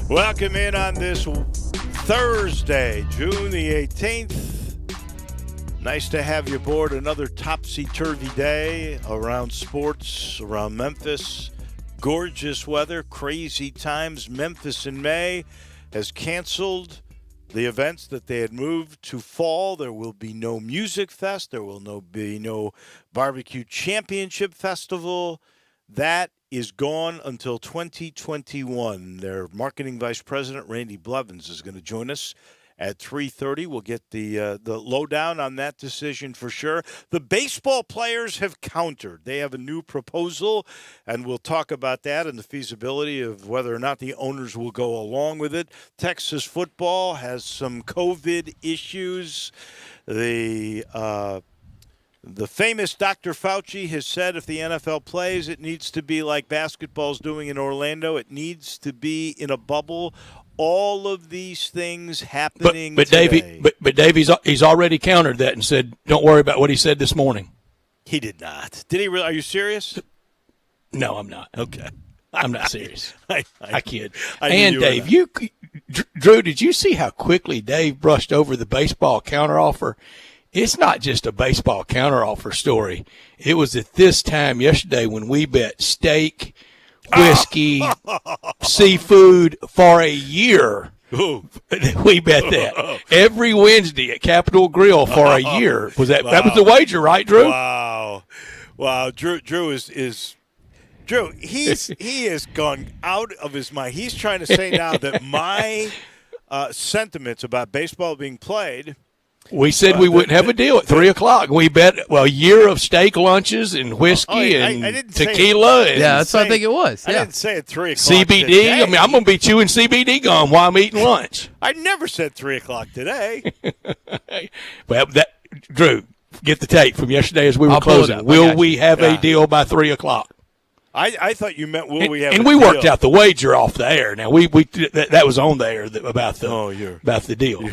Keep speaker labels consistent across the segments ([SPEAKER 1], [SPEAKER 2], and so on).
[SPEAKER 1] Welcome in on this Thursday, June the 18th. Nice to have you aboard another topsy-turvy day around sports, around Memphis. Gorgeous weather, crazy times. Memphis in May has canceled the events that they had moved to fall. There will be no music fest. There will be no barbecue championship festival. That is gone until 2021. Their marketing vice president, Randy Blevins, is going to join us at 3:30. We'll get the lowdown on that decision for sure. The baseball players have countered. They have a new proposal, and we'll talk about that and the feasibility of whether or not the owners will go along with it. Texas football has some COVID issues. The famous Dr. Fauci has said if the NFL plays, it needs to be like basketball's doing in Orlando. It needs to be in a bubble. All of these things happening today.
[SPEAKER 2] But Dave, he's already countered that and said, don't worry about what he said this morning.
[SPEAKER 1] He did not. Did he really? Are you serious?
[SPEAKER 2] No, I'm not.
[SPEAKER 1] Okay.
[SPEAKER 2] I'm not serious. I kid.
[SPEAKER 1] And
[SPEAKER 2] Dave, Drew, did you see how quickly Dave brushed over the baseball counteroffer? It's not just a baseball counteroffer story. It was at this time yesterday when we bet steak, whiskey, seafood for a year.
[SPEAKER 1] Ooh.
[SPEAKER 2] We bet that every Wednesday at Capitol Grill for a year. Was that? Wow. That was the wager, right, Drew?
[SPEAKER 1] Wow. Drew is Drew. He has gone out of his mind. He's trying to say now that my sentiments about baseball being played.
[SPEAKER 2] We said we wouldn't have a deal at 3 o'clock. We bet a year of steak lunches and whiskey and tequila.
[SPEAKER 3] That's what I think it was.
[SPEAKER 1] I
[SPEAKER 3] yeah.
[SPEAKER 1] didn't say at 3 o'clock.
[SPEAKER 2] CBD.
[SPEAKER 1] Today.
[SPEAKER 2] I mean, I'm going to be chewing CBD gum while I'm eating lunch.
[SPEAKER 1] I never said 3 o'clock today.
[SPEAKER 2] Well, Drew, get the tape from yesterday as we were closing. Will we have a deal by 3 o'clock?
[SPEAKER 1] I thought you meant will we have?
[SPEAKER 2] And
[SPEAKER 1] a
[SPEAKER 2] we
[SPEAKER 1] deal?
[SPEAKER 2] worked out the wager off the air. Now that was on the air about the deal.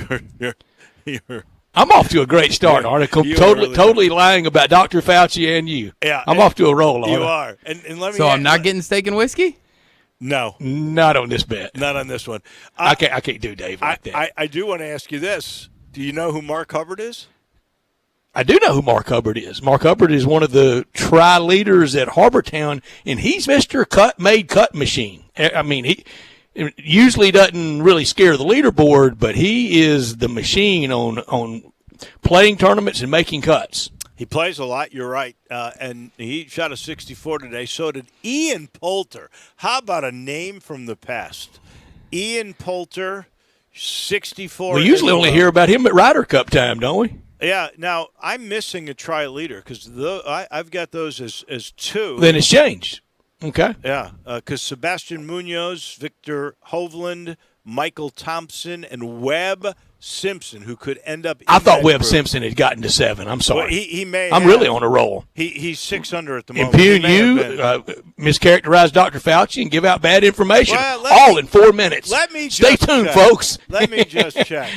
[SPEAKER 1] You're
[SPEAKER 2] I'm off to a great start, aren't I? Totally lying about Dr. Fauci and you.
[SPEAKER 1] Yeah,
[SPEAKER 2] I'm off to a roll.
[SPEAKER 1] You are. And let me.
[SPEAKER 3] So I'm not getting steak and whiskey?
[SPEAKER 1] No,
[SPEAKER 2] not on this bet.
[SPEAKER 1] Not on this one.
[SPEAKER 2] I can't do Dave like that.
[SPEAKER 1] I do want to ask you this. Do you know who Mark Hubbard is?
[SPEAKER 2] I do know who Mark Hubbard is. Mark Hubbard is one of the leaders at Harbortown, and he's Mr. Made cut machine. I mean, he usually doesn't really scare the leaderboard, but he is the machine on playing tournaments and making cuts.
[SPEAKER 1] He plays a lot, you're right, and he shot a 64 today. So did Ian Poulter. How about a name from the past? Ian Poulter, 64.
[SPEAKER 2] We usually only hear about him at Ryder Cup time, don't we?
[SPEAKER 1] Yeah. Now, I'm missing a tri-leader because I've got those as two.
[SPEAKER 2] Then it's changed. Okay.
[SPEAKER 1] Yeah, because Sebastian Munoz, Victor Hovland, Michael Thompson, and Webb Simpson, who could end up.
[SPEAKER 2] I thought Webb Simpson had gotten to 7. I'm sorry.
[SPEAKER 1] Well, he may.
[SPEAKER 2] I'm really on a roll.
[SPEAKER 1] He's 6 under at the moment.
[SPEAKER 2] Impugn mischaracterize Dr. Fauci, and give out bad information. Well, in 4 minutes. Stay tuned, folks.
[SPEAKER 1] Let me just check.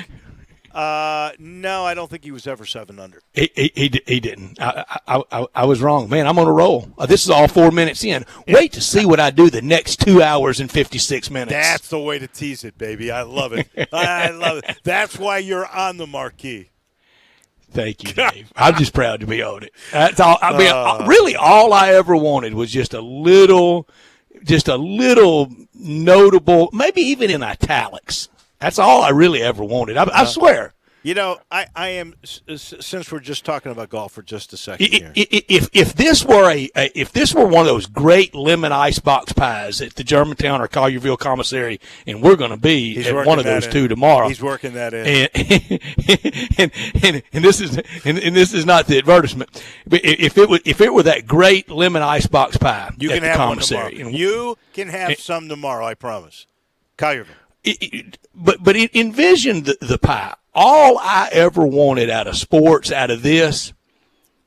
[SPEAKER 1] No, I don't think he was ever 7 under.
[SPEAKER 2] He didn't. I was wrong. Man, I'm on a roll. This is all 4 minutes in. Wait to see what I do the next 2 hours and 56 minutes.
[SPEAKER 1] That's the way to tease it, baby. I love it. I love it. That's why you're on the marquee.
[SPEAKER 2] Thank you, Dave. I'm just proud to be on it. That's all. I mean, really, all I ever wanted was just a little notable, maybe even in italics. That's all I really ever wanted. I swear.
[SPEAKER 1] You know, I am, since we're just talking about golf for just a second here.
[SPEAKER 2] If this were one of those great lemon icebox pies at the Germantown or Collierville Commissary, and we're going to be at one of those two tomorrow.
[SPEAKER 1] He's working that in.
[SPEAKER 2] And this is not the advertisement. But if it were that great lemon icebox pie
[SPEAKER 1] you
[SPEAKER 2] at
[SPEAKER 1] can
[SPEAKER 2] the
[SPEAKER 1] have
[SPEAKER 2] commissary.
[SPEAKER 1] One tomorrow. You can have some tomorrow, I promise. Collierville.
[SPEAKER 2] But envision the pie. All I ever wanted out of sports, out of this,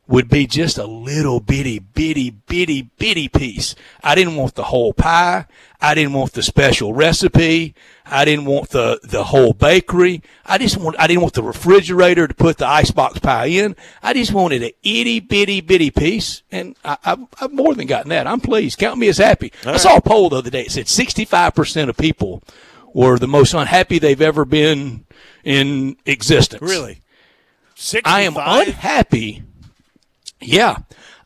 [SPEAKER 2] would be just a little bitty piece. I didn't want the whole pie. I didn't want the special recipe. I didn't want the whole bakery. I didn't want the refrigerator to put the icebox pie in. I just wanted an itty bitty piece, and I've more than gotten that. I'm pleased. Count me as happy. I saw a poll the other day. It said 65% of people were the most unhappy they've ever been in existence.
[SPEAKER 1] Really? 65?
[SPEAKER 2] I am unhappy. Yeah.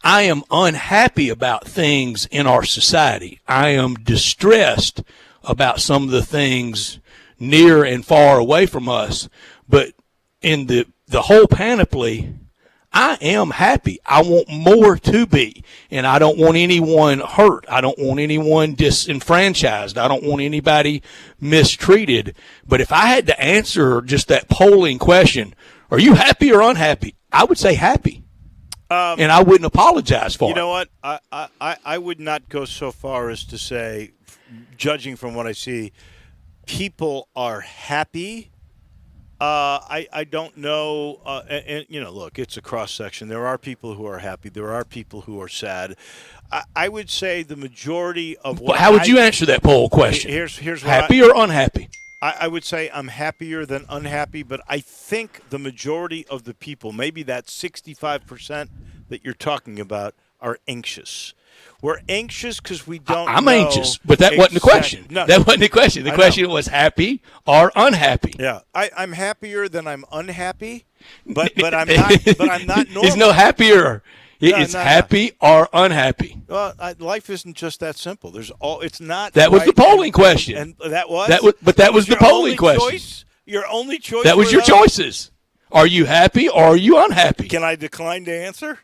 [SPEAKER 2] I am unhappy about things in our society. I am distressed about some of the things near and far away from us. But in the whole panoply, I am happy. I want more to be. And I don't want anyone hurt. I don't want anyone disenfranchised. I don't want anybody mistreated. But if I had to answer just that polling question, are you happy or unhappy? I would say happy. And I wouldn't apologize for it.
[SPEAKER 1] You know what? I would not go so far as to say, judging from what I see, people are happy. I don't know. And, look, it's a cross-section. There are people who are happy. There are people who are sad. I would say the majority of what
[SPEAKER 2] How would you answer that poll question?
[SPEAKER 1] Here's what
[SPEAKER 2] happy or unhappy?
[SPEAKER 1] I would say I'm happier than unhappy, but I think the majority of the people, maybe that 65% that you're talking about, are anxious. We're anxious because we don't
[SPEAKER 2] I'm
[SPEAKER 1] know
[SPEAKER 2] anxious, but that wasn't the question.
[SPEAKER 1] No,
[SPEAKER 2] that wasn't the question. The question was happy or unhappy.
[SPEAKER 1] Yeah, I'm happier than I'm unhappy, but I'm not. But I'm not normal.
[SPEAKER 2] It's no happier. It's happy or unhappy.
[SPEAKER 1] Well, life isn't just that simple. It's not.
[SPEAKER 2] That was the polling question.
[SPEAKER 1] And that was.
[SPEAKER 2] But that was the polling question.
[SPEAKER 1] Choice? Your only choice.
[SPEAKER 2] That was your choices. Are you happy or are you unhappy?
[SPEAKER 1] Can I decline to answer?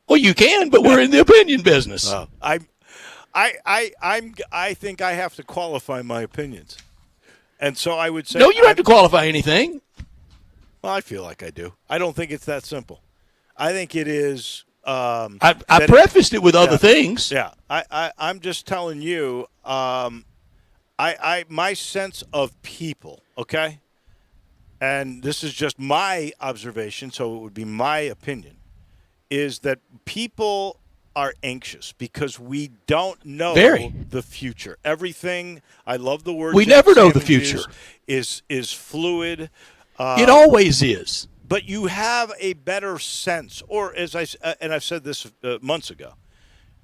[SPEAKER 2] Well, you can, but we're in the opinion business.
[SPEAKER 1] I think I have to qualify my opinions, and so I would say
[SPEAKER 2] no. You don't have to qualify anything.
[SPEAKER 1] Well, I feel like I do. I don't think it's that simple. I think it is.
[SPEAKER 2] I prefaced it with other things.
[SPEAKER 1] Yeah, I'm just telling you. My sense of people. Okay, and this is just my observation, so it would be my opinion. Is that people are anxious because we don't know the future. Everything, I love the word.
[SPEAKER 2] We never know the future.
[SPEAKER 1] Is fluid.
[SPEAKER 2] It always is.
[SPEAKER 1] But you have a better sense, or and I've said this months ago.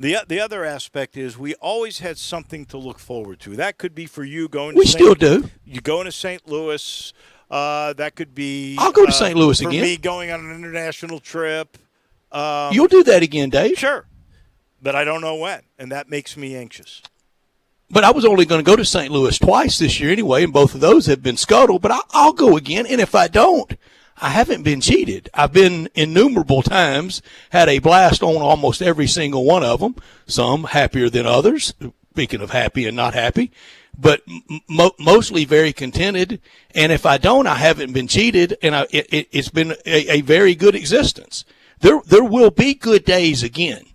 [SPEAKER 1] The other aspect is we always had something to look forward to. That could be for you going.
[SPEAKER 2] We still do.
[SPEAKER 1] You going to St. Louis. That could be.
[SPEAKER 2] I'll go to St. Louis
[SPEAKER 1] for
[SPEAKER 2] again.
[SPEAKER 1] For me, going on an international trip.
[SPEAKER 2] You'll do that again, Dave.
[SPEAKER 1] Sure. But I don't know when, and that makes me anxious.
[SPEAKER 2] But I was only going to go to St. Louis twice this year anyway, and both of those have been scuttled. But I'll go again, and if I don't, I haven't been cheated. I've been innumerable times, had a blast on almost every single one of them, some happier than others, speaking of happy and not happy, but mostly very contented. And if I don't, I haven't been cheated, and it's been a very good existence. There will be good days again.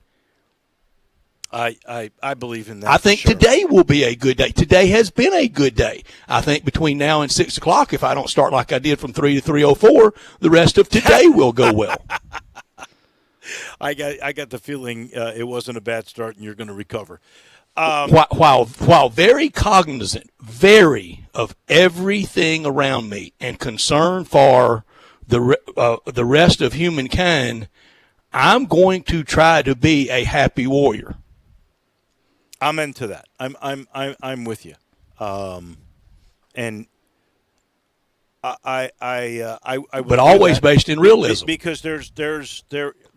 [SPEAKER 1] I believe in that.
[SPEAKER 2] I think
[SPEAKER 1] sure.
[SPEAKER 2] Today will be a good day. Today has been a good day. I think between now and 6 o'clock, if I don't start like I did from 3 to 3:04, the rest of today will go well.
[SPEAKER 1] I got the feeling it wasn't a bad start, and you're going to recover.
[SPEAKER 2] While very cognizant, of everything around me, and concerned for the rest of humankind, I'm going to try to be a happy warrior.
[SPEAKER 1] I'm into that. I'm with you. And I
[SPEAKER 2] but always based in realism.
[SPEAKER 1] Because there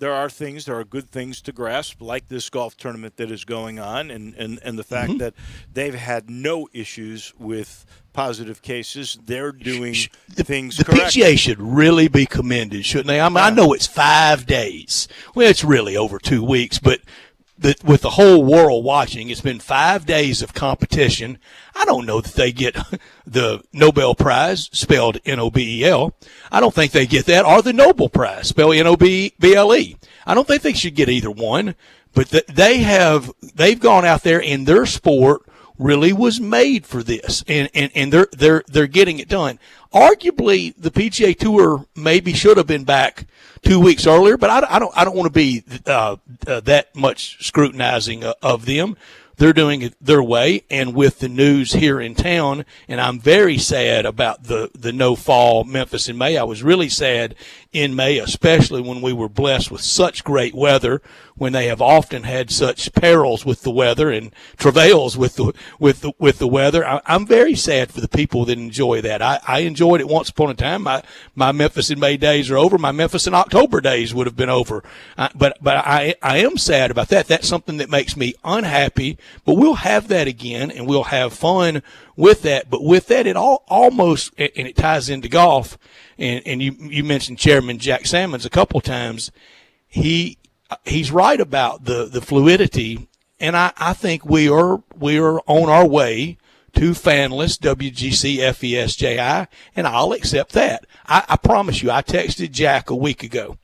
[SPEAKER 1] are good things to grasp, like this golf tournament that is going on, and the fact that they've had no issues with positive cases. They're doing things correctly.
[SPEAKER 2] The PGA should really be commended, shouldn't they? I know it's 5 days. Well, it's really over 2 weeks, but with the whole world watching, it's been 5 days of competition. I don't know that they get the Nobel Prize, spelled Nobel. I don't think they get that, or the Nobel Prize, spelled Noble. I don't think they should get either one. But they've gone out there, and their sport really was made for this, and they're getting it done. Arguably, the PGA Tour maybe should have been back 2 weeks earlier, but I don't want to be that much scrutinizing of them. They're doing it their way, and with the news here in town, and I'm very sad about the no fall Memphis in May. I was really sad in May, especially when we were blessed with such great weather, when they have often had such perils with the weather and travails with the weather. I'm very sad for the people that enjoy that. I enjoyed it once upon a time. My Memphis in May days are over. My Memphis in October days would have been over. But I am sad about that. That's something that makes me unhappy. But we'll have that again, and we'll have fun with that. But with that, it almost, and it ties into golf, and you mentioned Chairman Jack Salmons a couple times. He's right about the fluidity, and I think we are on our way to fanless WGC FESJI, and I'll accept that. I promise you, I texted Jack a week ago,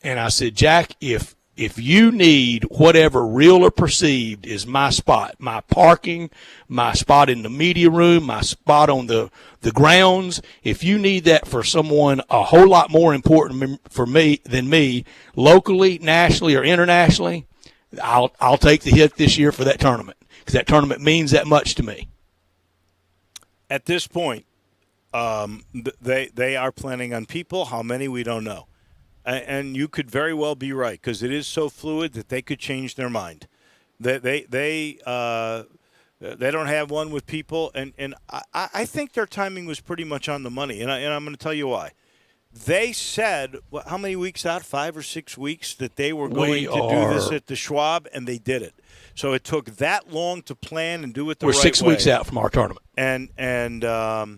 [SPEAKER 2] and I said, Jack, if you need whatever real or perceived is my spot, my parking, my spot in the media room, my spot on the grounds, if you need that for someone a whole lot more important for me than me, locally, nationally, or internationally, I'll take the hit this year for that tournament, because that tournament means that much to me.
[SPEAKER 1] At this point, they are planning on people. How many, we don't know. And you could very well be right, because it is so fluid that they could change their mind. They don't have one with people, and I think their timing was pretty much on the money, and I'm going to tell you why. They said, how many weeks out, 5 or 6 weeks, that they were going to do this at the Schwab, and they did it. So it took that long to plan and do it the right way.
[SPEAKER 2] We're 6 weeks out from our tournament.
[SPEAKER 1] And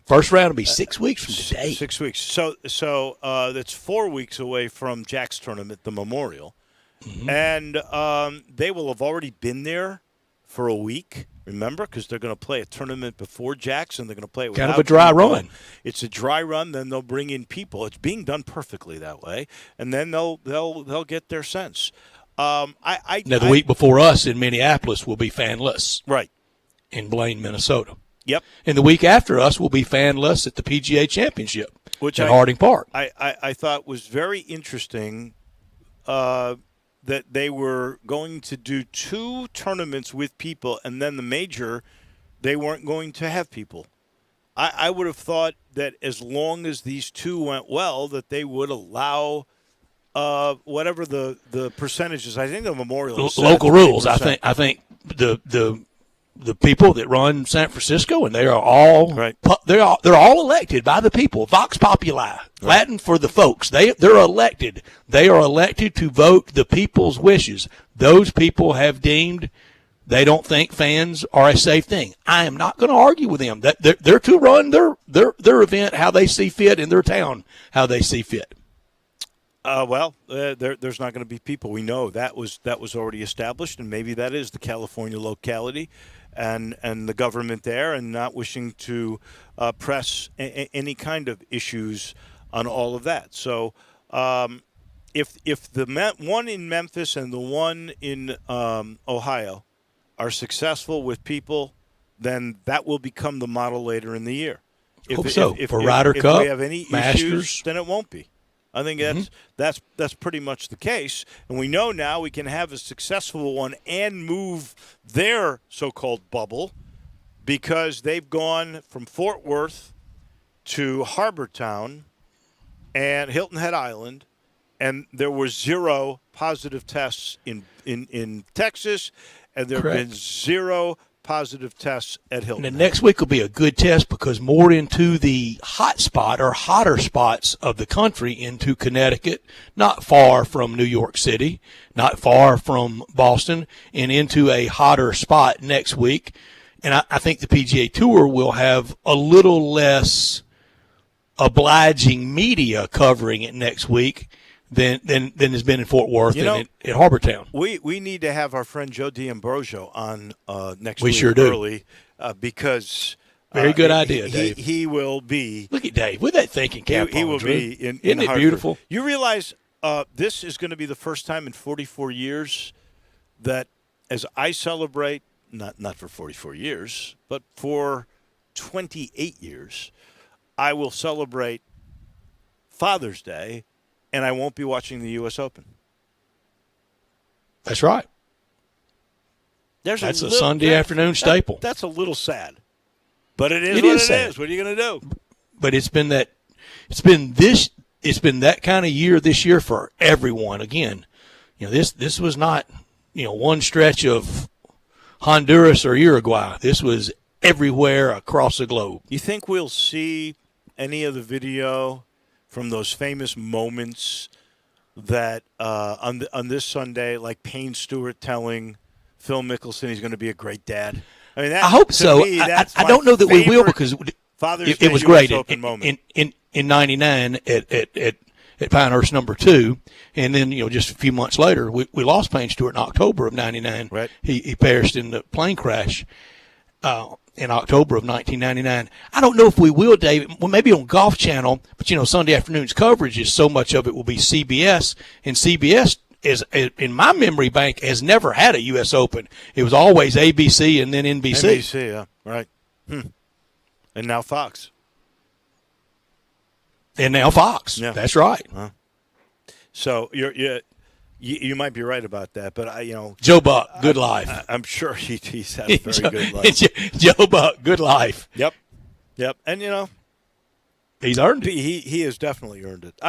[SPEAKER 2] first round will be 6 weeks from today.
[SPEAKER 1] 6 weeks. So that's 4 weeks away from Jack's tournament, the Memorial. Mm-hmm. And they will have already been there for a week, remember, because they're going to play a tournament before Jack's, and they're going to play it
[SPEAKER 2] kind of a dry run.
[SPEAKER 1] It's a dry run. Then they'll bring in people. It's being done perfectly that way, and then they'll get their sense. Now,
[SPEAKER 2] the week before us in Minneapolis will be fanless.
[SPEAKER 1] Right.
[SPEAKER 2] In Blaine, Minnesota.
[SPEAKER 1] Yep.
[SPEAKER 2] And the week after us will be fanless at the PGA Championship at Harding Park.
[SPEAKER 1] I thought was very interesting that they were going to do 2 tournaments with people, and then the major, they weren't going to have people. I would have thought that as long as these 2 went well, that they would allow whatever the percentages. I think the Memorial is
[SPEAKER 2] local rules. I think the people that run San Francisco, and they are all
[SPEAKER 1] right.
[SPEAKER 2] They're all elected by the people. Vox populi, right. Latin for the folks. They're elected. They are elected to vote the people's wishes. Those people have deemed they don't think fans are a safe thing. I am not going to argue with them. They're to run their event how they see fit in their town, how they see fit.
[SPEAKER 1] There's not going to be people. We know that was already established, and maybe that is the California locality and the government there, and not wishing to press any kind of issues on all of that. So if the one in Memphis and the one in Ohio are successful with people, then that will become the model later in the year.
[SPEAKER 2] If for Ryder Cup,
[SPEAKER 1] if we have any
[SPEAKER 2] Masters,
[SPEAKER 1] issues, then it won't be. I think that's pretty much the case. And we know now we can have a successful one and move their so-called bubble, because they've gone from Fort Worth to Harbortown and Hilton Head Island, and there were 0 positive tests in Texas, and there have been 0 positive tests at Hilton.
[SPEAKER 2] And the next week will be a good test, because more into the hot spot or hotter spots of the country, into Connecticut, not far from New York City, not far from Boston, and into a hotter spot next week. And I think the PGA Tour will have a little less obliging media covering it next week than has been in Fort Worth and at Harbortown.
[SPEAKER 1] We need to have our friend Joe D'Ambrosio on next
[SPEAKER 2] we
[SPEAKER 1] week
[SPEAKER 2] sure do.
[SPEAKER 1] early because
[SPEAKER 2] very good idea, Dave.
[SPEAKER 1] He will be.
[SPEAKER 2] Look at Dave with that thinking cap.
[SPEAKER 1] He will be in
[SPEAKER 2] Isn't it
[SPEAKER 1] Hartford.
[SPEAKER 2] beautiful?
[SPEAKER 1] You realize this is going to be the first time in 44 years that, as I celebrate, not for 44 years, but for 28 years, I will celebrate Father's Day, and I won't be watching the U.S. Open.
[SPEAKER 2] That's right. That's a Sunday afternoon staple.
[SPEAKER 1] That's a little sad, but it is
[SPEAKER 2] sad.
[SPEAKER 1] What are you going to do?
[SPEAKER 2] But it's been it's been that kind of year this year for everyone. Again, this was not one stretch of Honduras or Uruguay. This was everywhere across the globe.
[SPEAKER 1] You think we'll see any of the video from those famous moments that on this Sunday, like Payne Stewart telling Phil Mickelson he's going to be a great dad? I mean,
[SPEAKER 2] I hope so. I don't know that we will, because it was great in '99 at Pinehurst No. 2, and then just a few months later we lost Payne Stewart in October of '99.
[SPEAKER 1] Right.
[SPEAKER 2] He perished in the plane crash in October of 1999. I don't know if we will, David. Well, maybe on Golf Channel, but Sunday afternoon's coverage is so much of it will be CBS, and CBS is, in my memory bank, has never had a U.S. Open. It was always ABC and then NBC.
[SPEAKER 1] NBC, yeah, right. And now Fox.
[SPEAKER 2] And now Fox.
[SPEAKER 1] Yeah.
[SPEAKER 2] That's right.
[SPEAKER 1] So you might be right about that, but
[SPEAKER 2] Joe Buck, good life.
[SPEAKER 1] I'm sure he's had a very good life.
[SPEAKER 2] Joe Buck, good life.
[SPEAKER 1] Yep, and
[SPEAKER 2] he's earned it.
[SPEAKER 1] He has definitely earned it.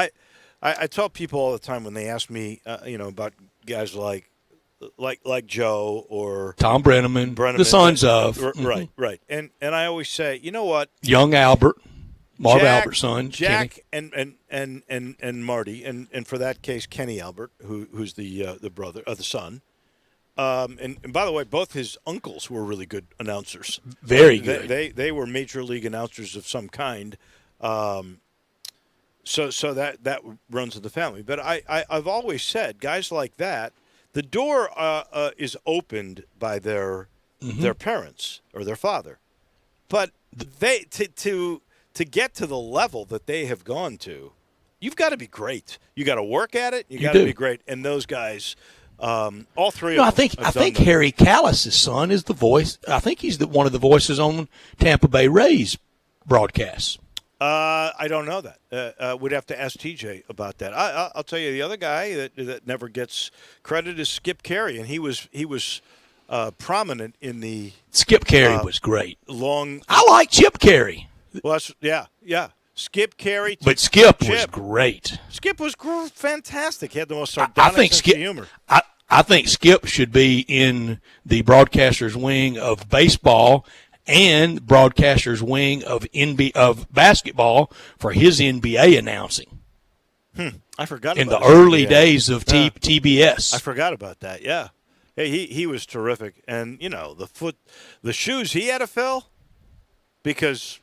[SPEAKER 1] I tell people all the time when they ask me, about guys like Joe or
[SPEAKER 2] Tom Brenneman, the sons of.
[SPEAKER 1] Right. And I always say, you know what?
[SPEAKER 2] Young Albert, Marv Albert's son.
[SPEAKER 1] Jack
[SPEAKER 2] Kenny.
[SPEAKER 1] and Marty, and for that case, Kenny Albert, who's the brother of the son. And by the way, both his uncles were really good announcers.
[SPEAKER 2] Very good.
[SPEAKER 1] They were major league announcers of some kind. So that runs in the family. But I've always said, guys like that, the door is opened by their parents or their father. But they to get to the level that they have gone to, you've got to be great. You got to work at it. You got to be great. And those guys, all three of them.
[SPEAKER 2] I think Harry Callis' son is the voice. I think he's one of the voices on Tampa Bay Rays broadcasts.
[SPEAKER 1] I don't know that. We'd have to ask TJ about that. I'll tell you, the other guy that never gets credit is Skip Carey, and he was prominent in the.
[SPEAKER 2] Skip Carey was great.
[SPEAKER 1] I
[SPEAKER 2] like Chip Carey.
[SPEAKER 1] Well, yeah. Skip Carey.
[SPEAKER 2] But Skip was great.
[SPEAKER 1] Skip was fantastic. He had the most sardonic sense of humor.
[SPEAKER 2] I think Skip should be in the broadcaster's wing of baseball and broadcaster's wing of basketball for his NBA announcing.
[SPEAKER 1] I forgot
[SPEAKER 2] in
[SPEAKER 1] about
[SPEAKER 2] the early days of TBS.
[SPEAKER 1] I forgot about that. Yeah, hey, he was terrific, and the shoes he had to fill because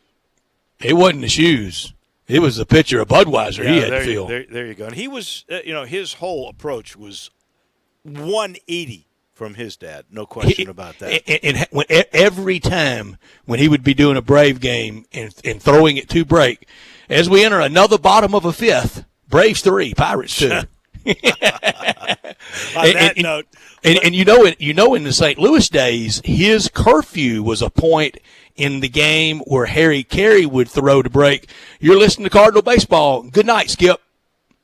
[SPEAKER 2] it wasn't the shoes; it was the pitcher of Budweiser he had to fill.
[SPEAKER 1] There you go. And he was, his whole approach was 180. From his dad, no question about that.
[SPEAKER 2] And every time when he would be doing a Brave game and throwing it to break, as we enter another bottom of a fifth, Braves 3, Pirates 2.
[SPEAKER 1] On that note,
[SPEAKER 2] in the St. Louis days, his curfew was a point in the game where Harry Carey would throw to break. You're listening to Cardinal baseball. Good night, Skip.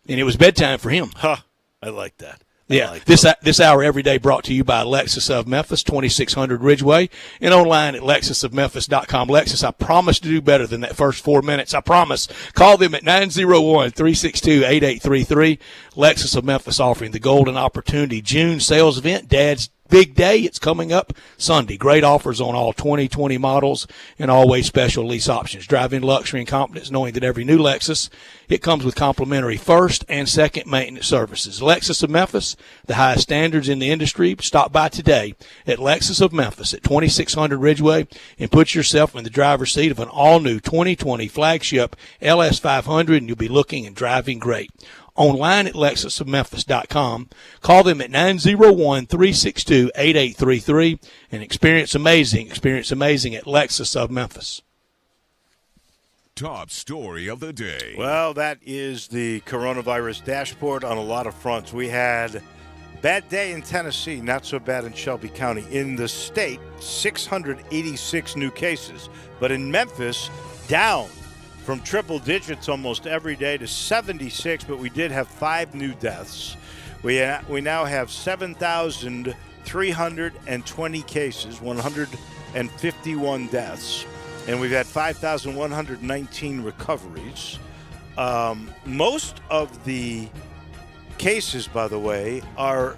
[SPEAKER 2] And it was bedtime for him.
[SPEAKER 1] I like that.
[SPEAKER 2] Yeah, this hour every day brought to you by Lexus of Memphis, 2600 Ridgeway, and online at lexusofmemphis.com. Lexus, I promise to do better than that first 4 minutes. I promise. Call them at 901-362-8833. Lexus of Memphis offering the golden opportunity June sales event. Dad's big day. It's coming up Sunday. Great offers on all 2020 models and always special lease options. Drive in luxury and confidence knowing that every new Lexus, it comes with complimentary first and second maintenance services. Lexus of Memphis, the highest standards in the industry. Stop by today at Lexus of Memphis at 2600 Ridgeway and put yourself in the driver's seat of an all-new 2020 flagship LS500, and you'll be looking and driving great. Online at lexusofmemphis.com. Call them at 901-362-8833 and experience amazing at Lexus of Memphis.
[SPEAKER 4] Top story of the day.
[SPEAKER 1] Well, that is the coronavirus dashboard on a lot of fronts. We had bad day in Tennessee, not so bad in Shelby County. In the state, 686 new cases. But in Memphis, down from triple digits almost every day to 76, but we did have 5 new deaths. We now have 7,320 cases, 151 deaths, and we've had 5,119 recoveries. Most of the cases, by the way, are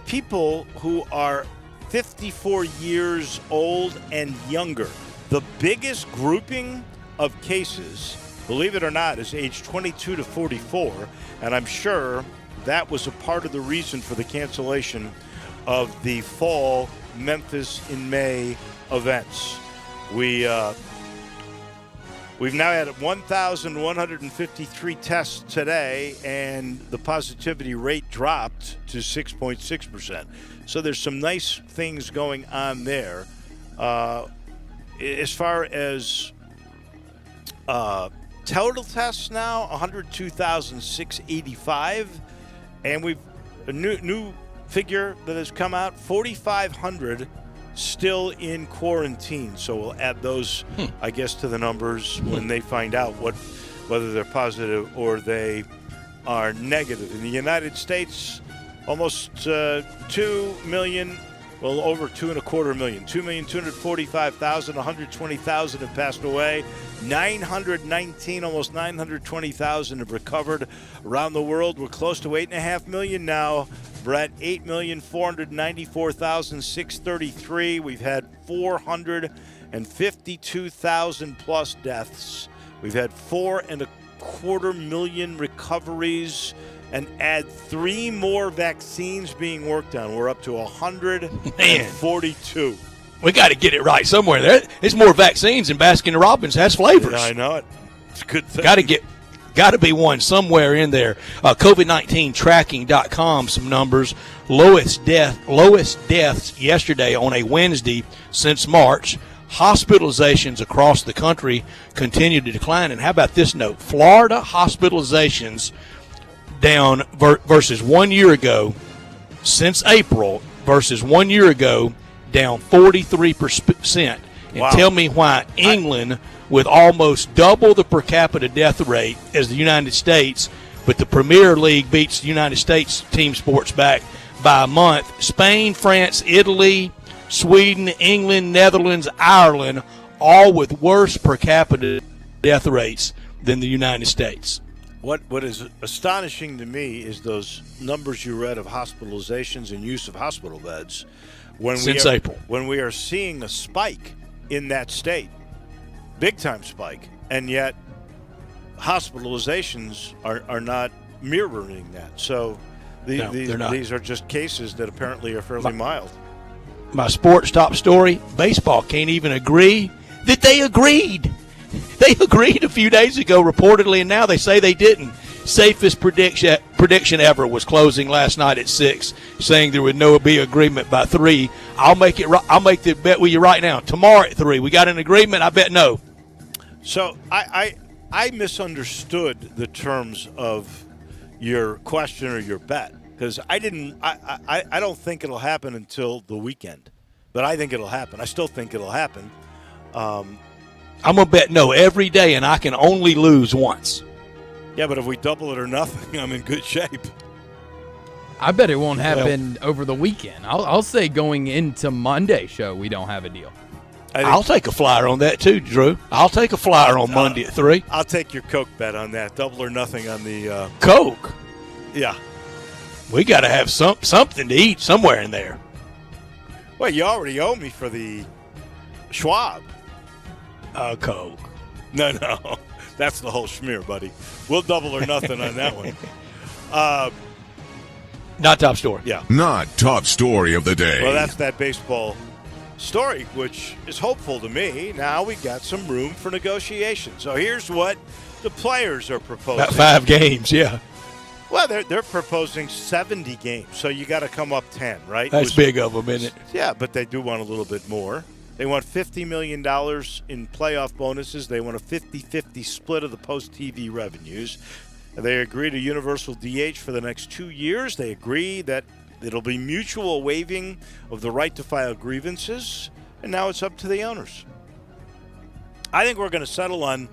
[SPEAKER 1] people who are 54 years old and younger. The biggest grouping of cases, believe it or not, is age 22 to 44, and I'm sure that was a part of the reason for the cancellation of the fall Memphis in May events. We've now had 1,153 tests today, and the positivity rate dropped to 6.6%. So there's some nice things going on there. As far as total tests now, 102,685, and we've a new figure that has come out, 4,500 still in quarantine. So we'll add those, I guess, to the numbers when they find out whether they're positive or they are negative. In the United States, almost 2 million, well, over 2.25 million, 2,245,000, 120,000 have passed away. 919, almost 920,000 have recovered around the world. We're close to 8.5 million now. Brett, 8,494,633. We've had 452,000 plus deaths. We've had 4.25 million recoveries, and add 3 more vaccines being worked on. We're up to 142.
[SPEAKER 2] We got to get it right somewhere. There's more vaccines than Baskin-Robbins has flavors.
[SPEAKER 1] Yeah, I know it. It's a good thing.
[SPEAKER 2] Got to be one somewhere in there. COVID-19tracking.com, some numbers. Lowest deaths yesterday on a Wednesday since March. Hospitalizations across the country continue to decline. And how about this note? Florida hospitalizations down versus 1 year ago, since April versus 1 year ago, down 43%. And
[SPEAKER 1] wow.
[SPEAKER 2] Tell me why England, with almost double the per capita death rate as the United States, but the Premier League beats the United States team sports back by a month. Spain, France, Italy, Sweden, England, Netherlands, Ireland, all with worse per capita death rates than the United States.
[SPEAKER 1] What is astonishing to me is those numbers you read of hospitalizations and use of hospital beds.
[SPEAKER 2] Since April.
[SPEAKER 1] When we are seeing a spike in that state, big-time spike, and yet hospitalizations are not mirroring that. So these are just cases that apparently are fairly mild.
[SPEAKER 2] My sports top story, baseball can't even agree that they agreed. They agreed a few days ago, reportedly, and now they say they didn't. Safest prediction ever was closing last night at 6, saying there would be agreement by 3. I'll make the bet with you right now. Tomorrow at 3, we got an agreement. I bet no.
[SPEAKER 1] So I misunderstood the terms of your question or your bet, because I don't think it'll happen until the weekend, but I think it'll happen. I still think it'll happen.
[SPEAKER 2] I'm going to bet no every day, and I can only lose once.
[SPEAKER 1] Yeah, but if we double it or nothing, I'm in good shape.
[SPEAKER 3] I bet it won't happen over the weekend. I'll say going into Monday's show, we don't have a deal.
[SPEAKER 2] I'll take a flyer on that too, Drew. I'll take a flyer on Monday at 3.
[SPEAKER 1] I'll take your Coke bet on that. Double or nothing on the
[SPEAKER 2] Coke.
[SPEAKER 1] Yeah.
[SPEAKER 2] We got to have something to eat somewhere in there.
[SPEAKER 1] Well, you already owe me for the Schwab.
[SPEAKER 2] Coke.
[SPEAKER 1] No. That's the whole schmear, buddy. We'll double or nothing on that one.
[SPEAKER 2] Not top story.
[SPEAKER 1] Yeah.
[SPEAKER 4] Not top story of the day.
[SPEAKER 1] Well, that's that baseball story, which is hopeful to me. Now we got some room for negotiation. So here's what the players are proposing.
[SPEAKER 2] About 5 games, yeah.
[SPEAKER 1] Well, they're proposing 70 games, so you got to come up 10, right?
[SPEAKER 2] That's big of them, isn't it?
[SPEAKER 1] Yeah, but they do want a little bit more. They want $50 million in playoff bonuses. They want a 50-50 split of the post-TV revenues. They agree to universal DH for the next 2 years. They agree that it'll be mutual waiving of the right to file grievances, and now it's up to the owners. I think we're going to settle on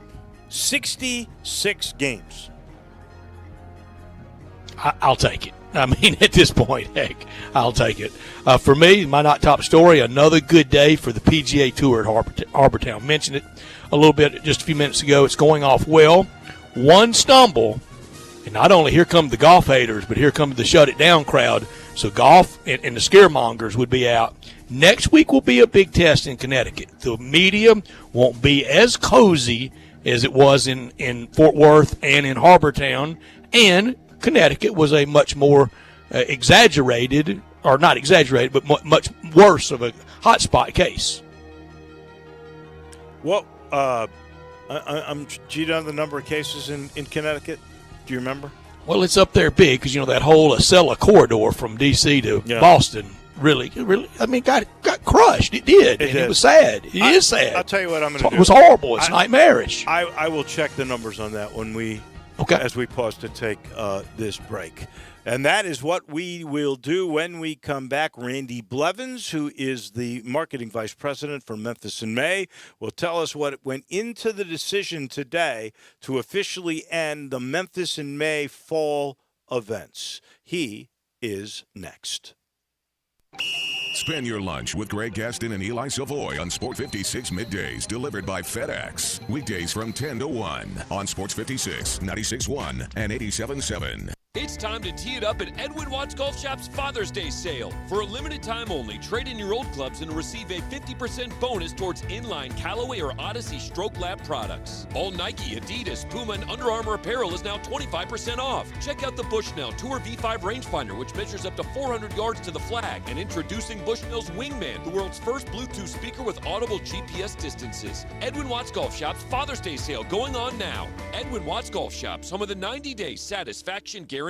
[SPEAKER 1] 66 games.
[SPEAKER 2] I'll take it. I mean, at this point, heck, I'll take it. For me, my not top story, another good day for the PGA Tour at Harbortown. Mentioned it a little bit just a few minutes ago. It's going off well. one stumble, and not only here come the golf haters, but here comes the shut it down crowd. So golf and the scaremongers would be out. Next week will be a big test in Connecticut. The media won't be as cozy as it was in Fort Worth and in Harbortown, and Connecticut was a much more exaggerated, or not exaggerated, but much worse of a hotspot case.
[SPEAKER 1] Well, I'm cheating on the number of cases in Connecticut. Do you remember?
[SPEAKER 2] Well, it's up there big because, that whole Acela corridor from D.C. to Boston really, got crushed. It did, it was sad. It is sad.
[SPEAKER 1] I'll tell you what I'm going to do.
[SPEAKER 2] It was horrible. It's nightmarish.
[SPEAKER 1] I will check the numbers on that as we pause to take this break. And that is what we will do when we come back. Randy Blevins, who is the marketing vice president for Memphis in May, will tell us what went into the decision today to officially end the Memphis in May fall events. He is next.
[SPEAKER 4] Spend your lunch with Greg Gaston and Eli Savoy on Sport 56 middays, delivered by FedEx. Weekdays from 10 to 1 on Sports 56, 96.1, and 87.7.
[SPEAKER 5] It's time to tee it up at Edwin Watts Golf Shop's Father's Day sale. For a limited time only, trade in your old clubs and receive a 50% bonus towards inline Callaway or Odyssey Stroke Lab products. All Nike, Adidas, Puma, and Under Armour apparel is now 25% off. Check out the Bushnell Tour V5 rangefinder, which measures up to 400 yards to the flag. And introducing Bushnell's Wingman, the world's first Bluetooth speaker with audible GPS distances. Edwin Watts Golf Shop's Father's Day sale going on now. Edwin Watts Golf Shops, home of the 90-day satisfaction guarantee.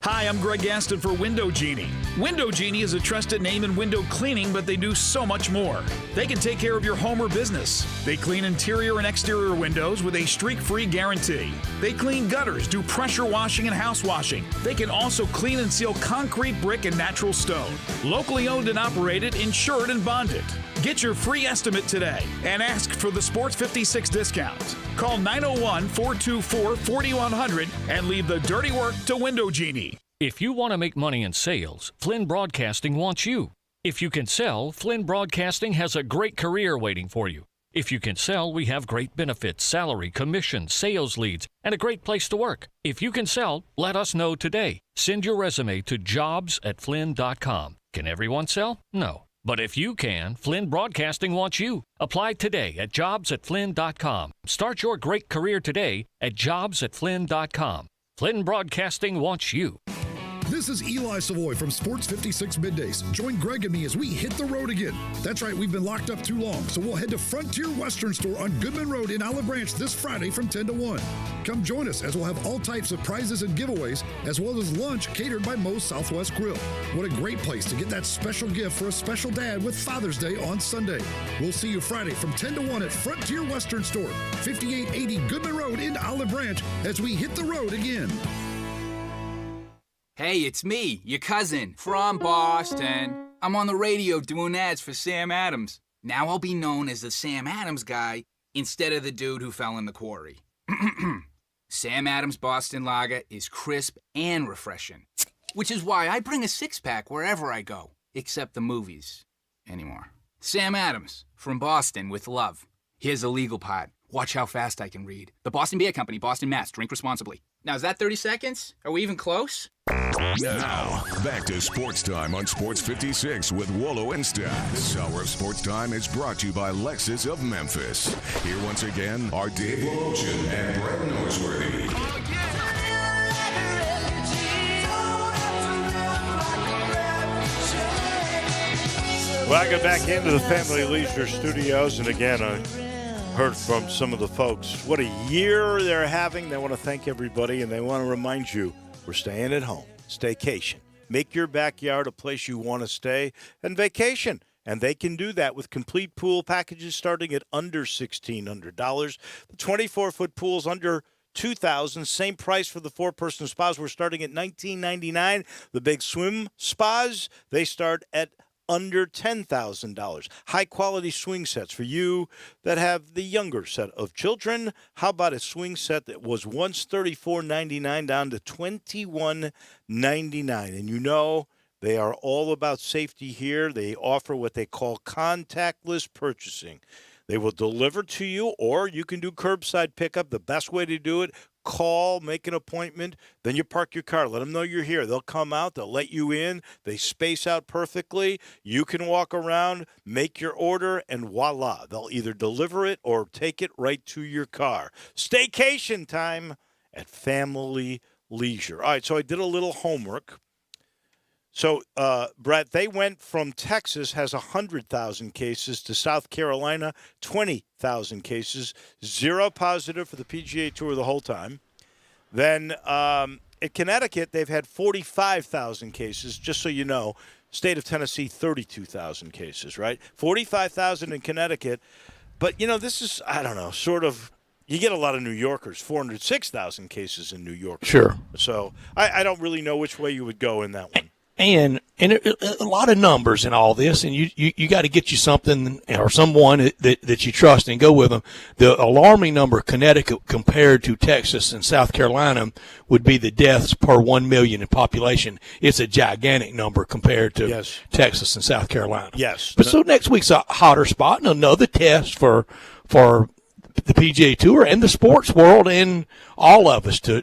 [SPEAKER 6] Hi, I'm Greg Gaston for Window Genie. Window Genie is a trusted name in window cleaning, but they do so much more. They can take care of your home or business. They clean interior and exterior windows with a streak-free guarantee. They clean gutters, do pressure washing and house washing. They can also clean and seal concrete, brick, and natural stone. Locally owned and operated, insured and bonded. Get your free estimate today and ask for the Sports 56 discount. Call 901-424-4100 and leave the dirty work to Window Genie.
[SPEAKER 7] If you want to make money in sales, Flynn Broadcasting wants you. If you can sell, Flynn Broadcasting has a great career waiting for you. If you can sell, we have great benefits, salary, commission, sales leads, and a great place to work. If you can sell, let us know today. Send your resume to jobs@flynn.com. Can everyone sell? No. But if you can, Flynn Broadcasting wants you. Apply today at jobs@flynn.com. Start your great career today at jobs@flynn.com. Flynn Broadcasting wants you.
[SPEAKER 8] This is Eli Savoy from Sports 56 Middays. Join Greg and me as we hit the road again. That's right, we've been locked up too long, so we'll head to Frontier Western Store on Goodman Road in Olive Branch this Friday from 10 to 1. Come join us as we'll have all types of prizes and giveaways, as well as lunch catered by Moe's Southwest Grill. What a great place to get that special gift for a special dad with Father's Day on Sunday. We'll see you Friday from 10 to 1 at Frontier Western Store, 5880 Goodman Road in Olive Branch, as we hit the road again.
[SPEAKER 9] Hey, it's me, your cousin, from Boston. I'm on the radio doing ads for Sam Adams. Now I'll be known as the Sam Adams guy instead of the dude who fell in the quarry. Sam Adams Boston Lager is crisp and refreshing, which is why I bring a six-pack wherever I go, except the movies anymore. Sam Adams, from Boston with love. Here's the legal part. Watch how fast I can read. The Boston Beer Company, Boston, Mass. Drink responsibly. Now, is that 30 seconds? Are we even close?
[SPEAKER 4] Now, back to Sports Time on Sports 56 with Wolo and Stack. This hour of Sports Time is brought to you by Lexus of Memphis. Here once again are Dave Wolochen and Brett Norsworthy.
[SPEAKER 1] Welcome back into the Family Leisure Studios. And again, I heard from some of the folks what a year they're having. They want to thank everybody, and they want to remind you we're staying at home. Staycation. Make your backyard a place you want to stay and vacation. And they can do that with complete pool packages starting at under $1,600. The 24-foot pools under $2,000. Same price for the four-person spas. We're starting at $19.99. The big swim spas, they start at under $10,000. High-quality swing sets for you that have the younger set of children. How about a swing set that was once $34.99 down to $21.99? And you know they are all about safety here. They offer what they call contactless purchasing. They will deliver to you, or you can do curbside pickup. The best way to do it, call, make an appointment, then you park your car. Let them know you're here. They'll come out. They'll let you in. They space out perfectly. You can walk around, make your order, and voila. They'll either deliver it or take it right to your car. Staycation time at Family Leisure. All right, so I did a little homework. So, Brett, they went from Texas has 100,000 cases to South Carolina, 20,000 cases, 0 positive for the PGA Tour the whole time. Then at Connecticut, they've had 45,000 cases, just so you know. State of Tennessee, 32,000 cases, right? 45,000 in Connecticut. But, this is, I don't know, sort of, you get a lot of New Yorkers, 406,000 cases in New York.
[SPEAKER 2] Sure.
[SPEAKER 1] So I don't really know which way you would go in that one.
[SPEAKER 2] And a lot of numbers in all this, and you got to get you something or someone that you trust and go with them. The alarming number of Connecticut compared to Texas and South Carolina would be the deaths per 1 million in population. It's a gigantic number compared to Texas and South Carolina.
[SPEAKER 1] Yes.
[SPEAKER 2] But so next week's a hotter spot and another test for the PGA Tour and the sports world and all of us to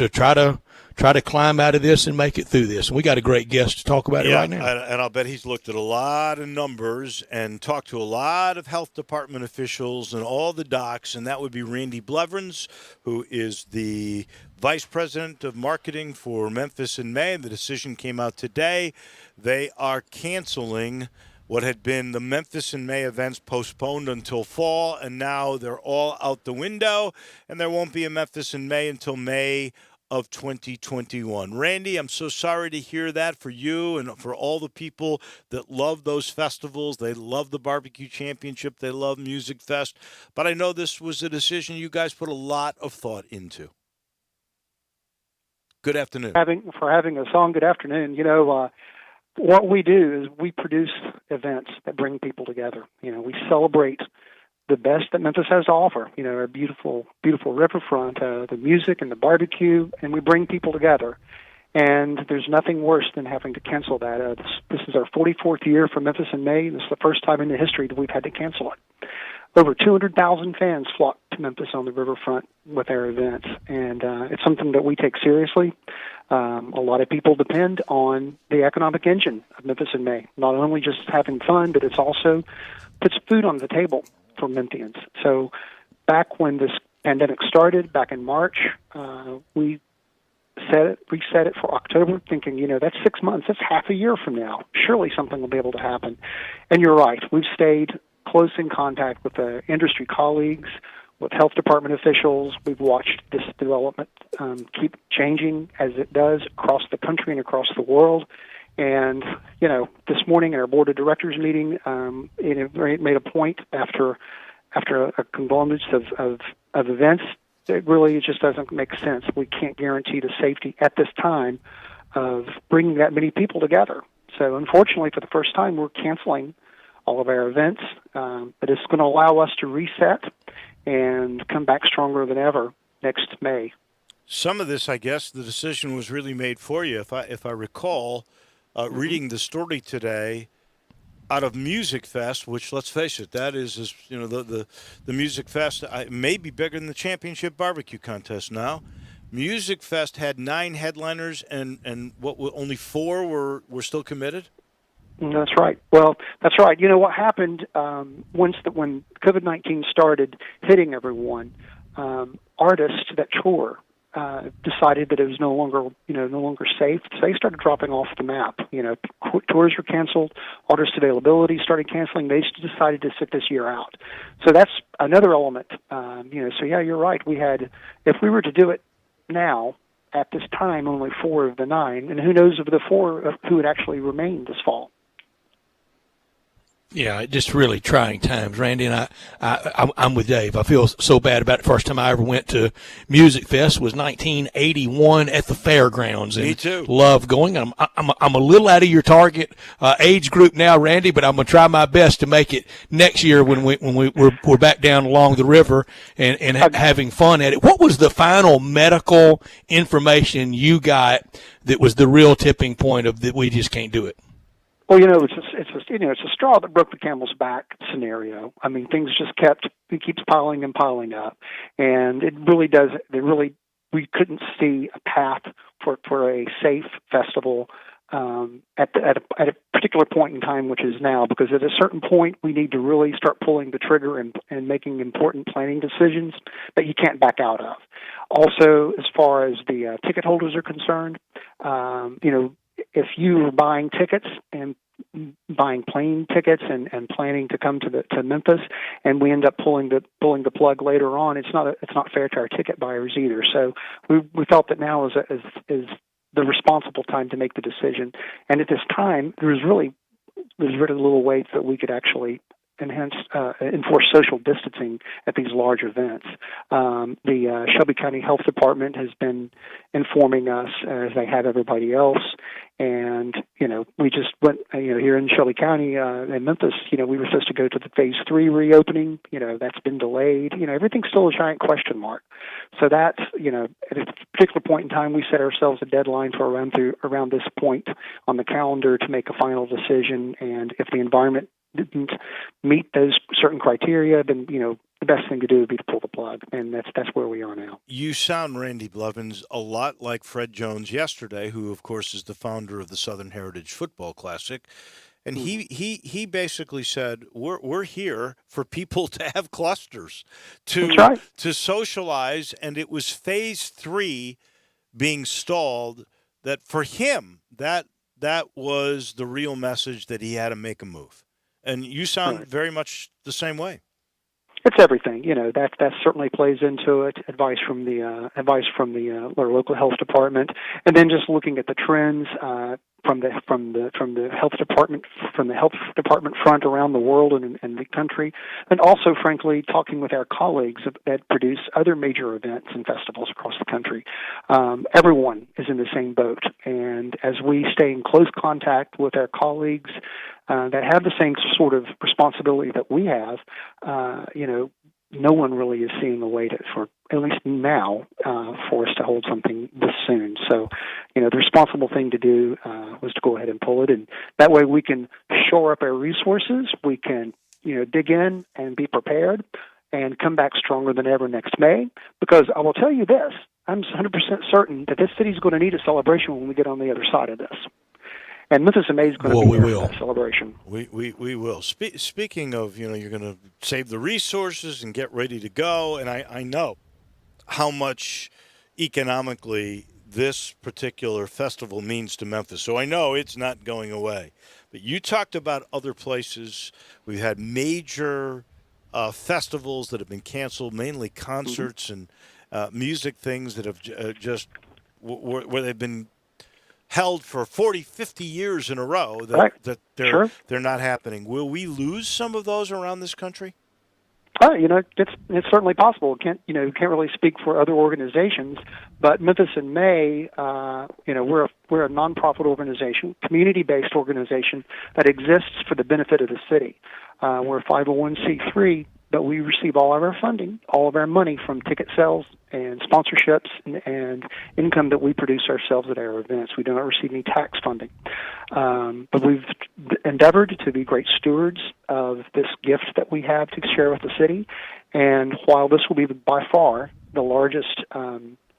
[SPEAKER 2] try to climb out of this and make it through this. And we got a great guest to talk about it right now.
[SPEAKER 1] And I'll bet he's looked at a lot of numbers and talked to a lot of health department officials and all the docs, and that would be Randy Bleverens, who is the vice president of marketing for Memphis in May. The decision came out today. They are canceling what had been the Memphis in May events postponed until fall, and now they're all out the window, and there won't be a Memphis in May until May of 2021. Randy, I'm so sorry to hear that for you and for all the people that love those festivals. They love the Barbecue Championship. They love Music Fest. But I know this was a decision you guys put a lot of thought into. Good afternoon.
[SPEAKER 10] For having us on, good afternoon. What we do is we produce events that bring people together. We celebrate the best that Memphis has to offer. Our beautiful, beautiful riverfront, the music and the barbecue, and we bring people together. And there's nothing worse than having to cancel that. This is our 44th year for Memphis in May. This is the first time in the history that we've had to cancel it. Over 200,000 fans flock to Memphis on the riverfront with our events, and it's something that we take seriously. A lot of people depend on the economic engine of Memphis in May, not only just having fun, but it's also puts food on the table for Memphians. So back when this pandemic started, back in March, we reset it for October, thinking, that's 6 months, that's half a year from now. Surely something will be able to happen. And you're right, we've stayed close in contact with the industry colleagues, with health department officials. We've watched this development keep changing as it does across the country and across the world. And, this morning in our board of directors meeting, it made a point after a conglomerate of events that really just doesn't make sense. We can't guarantee the safety at this time of bringing that many people together. So unfortunately, for the first time, we're canceling all of our events, but it's going to allow us to reset and come back stronger than ever next May.
[SPEAKER 1] Some of this, I guess, the decision was really made for you. If I recall, reading the story today out of Music Fest, which, let's face it, that is the Music Fest may be bigger than the championship barbecue contest now. Music Fest had 9 headliners, and only 4 were still committed.
[SPEAKER 10] That's right. Well, that's right. What happened when COVID-19 started hitting everyone, artists that tour decided that it was no longer safe. So they started dropping off the map. Tours were canceled. Artist availability started canceling. They decided to sit this year out. So that's another element. So yeah, you're right. If we were to do it now, at this time, only 4 of the 9, and who knows of the 4 who would actually remain this fall.
[SPEAKER 2] Yeah, just really trying times, Randy, and I'm with Dave. I feel so bad about it. First time I ever went to Music Fest was 1981 at the fairgrounds. And
[SPEAKER 1] me too.
[SPEAKER 2] Love going. I'm a little out of your target age group now, Randy, but I'm gonna try my best to make it next year when we're back down along the river and having fun at it. What was the final medical information you got that was the real tipping point of that we just can't do it?
[SPEAKER 10] Well, it's a straw that broke the camel's back scenario. I mean, things just keeps piling and piling up, and it really we couldn't see a path for a safe festival at a particular point in time, which is now, because at a certain point we need to really start pulling the trigger and making important planning decisions that you can't back out of. Also, as far as the ticket holders are concerned, if you are buying tickets and buying plane tickets and planning to come to Memphis, and we end up pulling the plug later on, it's not fair to our ticket buyers either. So we felt that now is the responsible time to make the decision. And at this time, there's very little ways that we could actually enforce social distancing at these large events. The Shelby County Health Department has been informing us, as they have everybody else, and we just went here in Shelby County in Memphis. We were supposed to go to the Phase 3 reopening. That's been delayed. Everything's still a giant question mark. So that's at a particular point in time, we set ourselves a deadline for around this point on the calendar to make a final decision. And if the environment didn't meet those certain criteria, then the best thing to do would be to pull the plug, and that's where we are now.
[SPEAKER 1] You sound, Randy Blevins, a lot like Fred Jones yesterday, who of course is the founder of the Southern Heritage Football Classic, and he basically said we're here for people to have clusters, to socialize, and it was Phase 3 being stalled that for him that was the real message, that he had to make a move. And you sound very much the same way.
[SPEAKER 10] It's everything, that certainly plays into it. Advice from the our local health department, and then just looking at the trends from the health department front around the world and the country, and also, frankly, talking with our colleagues that produce other major events and festivals across the country. Everyone is in the same boat, and as we stay in close contact with our colleagues that have the same sort of responsibility that we have, no one really is seeing a way for at least now, for us to hold something this soon. So, the responsible thing to do was to go ahead and pull it, and that way we can shore up our resources. We can, dig in and be prepared and come back stronger than ever next May. Because I will tell you this, I'm 100% certain that this city is going to need a celebration when we get on the other side of this. And Memphis in May is going to be a celebration.
[SPEAKER 1] We will. Speaking of, you're going to save the resources and get ready to go, and I know how much economically this particular festival means to Memphis. So I know it's not going away. But you talked about other places. We've had major festivals that have been canceled, mainly concerts and music things that have where they've been held for 40, 50 years in a row that they're not happening. Will we lose some of those around this country?
[SPEAKER 10] It's certainly possible. Can't really speak for other organizations, but Memphis in May, we're a nonprofit organization, community-based organization that exists for the benefit of the city. We're a 501c3, but we receive all of our funding, all of our money from ticket sales and sponsorships and income that we produce ourselves at our events. We do not receive any tax funding. But we've endeavored to be great stewards of this gift that we have to share with the city. And while this will be by far the largest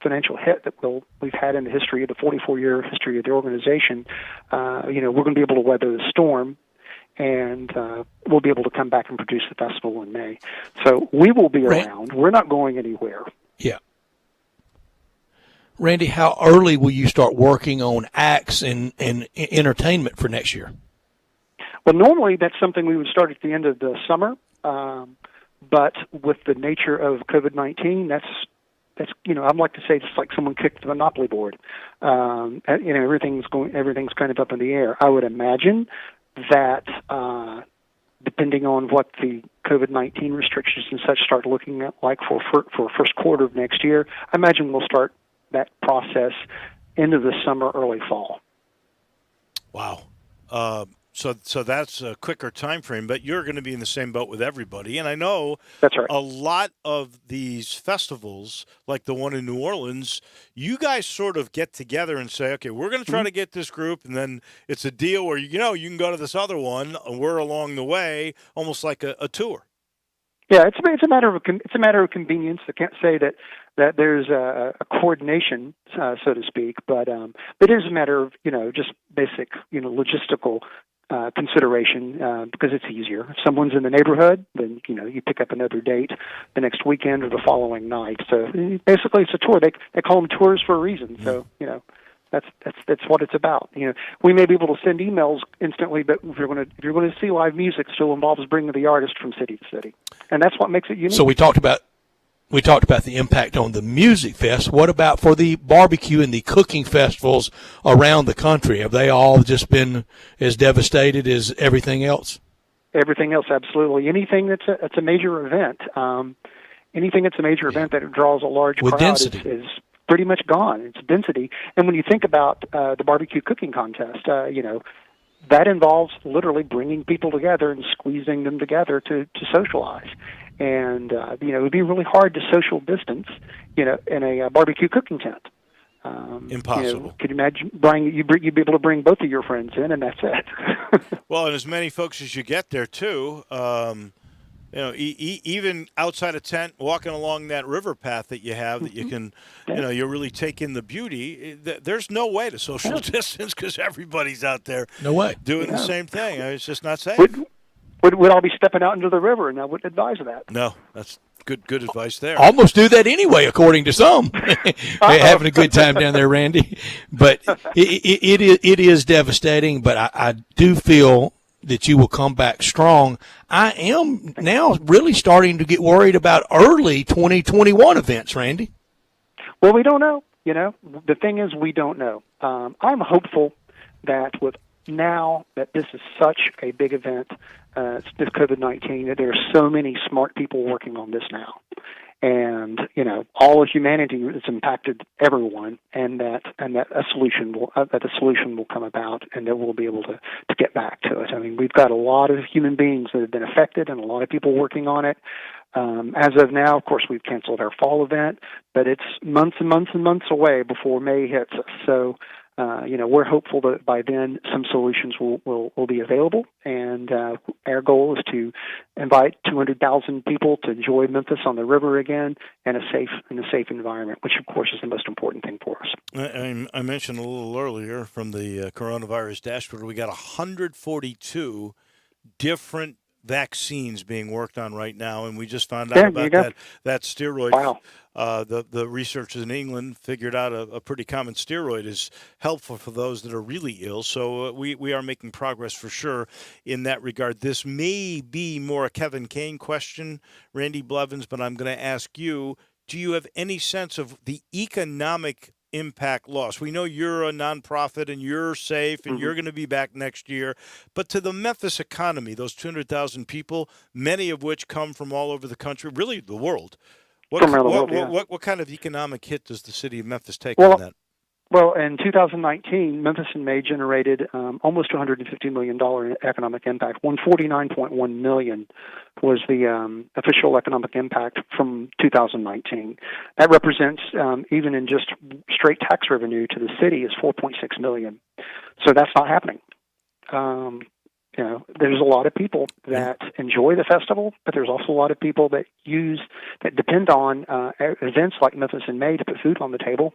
[SPEAKER 10] financial hit that we've had in the history of the 44-year history of the organization, we're going to be able to weather the storm, and we'll be able to come back and produce the festival in May. So we will be around. We're not going anywhere.
[SPEAKER 2] Yeah. Randy, how early will you start working on acts and entertainment for next year?
[SPEAKER 10] Well, normally that's something we would start at the end of the summer, but with the nature of COVID-19, that's I'd like to say it's like someone kicked the Monopoly board. Everything's kind of up in the air. I would imagine that depending on what the COVID-19 restrictions and such start looking at like for first quarter of next year, I imagine we'll start that process into the summer, early fall.
[SPEAKER 1] Wow. So that's a quicker time frame, but you're going to be in the same boat with everybody. And I know
[SPEAKER 10] that's right.
[SPEAKER 1] A lot of these festivals, like the one in New Orleans, you guys sort of get together and say, okay, we're going to try to get this group, and then it's a deal where, you can go to this other one, and we're along the way, almost like a tour.
[SPEAKER 10] Yeah, it's a matter of convenience. I can't say that that there's a coordination, so to speak, but it is a matter of just basic logistical consideration because it's easier. If someone's in the neighborhood, then you pick up another date the next weekend or the following night. So basically, it's a tour. They call them tours for a reason. So that's what it's about. We may be able to send emails instantly, but if you're going to see live music, it still involves bringing the artist from city to city, and that's what makes it unique.
[SPEAKER 2] So we talked about the impact on the music fest. What about for the barbecue and the cooking festivals around the country? Have they all just been as devastated as everything else?
[SPEAKER 10] Everything else, absolutely. Anything that's a major event, that draws a large
[SPEAKER 2] with
[SPEAKER 10] crowd
[SPEAKER 2] density
[SPEAKER 10] is pretty much gone. It's density. And when you think about the barbecue cooking contest, that involves literally bringing people together and squeezing them together to socialize. And it would be really hard to social distance, in a barbecue cooking tent.
[SPEAKER 1] Impossible.
[SPEAKER 10] Could you imagine, Brian? You'd be able to bring both of your friends in, and that's it.
[SPEAKER 1] Well, and as many folks as you get there too. Even outside a tent, walking along that river path that you have, that you can, you really take in the beauty. There's no way to social distance because everybody's out there.
[SPEAKER 2] No way.
[SPEAKER 1] Doing the same thing. It's just not safe.
[SPEAKER 10] Would all be stepping out into the river, and I wouldn't advise that.
[SPEAKER 1] No, that's good advice there.
[SPEAKER 2] Almost do that anyway, according to some. They're having a good time down there, Randy. But it is devastating, but I do feel that you will come back strong. I am now really starting to get worried about early 2021 events, Randy.
[SPEAKER 10] Well, we don't know. The thing is, we don't know. I'm hopeful that now that this is such a big event, this COVID-19, that there are so many smart people working on this now. And, all of humanity has impacted everyone, and that a solution will come about, and that we'll be able to get back to it. I mean, we've got a lot of human beings that have been affected and a lot of people working on it. As of now, of course, we've canceled our fall event, but it's months and months and months away before May hits us. So, we're hopeful that by then some solutions will be available, and our goal is to invite 200,000 people to enjoy Memphis on the river again in a safe environment, which of course is the most important thing for us.
[SPEAKER 1] I mentioned a little earlier from the coronavirus dashboard, we got 142 different vaccines being worked on right now, and we just found out about that steroid.
[SPEAKER 10] Wow.
[SPEAKER 1] The researchers in England figured out a pretty common steroid is helpful for those that are really ill. So we are making progress for sure in that regard. This may be more a Kevin Kane question, Randy Blevins, but I'm going to ask you, do you have any sense of the economic impact loss? We know you're a nonprofit and you're safe and you're going to be back next year, but to the Memphis economy, those 200,000 people, many of which come from all over the country, really the world, what kind of economic hit does the city of Memphis take on that?
[SPEAKER 10] Well, in 2019, Memphis in May generated almost $250 million in economic impact. $149.1 million was the official economic impact from 2019. That represents, even in just straight tax revenue to the city, is $4.6 million. So that's not happening. There's a lot of people that enjoy the festival, but there's also a lot of people that depend on events like Memphis in May to put food on the table.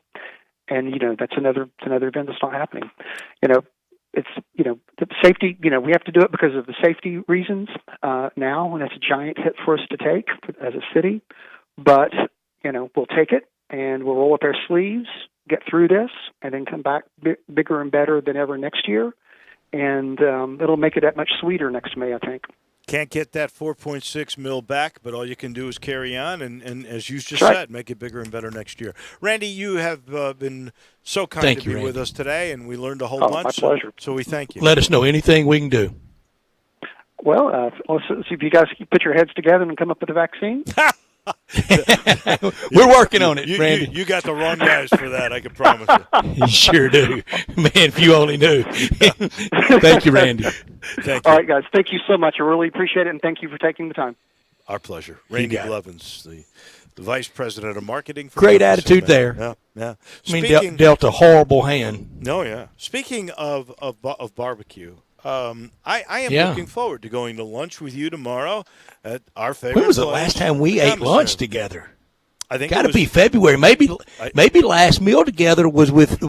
[SPEAKER 10] And, that's another event that's not happening. It's, the safety, we have to do it because of the safety reasons now, and it's a giant hit for us to take as a city. But, we'll take it, and we'll roll up our sleeves, get through this, and then come back bigger and better than ever next year. And it'll make it that much sweeter next May, I think.
[SPEAKER 1] Can't get that 4.6 mil back, but all you can do is carry on and as you just said, make it bigger and better next year. Randy, you have been so kind to be with us today, and we learned a whole bunch.
[SPEAKER 10] My pleasure.
[SPEAKER 1] So we thank you.
[SPEAKER 2] Let us know anything we can do.
[SPEAKER 10] Well, let's see if you guys put your heads together and come up with a vaccine.
[SPEAKER 2] We're working on it, Randy.
[SPEAKER 1] You got the wrong guys for that, I can promise you.
[SPEAKER 2] You sure do. Man, if you only knew. Thank you, Randy.
[SPEAKER 1] Thank you.
[SPEAKER 10] All right, guys. Thank you so much. I really appreciate it, and thank you for taking the time.
[SPEAKER 1] Our pleasure. Randy Blevins, the Vice President of Marketing. For
[SPEAKER 2] Great attitude there.
[SPEAKER 1] Yeah.
[SPEAKER 2] Dealt a horrible hand.
[SPEAKER 1] No, yeah. Speaking of barbecue, I am looking forward to going to lunch with you tomorrow at our favorite
[SPEAKER 2] When was the
[SPEAKER 1] place.
[SPEAKER 2] last time we ate lunch together?
[SPEAKER 1] I think
[SPEAKER 2] got to be February. Maybe last meal together was with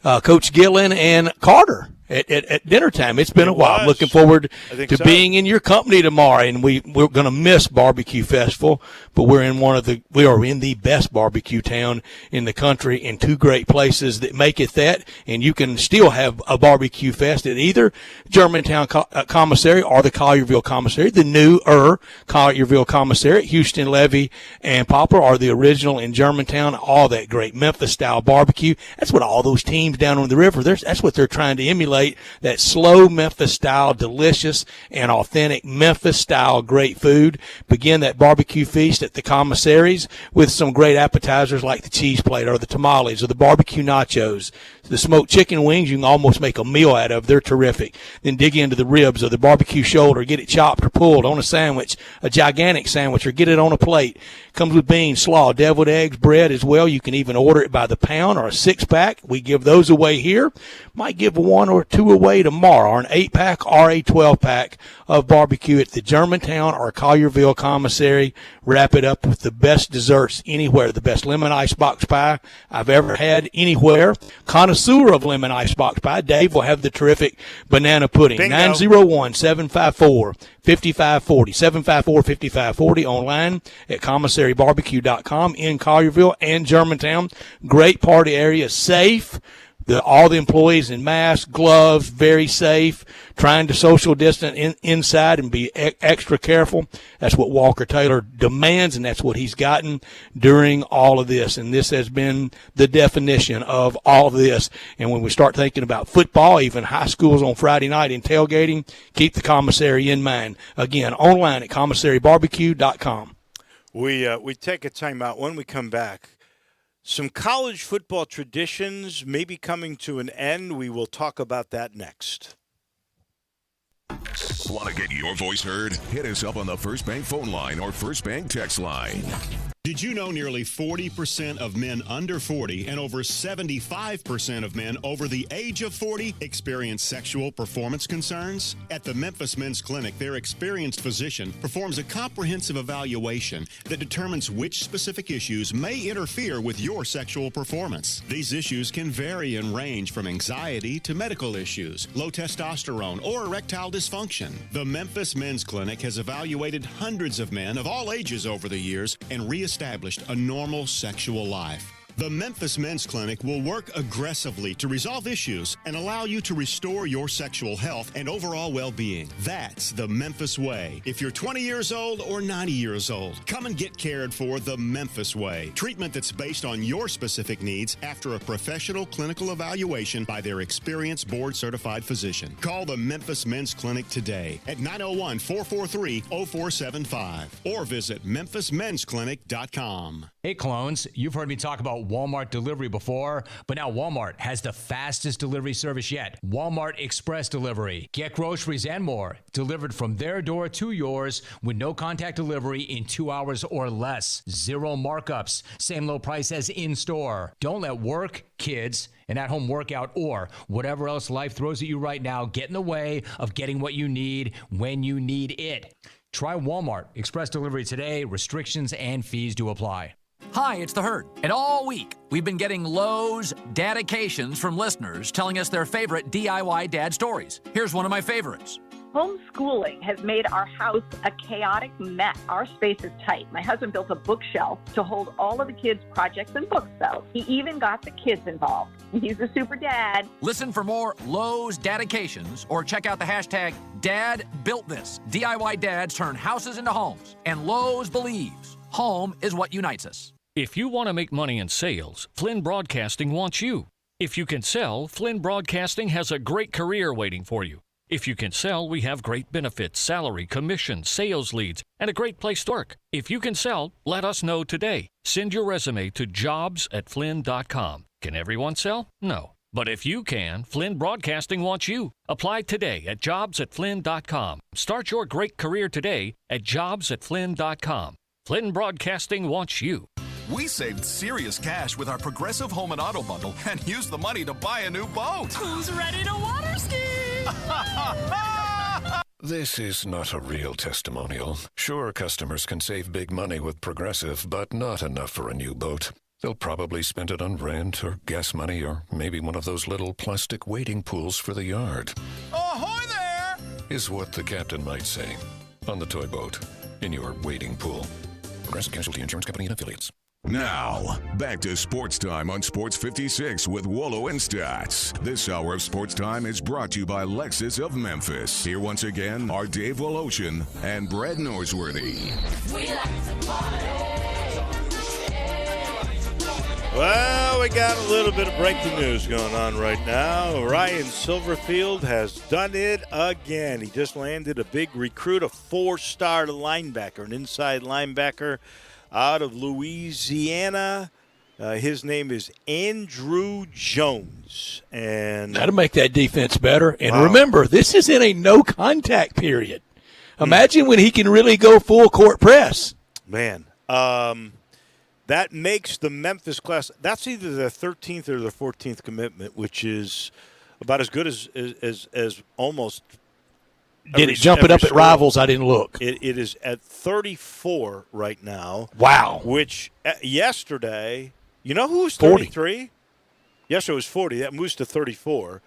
[SPEAKER 2] Coach Gillen and Carter at dinner time. It's been a while. I'm looking forward to being in your company tomorrow, and we're going to miss Barbecue Festival, but we are in the best barbecue town in the country, in two great places that make it that, and you can still have a barbecue fest at either Germantown Commissary or the Collierville Commissary. The newer Collierville Commissary, Houston, Levy, and Poplar are the original in Germantown. All that great Memphis-style barbecue. That's what all those teams down on the river, that's what they're trying to emulate. That slow Memphis-style, delicious and authentic Memphis-style great food. Begin that barbecue feast at the commissaries with some great appetizers like the cheese plate or the tamales or the barbecue nachos. The smoked chicken wings you can almost make a meal out of. They're terrific. Then dig into the ribs or the barbecue shoulder. Get it chopped or pulled on a sandwich, a gigantic sandwich, or get it on a plate. Comes with beans, slaw, deviled eggs, bread as well. You can even order it by the pound or a 6-pack. We give those away here. Might give 1 or 2 away tomorrow, or an 8-pack or a 12-pack of barbecue at the Germantown or Collierville Commissary. Wrap it up with the best desserts anywhere. The best lemon icebox pie I've ever had anywhere. Connoisseur of lemon icebox pie, Dave will have the terrific banana pudding. 901-754-5540. 754-5540 online at commissarybarbecue.com in Collierville and Germantown. Great party area, safe. All the employees in masks, gloves, very safe, trying to social distance inside and be extra careful. That's what Walker Taylor demands, and that's what he's gotten during all of this. And this has been the definition of all of this. And when we start thinking about football, even high schools on Friday night and tailgating, keep the commissary in mind. Again, online at commissarybarbecue.com.
[SPEAKER 1] We take a timeout. When we come back, some college football traditions may be coming to an end. We will talk about that next.
[SPEAKER 4] Want to get your voice heard? Hit us up on the First Bank phone line or First Bank text line.
[SPEAKER 11] Did you know nearly 40% of men under 40 and over 75% of men over the age of 40 experience sexual performance concerns? At the Memphis Men's Clinic, their experienced physician performs a comprehensive evaluation that determines which specific issues may interfere with your sexual performance. These issues can vary and range from anxiety to medical issues, low testosterone, or erectile dysfunction. The Memphis Men's Clinic has evaluated hundreds of men of all ages over the years and reestablished a normal sexual life. The Memphis Men's Clinic will work aggressively to resolve issues and allow you to restore your sexual health and overall well-being. That's the Memphis way. If you're 20 years old or 90 years old, come and get cared for the Memphis way. Treatment that's based on your specific needs after a professional clinical evaluation by their experienced board-certified physician. Call the Memphis Men's Clinic today at 901-443-0475 or visit memphismensclinic.com.
[SPEAKER 12] Hey, clones, you've heard me talk about Walmart delivery before, but now Walmart has the fastest delivery service yet. Walmart Express Delivery. Get groceries and more delivered from their door to yours with no contact delivery in 2 hours or less. Zero markups. Same low price as in-store. Don't let work, kids, an at-home workout, or whatever else life throws at you right now get in the way of getting what you need when you need it. Try Walmart Express Delivery today. Restrictions and fees do apply.
[SPEAKER 13] Hi, it's The Herd. And all week, we've been getting Lowe's dedications from listeners telling us their favorite DIY dad stories. Here's one of my favorites.
[SPEAKER 14] Homeschooling has made our house a chaotic mess. Our space is tight. My husband built a bookshelf to hold all of the kids' projects and books, though. He even got the kids involved. He's a super dad.
[SPEAKER 13] Listen for more Lowe's dedications or check out the hashtag #DadBuiltThis. DIY dads turn houses into homes. And Lowe's believes home is what unites us.
[SPEAKER 7] If you want to make money in sales, Flynn Broadcasting wants you. If you can sell, Flynn Broadcasting has a great career waiting for you. If you can sell, we have great benefits, salary, commission, sales leads, and a great place to work. If you can sell, let us know today. Send your resume to jobs@flynn.com. Can everyone sell? No. But if you can, Flynn Broadcasting wants you. Apply today at jobs@flynn.com. Start your great career today at jobs@flynn.com. Flynn Broadcasting wants you.
[SPEAKER 15] We saved serious cash with our Progressive Home and Auto Bundle and used the money to buy a new boat.
[SPEAKER 16] Who's ready to water ski?
[SPEAKER 4] This is not a real testimonial. Sure, customers can save big money with Progressive, but not enough for a new boat. They'll probably spend it on rent or gas money or maybe one of those little plastic wading pools for the yard.
[SPEAKER 15] Ahoy there!
[SPEAKER 4] Is what the captain might say. On the toy boat. In your wading pool. Progressive Casualty Insurance Company and Affiliates. Now, back to Sports Time on Sports 56 with Wolo and Stats. This hour of Sports Time is brought to you by Lexus of Memphis. Here once again are Dave Woloshin and Brad Norsworthy.
[SPEAKER 1] Well, we got a little bit of breaking news going on right now. Ryan Silverfield has done it again. He just landed a big recruit, a 4-star linebacker, an inside linebacker out of Louisiana. His name is Andrew Jones. And
[SPEAKER 2] that'll make that defense better. And
[SPEAKER 1] wow.
[SPEAKER 2] Remember, this is in a no-contact period. Imagine when he can really go full-court press.
[SPEAKER 1] Man, that makes the Memphis class, that's either the 13th or the 14th commitment, which is about as good as almost.
[SPEAKER 2] Did it jump it up at Rivals? I didn't look.
[SPEAKER 1] It is at 34 right now.
[SPEAKER 2] Wow.
[SPEAKER 1] Which yesterday, you know who was 33? Yesterday was 40. That moves to 34.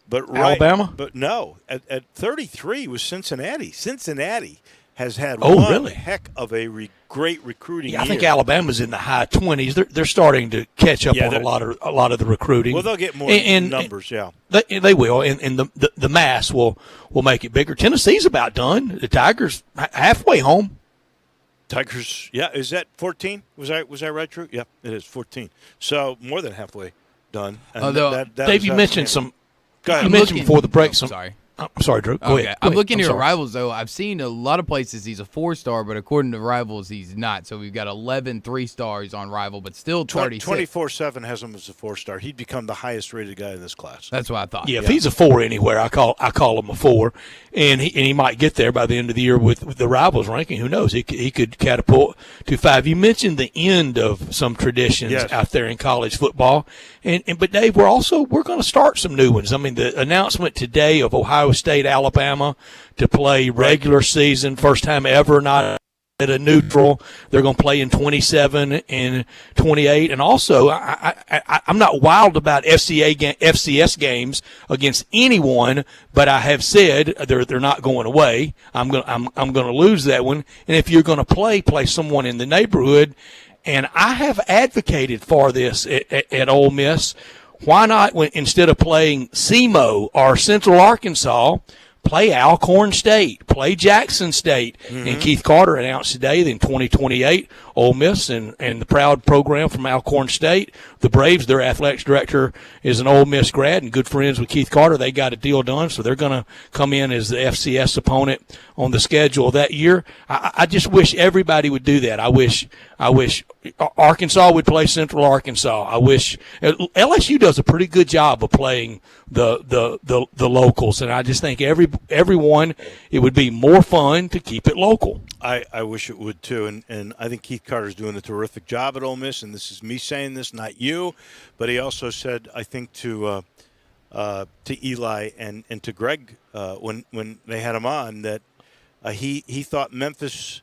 [SPEAKER 1] But
[SPEAKER 2] Alabama?
[SPEAKER 1] But no, at 33 was Cincinnati. Cincinnati has had
[SPEAKER 2] really?
[SPEAKER 1] Heck of a great recruiting year.
[SPEAKER 2] I think Alabama's in the high 20s. They're starting to catch up on a lot of the recruiting.
[SPEAKER 1] Well, they'll get more numbers, yeah.
[SPEAKER 2] They will, and the mass will make it bigger. Tennessee's about done. The Tigers halfway home.
[SPEAKER 1] Tigers, yeah. Is that 14? Was I right, Drew? Yeah, it is 14. So more than halfway done. And
[SPEAKER 2] Dave, you mentioned some.
[SPEAKER 1] Go ahead.
[SPEAKER 2] You mentioned before the break some.
[SPEAKER 3] Sorry.
[SPEAKER 2] I'm sorry, Drew. Go ahead.
[SPEAKER 3] I'm looking at Rivals, though. I've seen a lot of places he's a 4-star, but according to Rivals, he's not. So we've got 11 3-stars on Rival, but still 36.
[SPEAKER 1] 24/7 has him as a 4-star. He'd become the highest-rated guy in this class.
[SPEAKER 3] That's what I thought.
[SPEAKER 2] Yeah, if he's a 4 anywhere, I call him a 4, and he might get there by the end of the year with the Rivals ranking. Who knows? He could catapult to 5. You mentioned the end of some traditions out there in college football, but Dave, we're going to start some new ones. I mean, the announcement today of Ohio State, Alabama to play regular season, first time ever, not at a neutral. They're going to play in 27 and 28. And also, I'm not wild about FCS games against anyone, but I have said they're not going away. I'm going to lose that one. And if you're going to play someone in the neighborhood, and I have advocated for this at Ole Miss. Why not, instead of playing SEMO or Central Arkansas, play Alcorn State, play Jackson State. Mm-hmm. And Keith Carter announced today that in 2028, Ole Miss and the proud program from Alcorn State, the Braves, their athletics director is an Ole Miss grad and good friends with Keith Carter. They got a deal done, so they're going to come in as the FCS opponent on the schedule that year. I just wish everybody would do that. I wish Arkansas would play Central Arkansas. I wish LSU does a pretty good job of playing the locals, and I just think everyone, it would be more fun to keep it local.
[SPEAKER 1] I wish it would too, and I think Keith Carter's doing a terrific job at Ole Miss, and this is me saying this, not you, but he also said, I think to Eli and to Greg when they had him on that he thought Memphis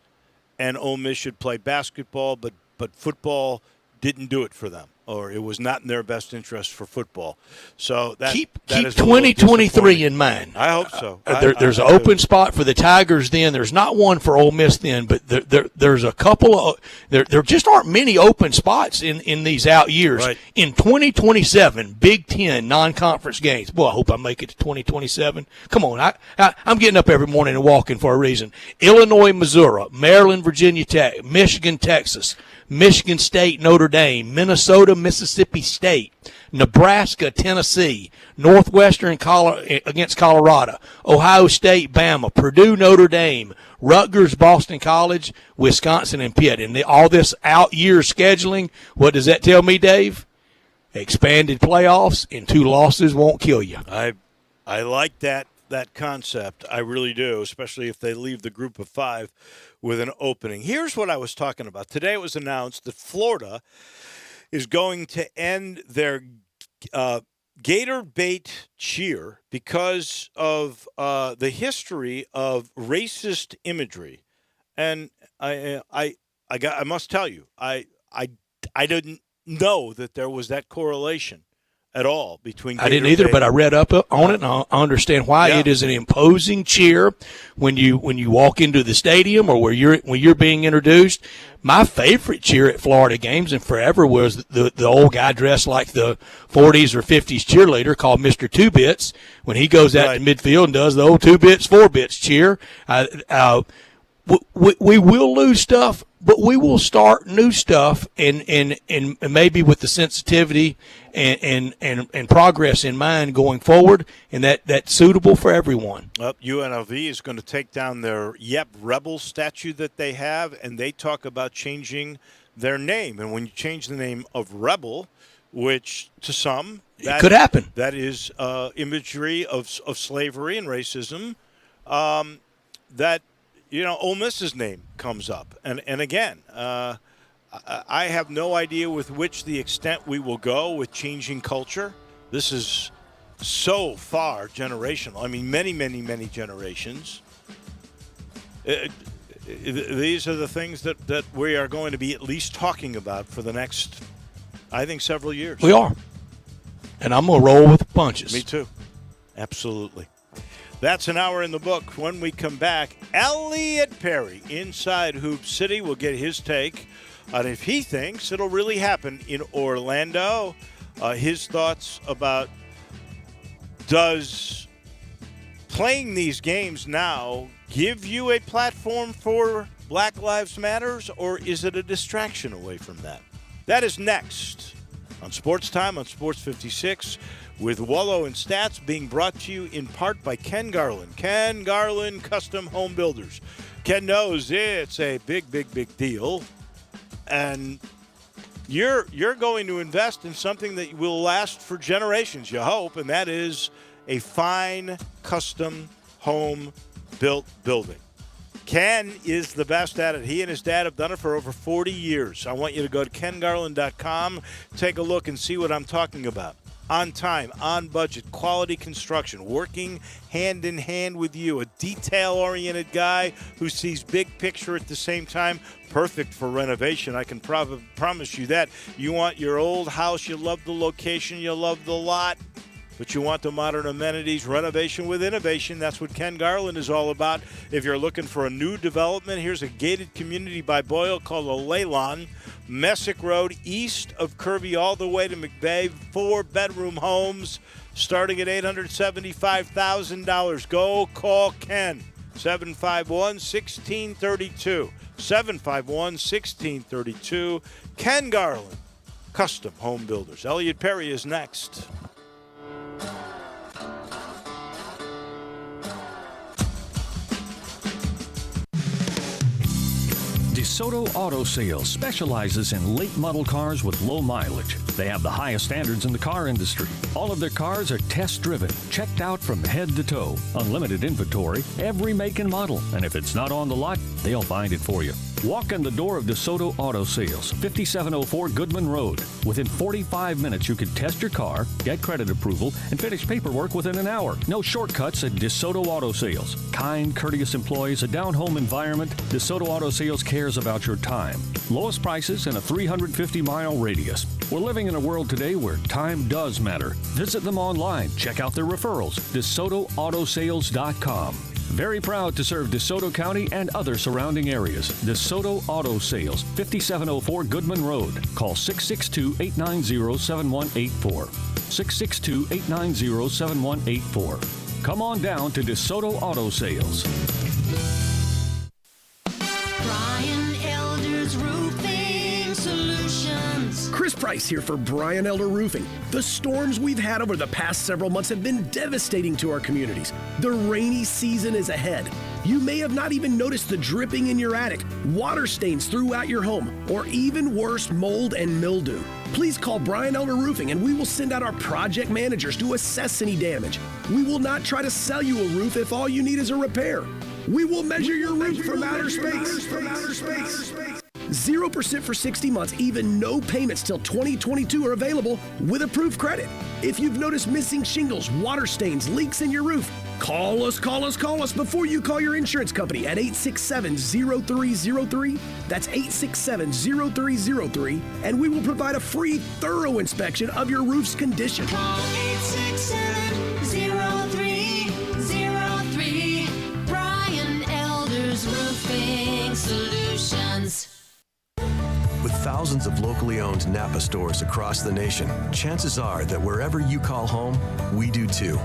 [SPEAKER 1] and Ole Miss should play basketball, but football didn't do it for them, or it was not in their best interest for football. So
[SPEAKER 2] keep 2023 in mind.
[SPEAKER 1] I hope so.
[SPEAKER 2] There's an open spot for the Tigers then. There's not one for Ole Miss then, but there's a couple of there just aren't many open spots in these out years.
[SPEAKER 1] Right.
[SPEAKER 2] In 2027, Big Ten non-conference games. Boy, I hope I make it to 2027. Come on, I'm getting up every morning and walking for a reason. Illinois, Missouri, Maryland, Virginia Tech, Michigan, Texas, Michigan State, Notre Dame, Minnesota, Mississippi State, Nebraska, Tennessee, Northwestern against Colorado, Ohio State, Bama, Purdue, Notre Dame, Rutgers, Boston College, Wisconsin, and Pitt. And all this out-year scheduling, what does that tell me, Dave? Expanded playoffs and 2 losses won't kill you.
[SPEAKER 1] I like that concept. I really do, especially if they leave the group of 5 with an opening. Here's what I was talking about. Today it was announced that Florida is going to end their Gator bait cheer because of the history of racist imagery, and I must tell you, I didn't know that there was that correlation at all between.
[SPEAKER 2] I didn't either,
[SPEAKER 1] bait.
[SPEAKER 2] but I read up on it, and I understand why.
[SPEAKER 1] Yeah.
[SPEAKER 2] It is an imposing cheer when you walk into the stadium or when you're being introduced. My favorite cheer at Florida games and forever was the old guy dressed like the 40s or 50s cheerleader called Mr. Two Bits when he goes out to midfield and does the old 2 bits, 4 bits cheer. We will lose stuff, but we will start new stuff and maybe with the sensitivity and progress in mind going forward, and that's suitable for everyone.
[SPEAKER 1] UNLV is going to take down their Rebel statue that they have, and they talk about changing their name. And when you change the name of Rebel, which to some
[SPEAKER 2] it could happen.
[SPEAKER 1] That is imagery of slavery and racism. That Ole Miss's name comes up, and again. I have no idea with which the extent we will go with changing culture. This is so far generational. I mean, many, many, many generations. These are the things that we are going to be at least talking about for the next, I think, several years.
[SPEAKER 2] We are. And I'm going to roll with the punches.
[SPEAKER 1] Me too. Absolutely. That's an hour in the book. When we come back, Elliot Perry inside Hoop City will get his take on if he thinks it'll really happen in Orlando. His thoughts about does playing these games now give you a platform for Black Lives Matters, or is it a distraction away from that? That is next on Sports Time on Sports 56 with Wallow and Stats, being brought to you in part by Ken Garland. Ken Garland Custom Home Builders. Ken knows it's a big, big, big deal. And you're going to invest in something that will last for generations, you hope, and that is a fine custom home built building. Ken is the best at it. He and his dad have done it for over 40 years. I want you to go to kengarland.com, take a look and see what I'm talking about. On time, on budget, quality construction, working hand in hand with you, a detail-oriented guy who sees big picture at the same time. Perfect for renovation. I can promise you that. You want your old house, you love the location, you love the lot, but you want the modern amenities, renovation with innovation. That's what Ken Garland is all about. If you're looking for a new development, here's a gated community by Boyle called Leylon. Messick Road, east of Kirby, all the way to McVeigh. 4-bedroom homes starting at $875,000. Go call Ken. 751-1632. 751-1632. Ken Garland, Custom Home Builders. Elliot Perry is next.
[SPEAKER 7] DeSoto Auto Sales specializes in late model cars with low mileage. They have the highest standards in the car industry. All of their cars are test driven, checked out from head to toe. Unlimited inventory, every make and model. And if it's not on the lot, they'll find it for you. Walk in the door of DeSoto Auto Sales, 5704 Goodman Road. Within 45 minutes, you can test your car, get credit approval, and finish paperwork within an hour. No shortcuts at DeSoto Auto Sales. Kind, courteous employees, a down-home environment. DeSoto Auto Sales cares about your time. Lowest prices in a 350-mile radius. We're living in a world today where time does matter. Visit them online. Check out their referrals. DeSotoAutosales.com. Very proud to serve DeSoto County and other surrounding areas. DeSoto Auto Sales, 5704 Goodman Road. Call 662-890-7184. 662-890-7184. Come on down to DeSoto Auto Sales.
[SPEAKER 16] Brian Elder's Roofing Solutions.
[SPEAKER 17] Chris Price here for Brian Elder Roofing. The storms we've had over the past several months have been devastating to our communities. The rainy season is ahead. You may have not even noticed the dripping in your attic, water stains throughout your home, or even worse, mold and mildew. Please call Brian Elder Roofing and we will send out our project managers to assess any damage. We will not try to sell you a roof if all you need is a repair. We will measure your roof from outer space. 0% for 60 months, even no payments till 2022 are available with approved credit. If you've noticed missing shingles, water stains, leaks in your roof, call us before you call your insurance company at 867-0303. That's 867-0303, and we will provide a free, thorough inspection of your roof's condition.
[SPEAKER 16] Call 867-0303. Brian Elders Roofing Solutions.
[SPEAKER 18] With thousands of locally owned Napa stores across the nation, chances are that wherever you call home, we do too.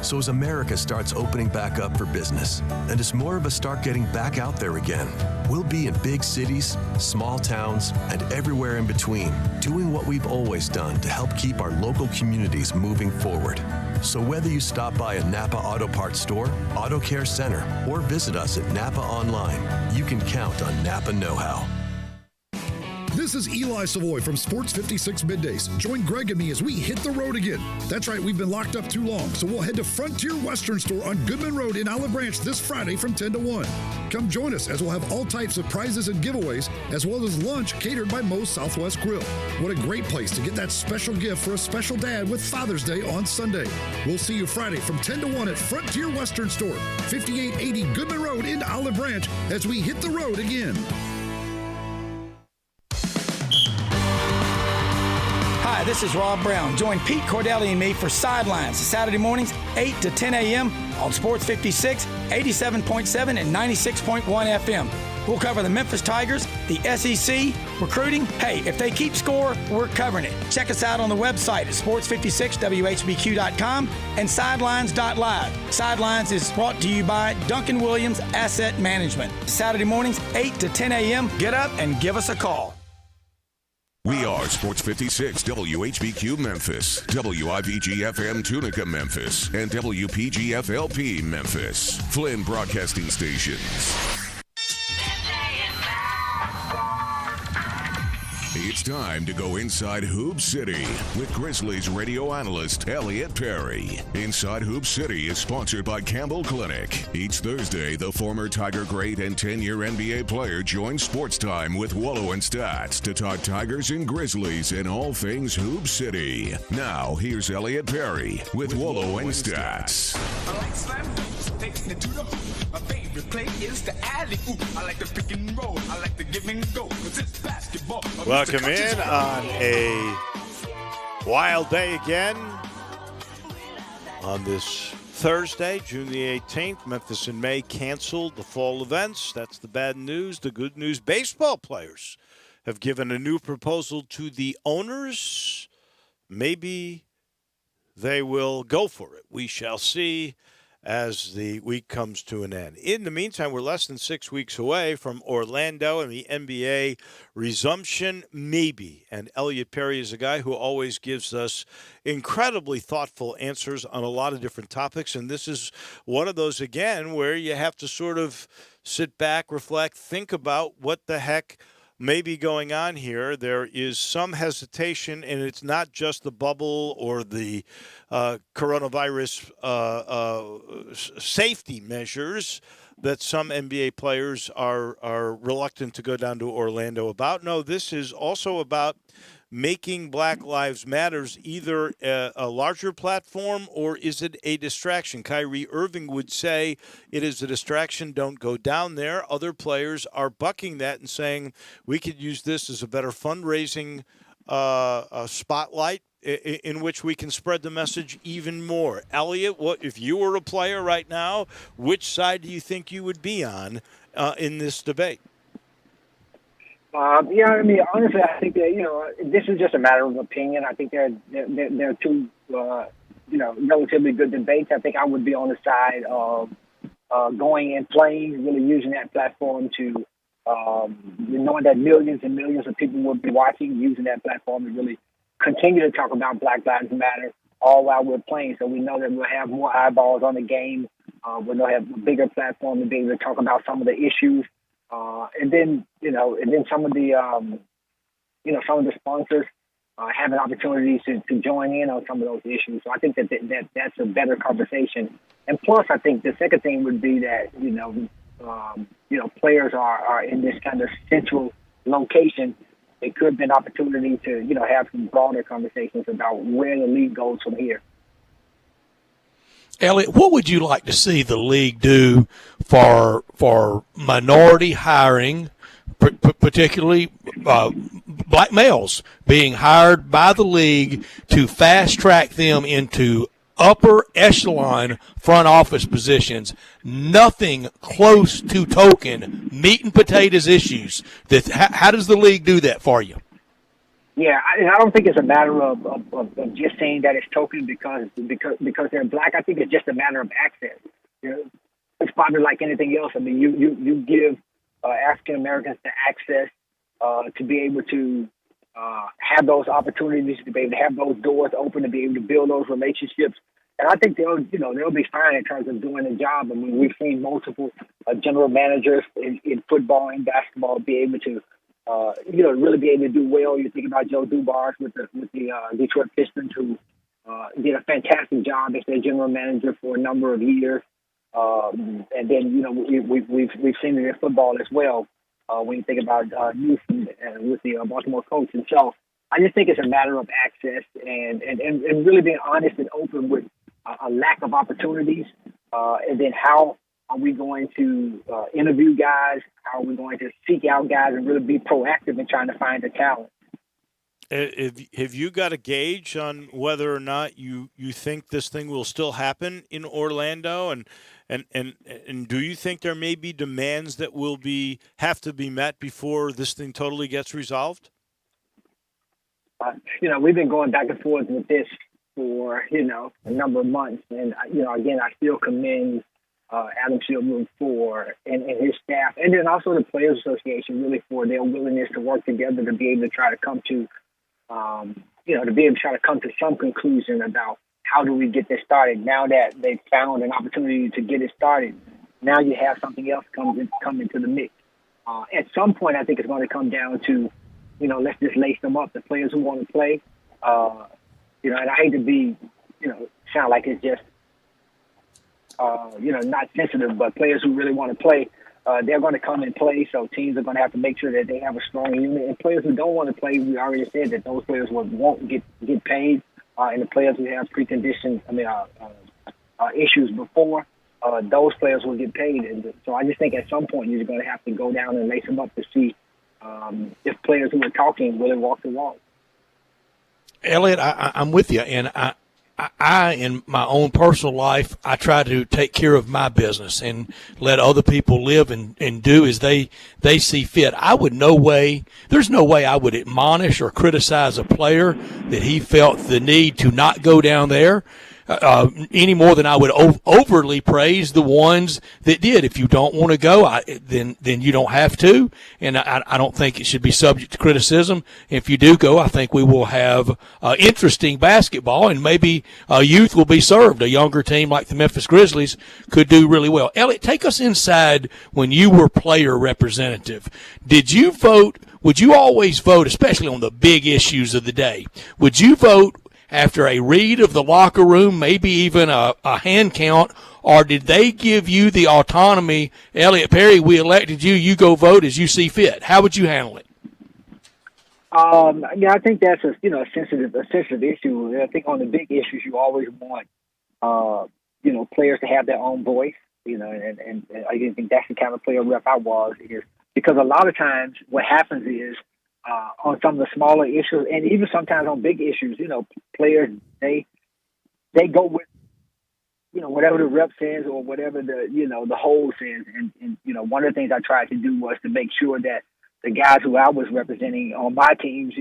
[SPEAKER 18] So as America starts opening back up for business, and as more of us start getting back out there again, we'll be in big cities, small towns, and everywhere in between, doing what we've always done to help keep our local communities moving forward. So whether you stop by a Napa Auto Parts store, Auto Care Center, or visit us at Napa Online, you can count on Napa know-how.
[SPEAKER 8] This is Eli Savoy from Sports 56 Middays. Join Greg and me as we hit the road again. That's right, we've been locked up too long, so we'll head to Frontier Western Store on Goodman Road in Olive Branch this Friday from 10 to 1. Come join us as we'll have all types of prizes and giveaways, as well as lunch catered by Moe's Southwest Grill. What a great place to get that special gift for a special dad with Father's Day on Sunday. We'll see you Friday from 10 to 1 at Frontier Western Store, 5880 Goodman Road in Olive Branch, as we hit the road again.
[SPEAKER 19] Hi, this is Rob Brown. Join Pete Cordelli and me for Sidelines, Saturday mornings, 8 to 10 a.m. on Sports 56, 87.7, and 96.1 FM. We'll cover the Memphis Tigers, the SEC, recruiting. Hey, if they keep score, we're covering it. Check us out on the website at sports56whbq.com and sidelines.live. Sidelines is brought to you by Duncan Williams Asset Management. Saturday mornings, 8 to 10 a.m. Get up and give us a call.
[SPEAKER 4] We are Sports 56 WHBQ Memphis, WIVG-FM Tunica Memphis, and WPG-FLP Memphis. Flynn Broadcasting Stations. It's time to go inside Hoop City with Grizzlies radio analyst Elliot Perry. Inside Hoop City is sponsored by Campbell Clinic. Each Thursday, the former Tiger great and 10-year NBA player joins Sportstime with Wallow and Stats to talk Tigers and Grizzlies and all things Hoop City. Now, here's Elliot Perry with Wallow and Stats.
[SPEAKER 20] I like slam dunks, taking it to the hoop. My favorite play is the alley-oop. I like the pick and roll. I like the give and go. 'Cause it's basketball.
[SPEAKER 1] Welcome in on a wild day again on this Thursday, June the 18th. Memphis in May canceled the fall events. That's the bad news. The good news, baseball players have given a new proposal to the owners. Maybe they will go for it. We shall see as the week comes to an end. In the meantime, we're less than 6 weeks away from Orlando and the NBA resumption, maybe. And Elliot Perry is a guy who always gives us incredibly thoughtful answers on a lot of different topics. And this is one of those, again, where you have to sort of sit back, reflect, think about what the heck may be going on here. There is some hesitation, and it's not just the bubble or the coronavirus safety measures that some NBA players are reluctant to go down to Orlando about. No, this is also about making Black Lives Matters either a larger platform or is it a distraction? Kyrie Irving would say it is a distraction. Don't go down there. Other players are bucking that and saying we could use this as a better fundraising spotlight in which we can spread the message even more. Elliot, what if you were a player right now, which side do you think you would be on in this debate?
[SPEAKER 21] Yeah, I mean, honestly, I think that, this is just a matter of opinion. I think they're two, relatively good debates. I think I would be on the side of going and playing, really using that platform to, knowing that millions and millions of people will be watching, using that platform to really continue to talk about Black Lives Matter all while we're playing. So we know that we'll have more eyeballs on the game. We'll have a bigger platform to be able to talk about some of the issues. And then some of the, some of the sponsors have an opportunity to join in on some of those issues. So I think that's a better conversation. And plus, I think the second thing would be that, players are in this kind of central location, it could be an opportunity to, have some broader conversations about where the league goes from here.
[SPEAKER 2] Elliot, what would you like to see the league do for minority hiring, particularly black males being hired by the league to fast track them into upper echelon front office positions? Nothing close to token meat and potatoes issues. How does the league do that for you?
[SPEAKER 21] Yeah, I don't think it's a matter of just saying that it's token because they're black. I think it's just a matter of access. It's probably like anything else. I mean, you give African Americans the access to be able to have those opportunities, to be able to have those doors open, to be able to build those relationships. And I think they'll be fine in terms of doing the job. I mean, we've seen multiple general managers in football and basketball be able to really be able to do well. You think about Joe Dubars with the Detroit Pistons, who did a fantastic job as their general manager for a number of years. And then we've seen it in football as well. When you think about Newsom with the Baltimore coach. And so I just think it's a matter of access and really being honest and open with a lack of opportunities, and then how are we going to interview guys? How are we going to seek out guys and really be proactive in trying to find the talent?
[SPEAKER 1] Have you got a gauge on whether or not you think this thing will still happen in Orlando? And do you think there may be demands that will have to be met before this thing totally gets resolved?
[SPEAKER 21] We've been going back and forth with this for, a number of months. And, again, I still commend Adam Silver and his staff, and then also the Players Association really for their willingness to work together to be able to try to come to, some conclusion about how do we get this started. Now that they've found an opportunity to get it started, now you have something else come into the mix. At some point, I think it's going to come down to, let's just lace them up. The players who want to play, and I hate to be, sound like it's just, not sensitive, but players who really want to play, they're going to come and play. So teams are going to have to make sure that they have a strong unit. And players who don't want to play, we already said that those players won't get paid. And the players who have preconditions, issues before, those players will get paid. And so I just think at some point you're going to have to go down and lace them up to see if players who are talking really walk the walk.
[SPEAKER 2] Elliot, I'm with you, and I, in my own personal life, I try to take care of my business and let other people live and do as they see fit. There's no way I would admonish or criticize a player that he felt the need to not go down there. Any more than I would overly praise the ones that did. If you don't want to go, then you don't have to, and I don't think it should be subject to criticism. If you do go, I think we will have interesting basketball, and maybe youth will be served. A younger team like the Memphis Grizzlies could do really well. Elliot, take us inside when you were player representative. Did you vote? Would you always vote, especially on the big issues of the day? Would you vote after a read of the locker room, maybe even a hand count, or did they give you the autonomy? Elliot Perry, we elected you. You go vote as you see fit. How would you handle it?
[SPEAKER 21] I think that's a sensitive issue. I think on the big issues, you always want players to have their own voice. And I didn't think that's the kind of player rep I was, because a lot of times what happens is, on some of the smaller issues, and even sometimes on big issues, players, they go with, whatever the rep says or whatever the whole says. And one of the things I tried to do was to make sure that the guys who I was representing on my teams,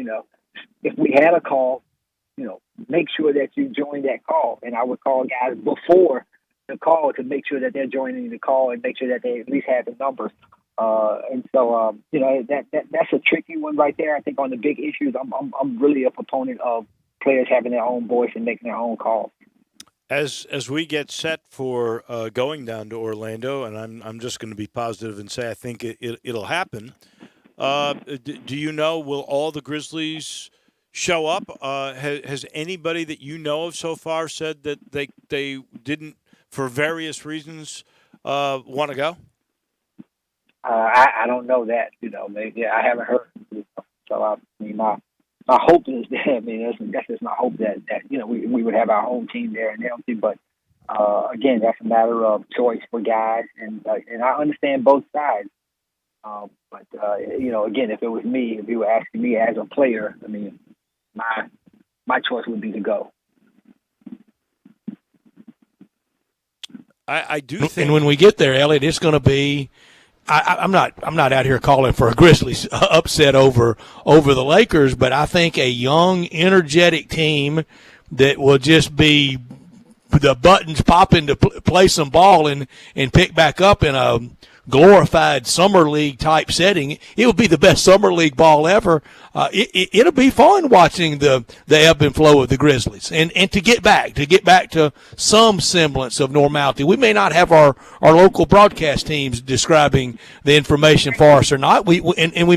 [SPEAKER 21] if we had a call, make sure that you join that call. And I would call guys before the call to make sure that they're joining the call and make sure that they at least have the numbers. That's a tricky one right there. I think on the big issues, I'm really a proponent of players having their own voice and making their own calls.
[SPEAKER 1] As we get set for going down to Orlando, and I'm just going to be positive and say I think it'll happen. Do you know, will all the Grizzlies show up? Has anybody that you know of so far said that they didn't, for various reasons, want to go?
[SPEAKER 21] I don't know that. Maybe I haven't heard. So I mean, my hope is that. I mean, that's just my hope that we would have our home team there and healthy. But again, that's a matter of choice for guys, and I understand both sides. But again, if it was me, if you were asking me as a player, I mean, my choice would be to go.
[SPEAKER 1] I do think,
[SPEAKER 2] and when we get there, Elliot, it's going to be. I'm not out here calling for a Grizzlies upset over the Lakers, but I think a young, energetic team that will just be the buttons popping to play some ball and pick back up in a glorified summer league type setting. It will be the best summer league ball ever. It'll be fun watching the ebb and flow of the Grizzlies and to get back to some semblance of normality. We may not have our local broadcast teams describing the information for us or not. We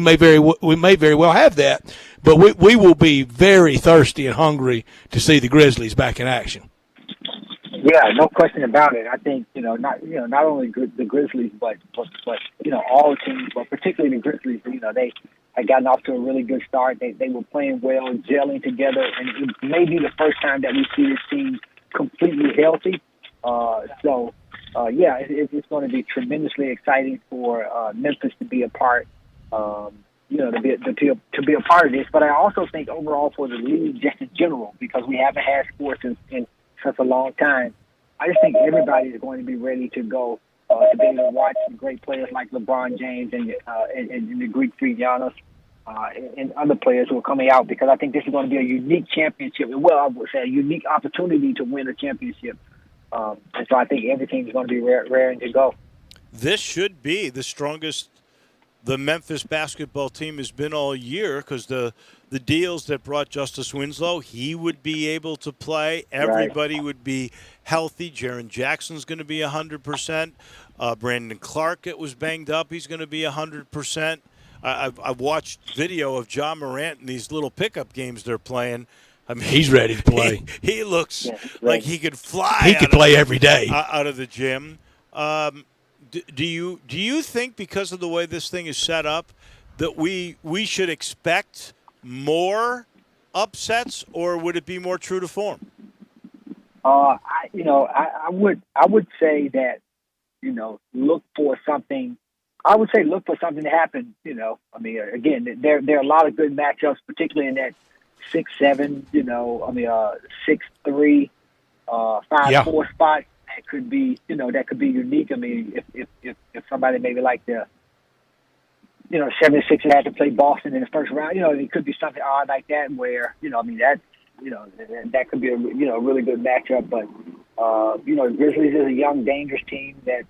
[SPEAKER 2] may very well have that, but we will be very thirsty and hungry to see the Grizzlies back in action.
[SPEAKER 21] Yeah, no question about it. I think not only the Grizzlies, but all teams, but particularly the Grizzlies. They had gotten off to a really good start. They were playing well, gelling together, and it may be the first time that we see this team completely healthy. It's going to be tremendously exciting for Memphis to be a part. To be a part of this. But I also think overall for the league, just in general, because we haven't had sports in such a long time, I just think everybody is going to be ready to go to be able to watch great players like LeBron James and the Greek freak Giannis and other players who are coming out, because I think this is going to be a unique championship. Well, I would say a unique opportunity to win a championship. And so I think everything is going to be raring to go.
[SPEAKER 1] This should be the strongest the Memphis basketball team has been all year, because the deals that brought Justice Winslow, he would be able to play. Everybody would be healthy. Jaren Jackson's going to be 100%. Brandon Clark, it was banged up. He's going to be 100%. I've watched video of John Morant in these little pickup games they're playing. I mean,
[SPEAKER 2] he's ready to play.
[SPEAKER 1] He looks like he could fly.
[SPEAKER 2] He could play every day
[SPEAKER 1] out of the gym. Do you think, because of the way this thing is set up, that we should expect more upsets, or would it be more true to form?
[SPEAKER 21] I would say that, look for something. I would say look for something to happen. I mean, again, there are a lot of good matchups, particularly in that 6-7, 6-3, 5-4 spot. That could be, that could be unique. I mean, if somebody maybe like the 76ers had to play Boston in the first round, it could be something odd like that where, that could be a really good matchup. But, Grizzlies is a young, dangerous team that's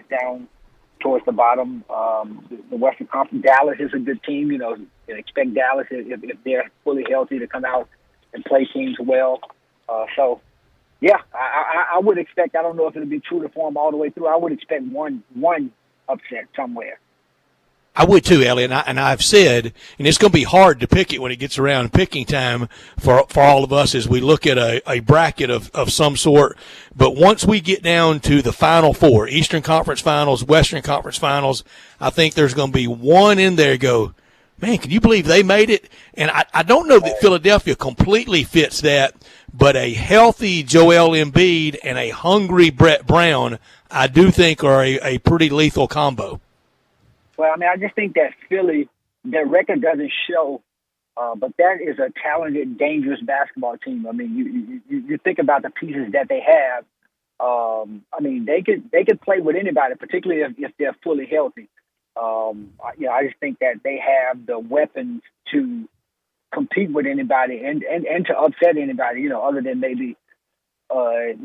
[SPEAKER 21] down towards the bottom. The Western Conference, Dallas is a good team. You expect Dallas, if they're fully healthy, to come out and play teams well. Yeah, I would expect, I don't know if it'll be true to form all the way through. I would expect one upset somewhere.
[SPEAKER 2] I would too, Elliot, and I've said, and it's going to be hard to pick it when it gets around picking time for all of us as we look at a bracket of some sort. But once we get down to the Final Four, Eastern Conference Finals, Western Conference Finals, I think there's going to be one in there go, man, can you believe they made it? And I don't know that Philadelphia completely fits that, but a healthy Joel Embiid and a hungry Brett Brown, I do think are a pretty lethal combo.
[SPEAKER 21] Well, I mean, I just think that Philly, their record doesn't show, but that is a talented, dangerous basketball team. I mean, you think about the pieces that they have. I mean, they could play with anybody, particularly if they're fully healthy. I just think that they have the weapons to compete with anybody and to upset anybody, other than maybe a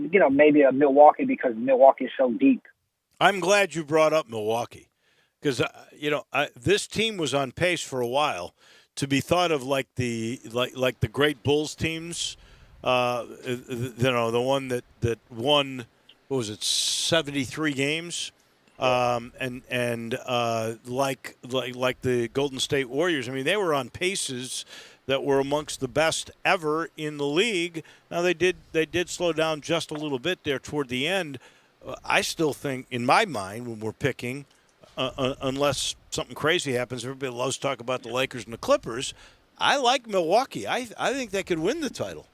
[SPEAKER 21] Milwaukee, because Milwaukee is so deep.
[SPEAKER 1] I'm glad you brought up Milwaukee, because this team was on pace for a while to be thought of like the great Bulls teams. The one that won, what was it, 73 games. Like the Golden State Warriors, I mean, they were on paces that were amongst the best ever in the league. Now they did slow down just a little bit there toward the end. I still think, in my mind, when we're picking, unless something crazy happens. Everybody loves to talk about the Lakers and the Clippers. I like Milwaukee. I think they could win the title.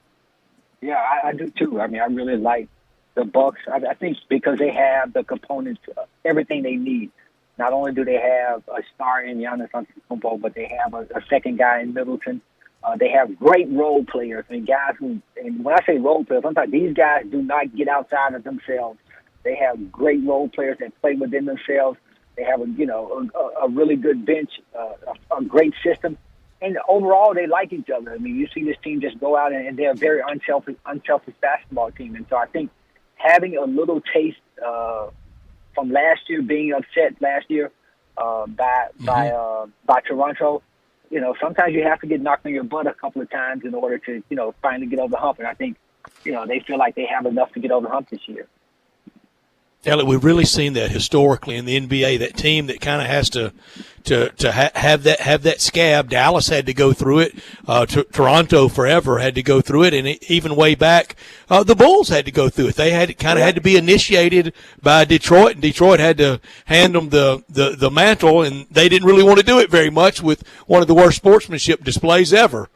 [SPEAKER 21] Yeah, I do too. I mean, I really like the Bucks. I think because they have the components, everything they need. Not only do they have a star in Giannis Antetokounmpo, but they have a second guy in Middleton. They have great role players. I mean, guys who, and when I say role players, sometimes these guys do not get outside of themselves. They have great role players that play within themselves. They have a really good bench, a great system, and overall they like each other. I mean, you see this team just go out and they're a very unselfish basketball team. And so I think having a little taste from last year, being upset last year by Toronto. Sometimes you have to get knocked on your butt a couple of times in order to, finally get over the hump. And I think, they feel like they have enough to get over the hump this year.
[SPEAKER 2] Elliot, we've really seen that historically in the NBA. That team that kind of has to have that scab. Dallas had to go through it. Toronto forever had to go through it, and even way back, the Bulls had to go through it. They had to be initiated by Detroit, and Detroit had to hand them the mantle, and they didn't really want to do it very much with one of the worst sportsmanship displays ever.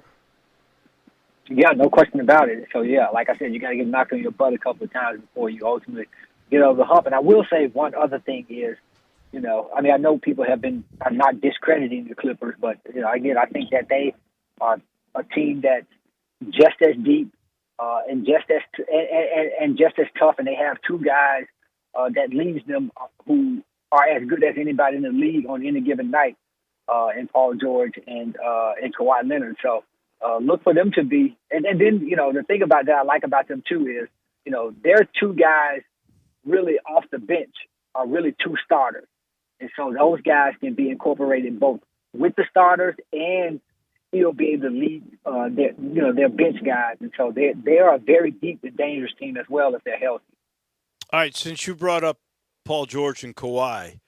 [SPEAKER 21] Yeah, no question about it. So yeah, like I said, you got to get knocked on your butt a couple of times before you ultimately get over the hump. And I will say one other thing is, I know people are not discrediting the Clippers, but, again, I think that they are a team that's just as deep and just as tough, and they have two guys that leads them who are as good as anybody in the league on any given night, in Paul George and Kawhi Leonard. So look for them to be, and then, the thing about that I like about them too is, they're two guys really off the bench are really two starters. And so those guys can be incorporated both with the starters and still be able to lead their bench guys. And so they are a very deep and dangerous team as well if they're healthy.
[SPEAKER 1] All right, since you brought up Paul George and Kawhi,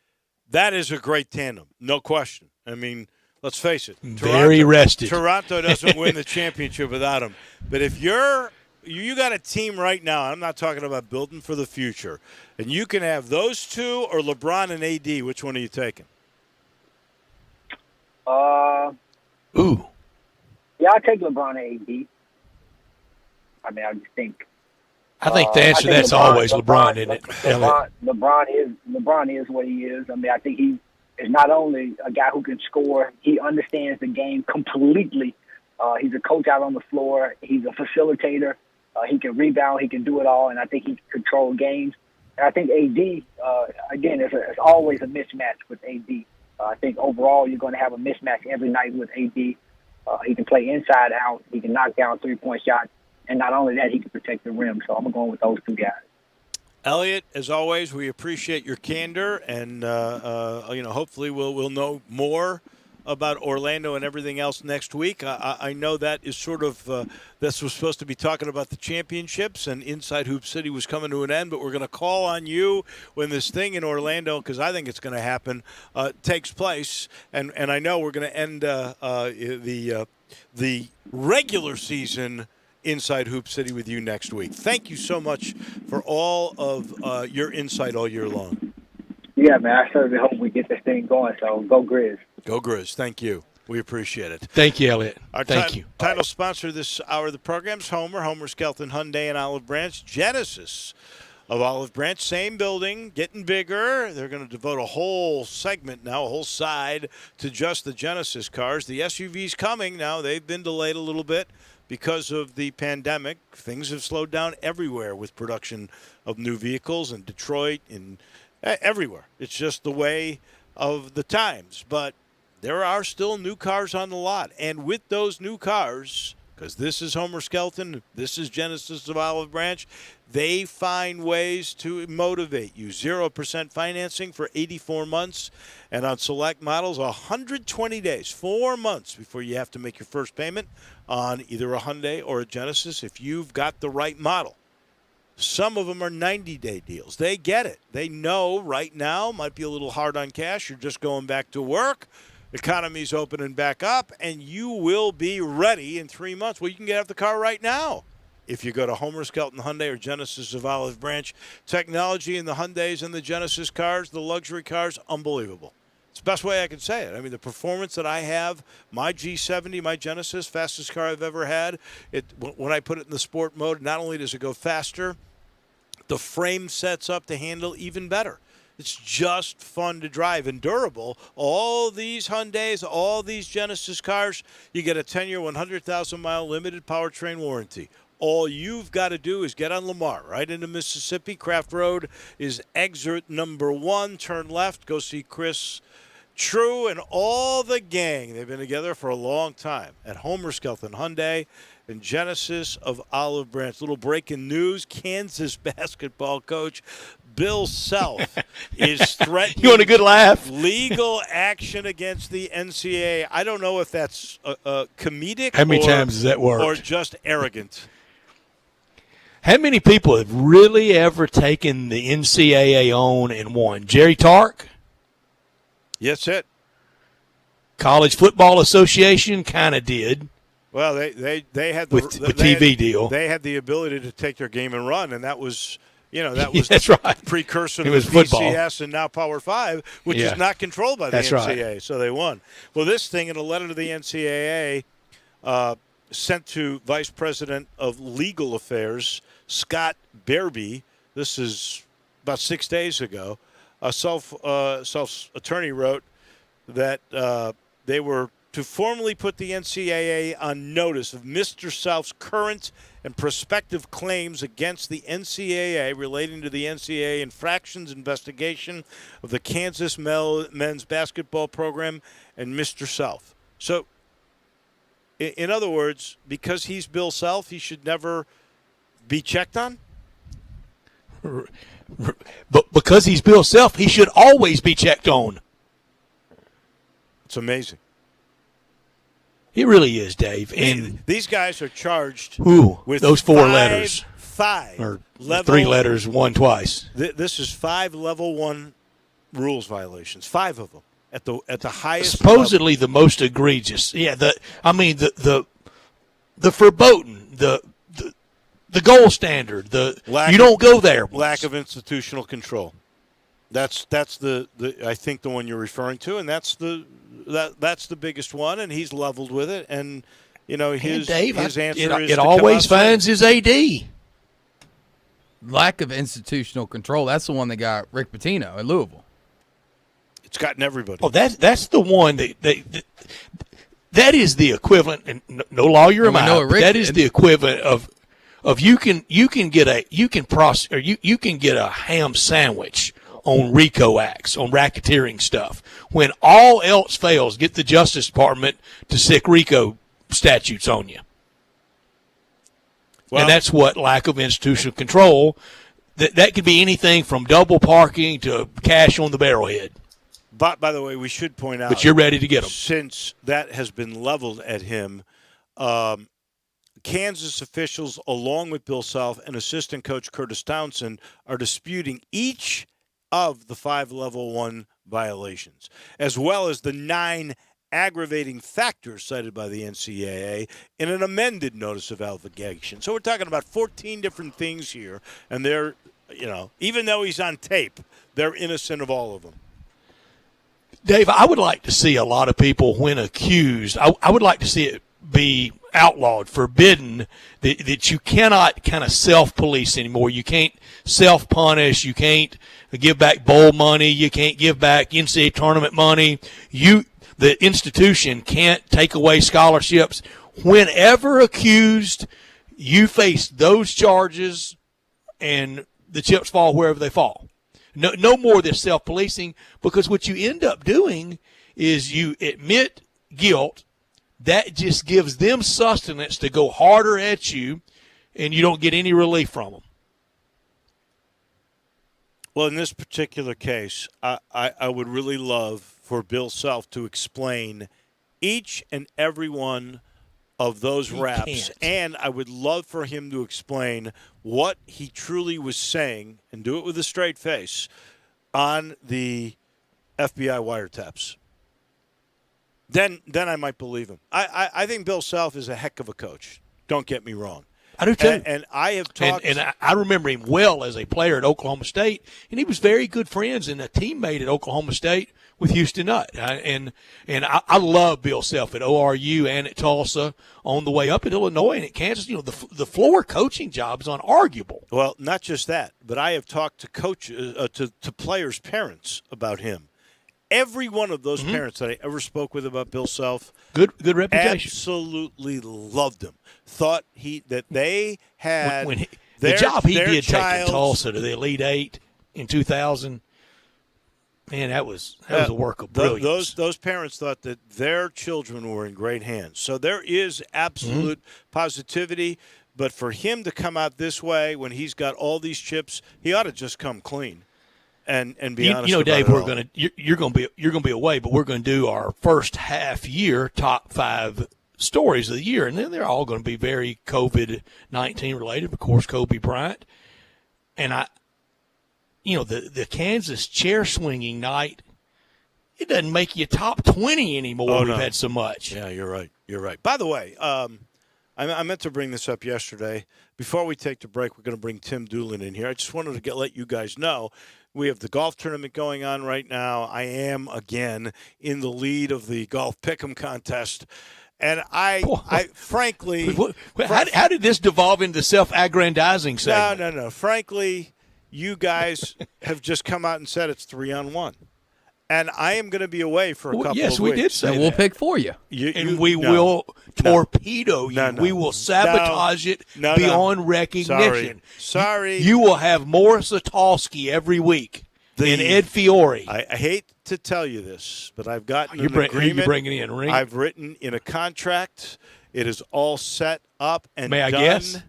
[SPEAKER 1] that is a great tandem, no question. I mean, let's face it.
[SPEAKER 2] Very rested.
[SPEAKER 1] Toronto doesn't win the championship without him. But if you got a team right now, I'm not talking about building for the future, and you can have those two or LeBron and AD, which one are you taking?
[SPEAKER 2] Ooh.
[SPEAKER 21] Yeah, I'll take LeBron and AD. I mean, I just think.
[SPEAKER 2] I think the answer to that's always LeBron, isn't it?
[SPEAKER 21] LeBron is what he is. I mean, I think he is not only a guy who can score, he understands the game completely. He's a coach out on the floor. He's a facilitator. He can rebound. He can do it all, and I think he can control games. And I think AD, again, it's always a mismatch with AD. I think overall you're going to have a mismatch every night with AD. He can play inside out. He can knock down three-point shots. And not only that, he can protect the rim. So I'm going with those two guys.
[SPEAKER 1] Elliot, as always, we appreciate your candor, and hopefully we'll know more about Orlando and everything else next week. I know that is sort of this was supposed to be talking about the championships, and Inside Hoop City was coming to an end, but we're going to call on you when this thing in Orlando, because I think it's going to happen, takes place, and I know we're going to end the regular season Inside Hoop City with you next week. Thank you so much for all of your insight all year long.
[SPEAKER 21] Yeah, man, I certainly hope we get this thing going, so go Grizz.
[SPEAKER 1] Go Grizz. Thank you. We appreciate it.
[SPEAKER 2] Thank you, Elliot.
[SPEAKER 1] Our
[SPEAKER 2] Thank you.
[SPEAKER 1] Title sponsor this hour of the program is Homer Skelton Hyundai in Olive Branch. Genesis of Olive Branch, same building, getting bigger. They're going to devote a whole segment now, a whole side, to just the Genesis cars. The SUV's coming now. They've been delayed a little bit because of the pandemic. Things have slowed down everywhere with production of new vehicles in Detroit and everywhere. It's just the way of the times. But there are still new cars on the lot. And with those new cars, because this is Homer Skelton, this is Genesis of Olive Branch, they find ways to motivate you. 0% financing for 84 months. And on select models, 120 days, 4 months before you have to make your first payment on either a Hyundai or a Genesis if you've got the right model. Some of them are 90-day deals. They get it. They know right now might be a little hard on cash. You're just going back to work. Economy's opening back up, and you will be ready in 3 months. Well, you can get out the car right now. if you go to Homer Skelton Hyundai or Genesis of Olive Branch. Technology in the Hyundais and the Genesis cars, the luxury cars, unbelievable. It's the best way I can say it. I mean, the performance that I have, my G70, my Genesis, fastest car I've ever had, when I put it in the sport mode, not only does it go faster, the frame sets up to handle even better. It's just fun to drive and durable. All these Hyundais, all these Genesis cars, you get a 10-year, 100,000-mile limited powertrain warranty. All you've got to do is get on Lamar, right into Mississippi. Craft Road is exit number 1. Turn left. Go see Chris True and all the gang. They've been together for a long time at Homer Skelton Hyundai and Genesis of Olive Branch. Little breaking news. Kansas basketball coach Bill Self is threatening
[SPEAKER 2] You want a good laugh?
[SPEAKER 1] legal action against the NCAA. I don't know if that's comedic
[SPEAKER 2] How many times has that worked?
[SPEAKER 1] Or just arrogant.
[SPEAKER 2] How many people have really ever taken the NCAA on and won? Jerry Tark?
[SPEAKER 1] Yes, it.
[SPEAKER 2] College Football Association kind of did.
[SPEAKER 1] Well, they had the
[SPEAKER 2] with TV deal.
[SPEAKER 1] They had the ability to take their game and run, and that was was
[SPEAKER 2] that's
[SPEAKER 1] the
[SPEAKER 2] right.
[SPEAKER 1] precursor
[SPEAKER 2] It
[SPEAKER 1] to
[SPEAKER 2] was football.
[SPEAKER 1] BCS and now Power 5, which
[SPEAKER 2] Yeah.
[SPEAKER 1] is not controlled by the
[SPEAKER 2] That's
[SPEAKER 1] NCAA.
[SPEAKER 2] right.
[SPEAKER 1] So they won. Well, this thing in a letter to the NCAA sent to Vice President of Legal Affairs Scott Bearby. This is about 6 days ago. A self-attorney wrote that they were to formally put the NCAA on notice of Mr. Self's current and prospective claims against the NCAA relating to the NCAA infractions investigation of the Kansas men's basketball program and Mr. Self. So, in other words, because he's Bill Self, he should never be checked on?
[SPEAKER 2] But because he's Bill Self, he should always be checked on.
[SPEAKER 1] It's amazing.
[SPEAKER 2] It really is, Dave. And
[SPEAKER 1] these guys are charged with
[SPEAKER 2] those four letters.
[SPEAKER 1] Five
[SPEAKER 2] or
[SPEAKER 1] level,
[SPEAKER 2] 3 letters, one twice.
[SPEAKER 1] This is 5 level 1 rules violations. 5 of them at the highest.
[SPEAKER 2] Supposedly
[SPEAKER 1] level.
[SPEAKER 2] the most egregious. Yeah, the verboten, the gold standard. You don't go there.
[SPEAKER 1] Lack of institutional control. That's the I think the one you're referring to, and that's the biggest one, and he's leveled with it. And his answer is
[SPEAKER 2] it always finds his AD.
[SPEAKER 3] Lack of institutional control. That's the one that got Rick Pitino in Louisville.
[SPEAKER 1] It's gotten everybody.
[SPEAKER 2] Oh, that's the one that is the equivalent. And no lawyer am I, but that is the equivalent of you can get a ham sandwich on RICO acts, on racketeering stuff. When all else fails, get the Justice Department to sick RICO statutes on you.
[SPEAKER 1] Well,
[SPEAKER 2] and that's what lack of institutional control. That could be anything from double parking to cash on the barrelhead.
[SPEAKER 1] But by the way, we should point out.
[SPEAKER 2] But you're ready to get them.
[SPEAKER 1] Since that has been leveled at him, Kansas officials, along with Bill Self and assistant coach Curtis Townsend, are disputing each of the 5 level 1 violations, as well as the 9 aggravating factors cited by the NCAA in an amended notice of allegation. So we're talking about 14 different things here, and they're, even though he's on tape, they're innocent of all of them.
[SPEAKER 2] Dave, I would like to see a lot of people, when accused, I would like to see it be outlawed, forbidden, that you cannot kind of self-police anymore. You can't self-punish. You can't give back bowl money. You can't give back NCAA tournament money. The institution can't take away scholarships. Whenever accused, you face those charges, and the chips fall wherever they fall. No more of this self-policing, because what you end up doing is you admit guilt. That just gives them sustenance to go harder at you, and you don't get any relief from them.
[SPEAKER 1] Well, in this particular case, I would really love for Bill Self to explain each and every one of those raps, and I would love for him to explain what he truly was saying, and do it with a straight face, on the FBI wiretaps. Then I might believe him. I think Bill Self is a heck of a coach. Don't get me wrong.
[SPEAKER 2] I do too.
[SPEAKER 1] And I have talked.
[SPEAKER 2] And I remember him well as a player at Oklahoma State, and he was very good friends and a teammate at Oklahoma State with Houston Nutt. And I love Bill Self at ORU and at Tulsa, on the way up at Illinois and at Kansas. You know, the floor coaching job is unarguable.
[SPEAKER 1] Well, not just that, but I have talked to coaches, to players' parents about him. Every one of those parents that I ever spoke with about Bill Self,
[SPEAKER 2] good reputation,
[SPEAKER 1] absolutely loved him. Thought that they had
[SPEAKER 2] the job he did
[SPEAKER 1] taking
[SPEAKER 2] Tulsa to the Elite Eight in 2000. Man, that was a work of brilliance.
[SPEAKER 1] Those parents thought that their children were in great hands. So there is absolute positivity. But for him to come out this way when he's got all these chips, he ought to just come clean. And be honest.
[SPEAKER 2] You know,
[SPEAKER 1] about
[SPEAKER 2] Dave,
[SPEAKER 1] you're
[SPEAKER 2] going to be away, but we're going to do our first half year top 5 stories of the year, and then they're all going to be very COVID-19 related. Of course, Kobe Bryant, and the Kansas chair swinging night. It doesn't make you top 20 anymore.
[SPEAKER 1] Oh,
[SPEAKER 2] We've
[SPEAKER 1] no.
[SPEAKER 2] had so much.
[SPEAKER 1] Yeah, you're right. You're right. By the way, I meant to bring this up yesterday. Before we take the break, we're going to bring Tim Doolin in here. I just wanted to let you guys know. We have the golf tournament going on right now. I am, again, in the lead of the golf pick'em contest. And I frankly...
[SPEAKER 2] How did this devolve into self-aggrandizing segment?
[SPEAKER 1] No. Frankly, you guys have just come out and said it's 3-on-1. And I am going to be away for a couple of weeks.
[SPEAKER 2] Yes, we did say
[SPEAKER 3] that. We'll pick for you.
[SPEAKER 2] We will torpedo you.
[SPEAKER 1] No.
[SPEAKER 2] We will sabotage it beyond recognition.
[SPEAKER 1] Sorry.
[SPEAKER 2] You will have Morris Satolsky every week and Ed Fiore.
[SPEAKER 1] I hate to tell you this, but I've gotten an
[SPEAKER 2] agreement.
[SPEAKER 1] You're
[SPEAKER 2] bringing in ring.
[SPEAKER 1] I've written in a contract. It is all set up and
[SPEAKER 2] May I
[SPEAKER 1] done.
[SPEAKER 2] guess?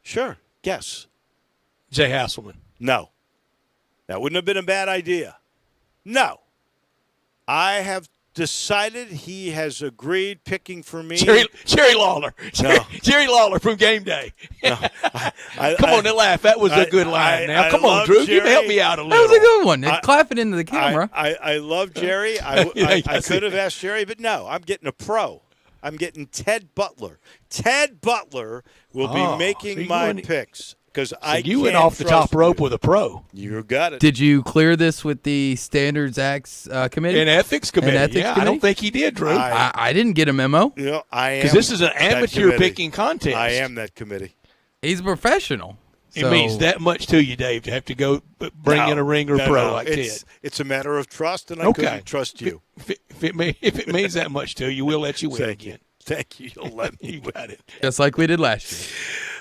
[SPEAKER 1] Sure. Guess.
[SPEAKER 2] Jay Hasselman.
[SPEAKER 1] No. That wouldn't have been a bad idea. No. I have decided he has agreed picking for me.
[SPEAKER 2] Jerry Lawler. Jerry Lawler from Game Day.
[SPEAKER 1] No.
[SPEAKER 2] Come on, laugh. That was a good line. Now, come on, Drew. You help me out a little.
[SPEAKER 3] That was a good one. Clap it into the camera.
[SPEAKER 1] I love Jerry. I could have asked Jerry, but no. I'm getting a pro. I'm getting Ted Butler. Ted Butler will be making my picks. Because
[SPEAKER 2] you went off the top rope with a pro.
[SPEAKER 1] You got it.
[SPEAKER 3] Did you clear this with the Standards Acts Committee?
[SPEAKER 2] An ethics committee. I don't think he did, Drew.
[SPEAKER 3] I didn't get a memo.
[SPEAKER 1] I am.
[SPEAKER 2] Because this is an amateur picking contest.
[SPEAKER 1] I am that committee.
[SPEAKER 3] He's a professional.
[SPEAKER 2] It means that much to you, Dave, to have to go bring in a ring or pro like Ted.
[SPEAKER 1] It's a matter of trust, and I couldn't trust you.
[SPEAKER 2] If it means that much to you, we'll let you win again.
[SPEAKER 1] Thank you. You'll let me win.
[SPEAKER 2] Got it.
[SPEAKER 3] Just like we did last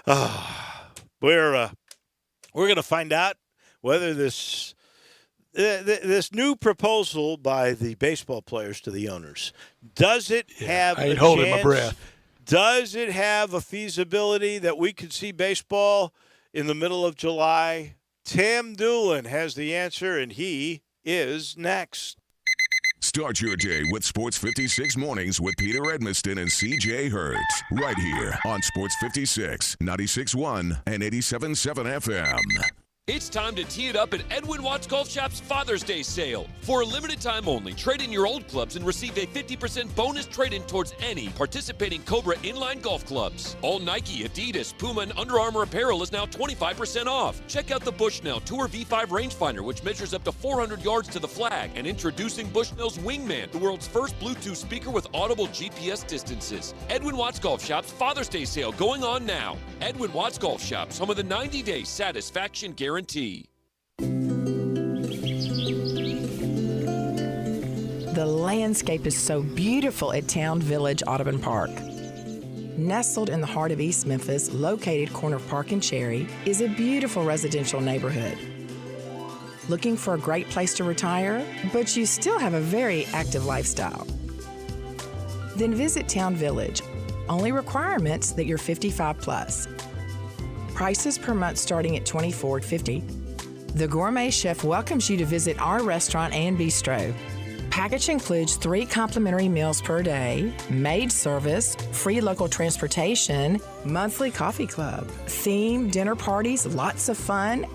[SPEAKER 3] year.
[SPEAKER 1] We're going to find out whether this new proposal by the baseball players to the owners, does it have
[SPEAKER 2] I ain't
[SPEAKER 1] a
[SPEAKER 2] holding
[SPEAKER 1] chance?
[SPEAKER 2] my breath.
[SPEAKER 1] Does it have a feasibility that we could see baseball in the middle of July? Tim Doolin has the answer, and he is next.
[SPEAKER 4] Start your day with Sports 56 Mornings with Peter Edmiston and CJ Hurt. Right here on Sports 56, 96.1 and 87.7 FM.
[SPEAKER 5] It's time to tee it up at Edwin Watts Golf Shop's Father's Day sale. For a limited time only, trade in your old clubs and receive a 50% bonus trade-in towards any participating Cobra inline golf clubs. All Nike, Adidas, Puma, and Under Armour apparel is now 25% off. Check out the Bushnell Tour V5 rangefinder, which measures up to 400 yards to the flag. And introducing Bushnell's Wingman, the world's first Bluetooth speaker with audible GPS distances. Edwin Watts Golf Shop's Father's Day sale going on now. Edwin Watts Golf Shops, home of the 90-day satisfaction guarantee.
[SPEAKER 22] The landscape is so beautiful at Town Village Audubon Park. Nestled in the heart of East Memphis, located corner of Park and Cherry, is a beautiful residential neighborhood. Looking for a great place to retire, but you still have a very active lifestyle? Then visit Town Village. Only requirements that you're 55 plus. Prices per month starting at $24.50. The Gourmet Chef welcomes you to visit our restaurant and bistro. Package includes 3 complimentary meals per day, maid service, free local transportation, monthly coffee club, themed dinner parties, lots of fun.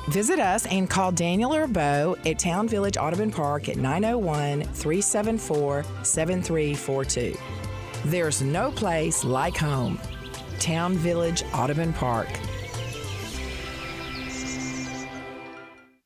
[SPEAKER 22] Visit us and call Daniel or Bo at Town Village Audubon Park at 901-374-7342. There's no place like home. Town Village, Audubon Park.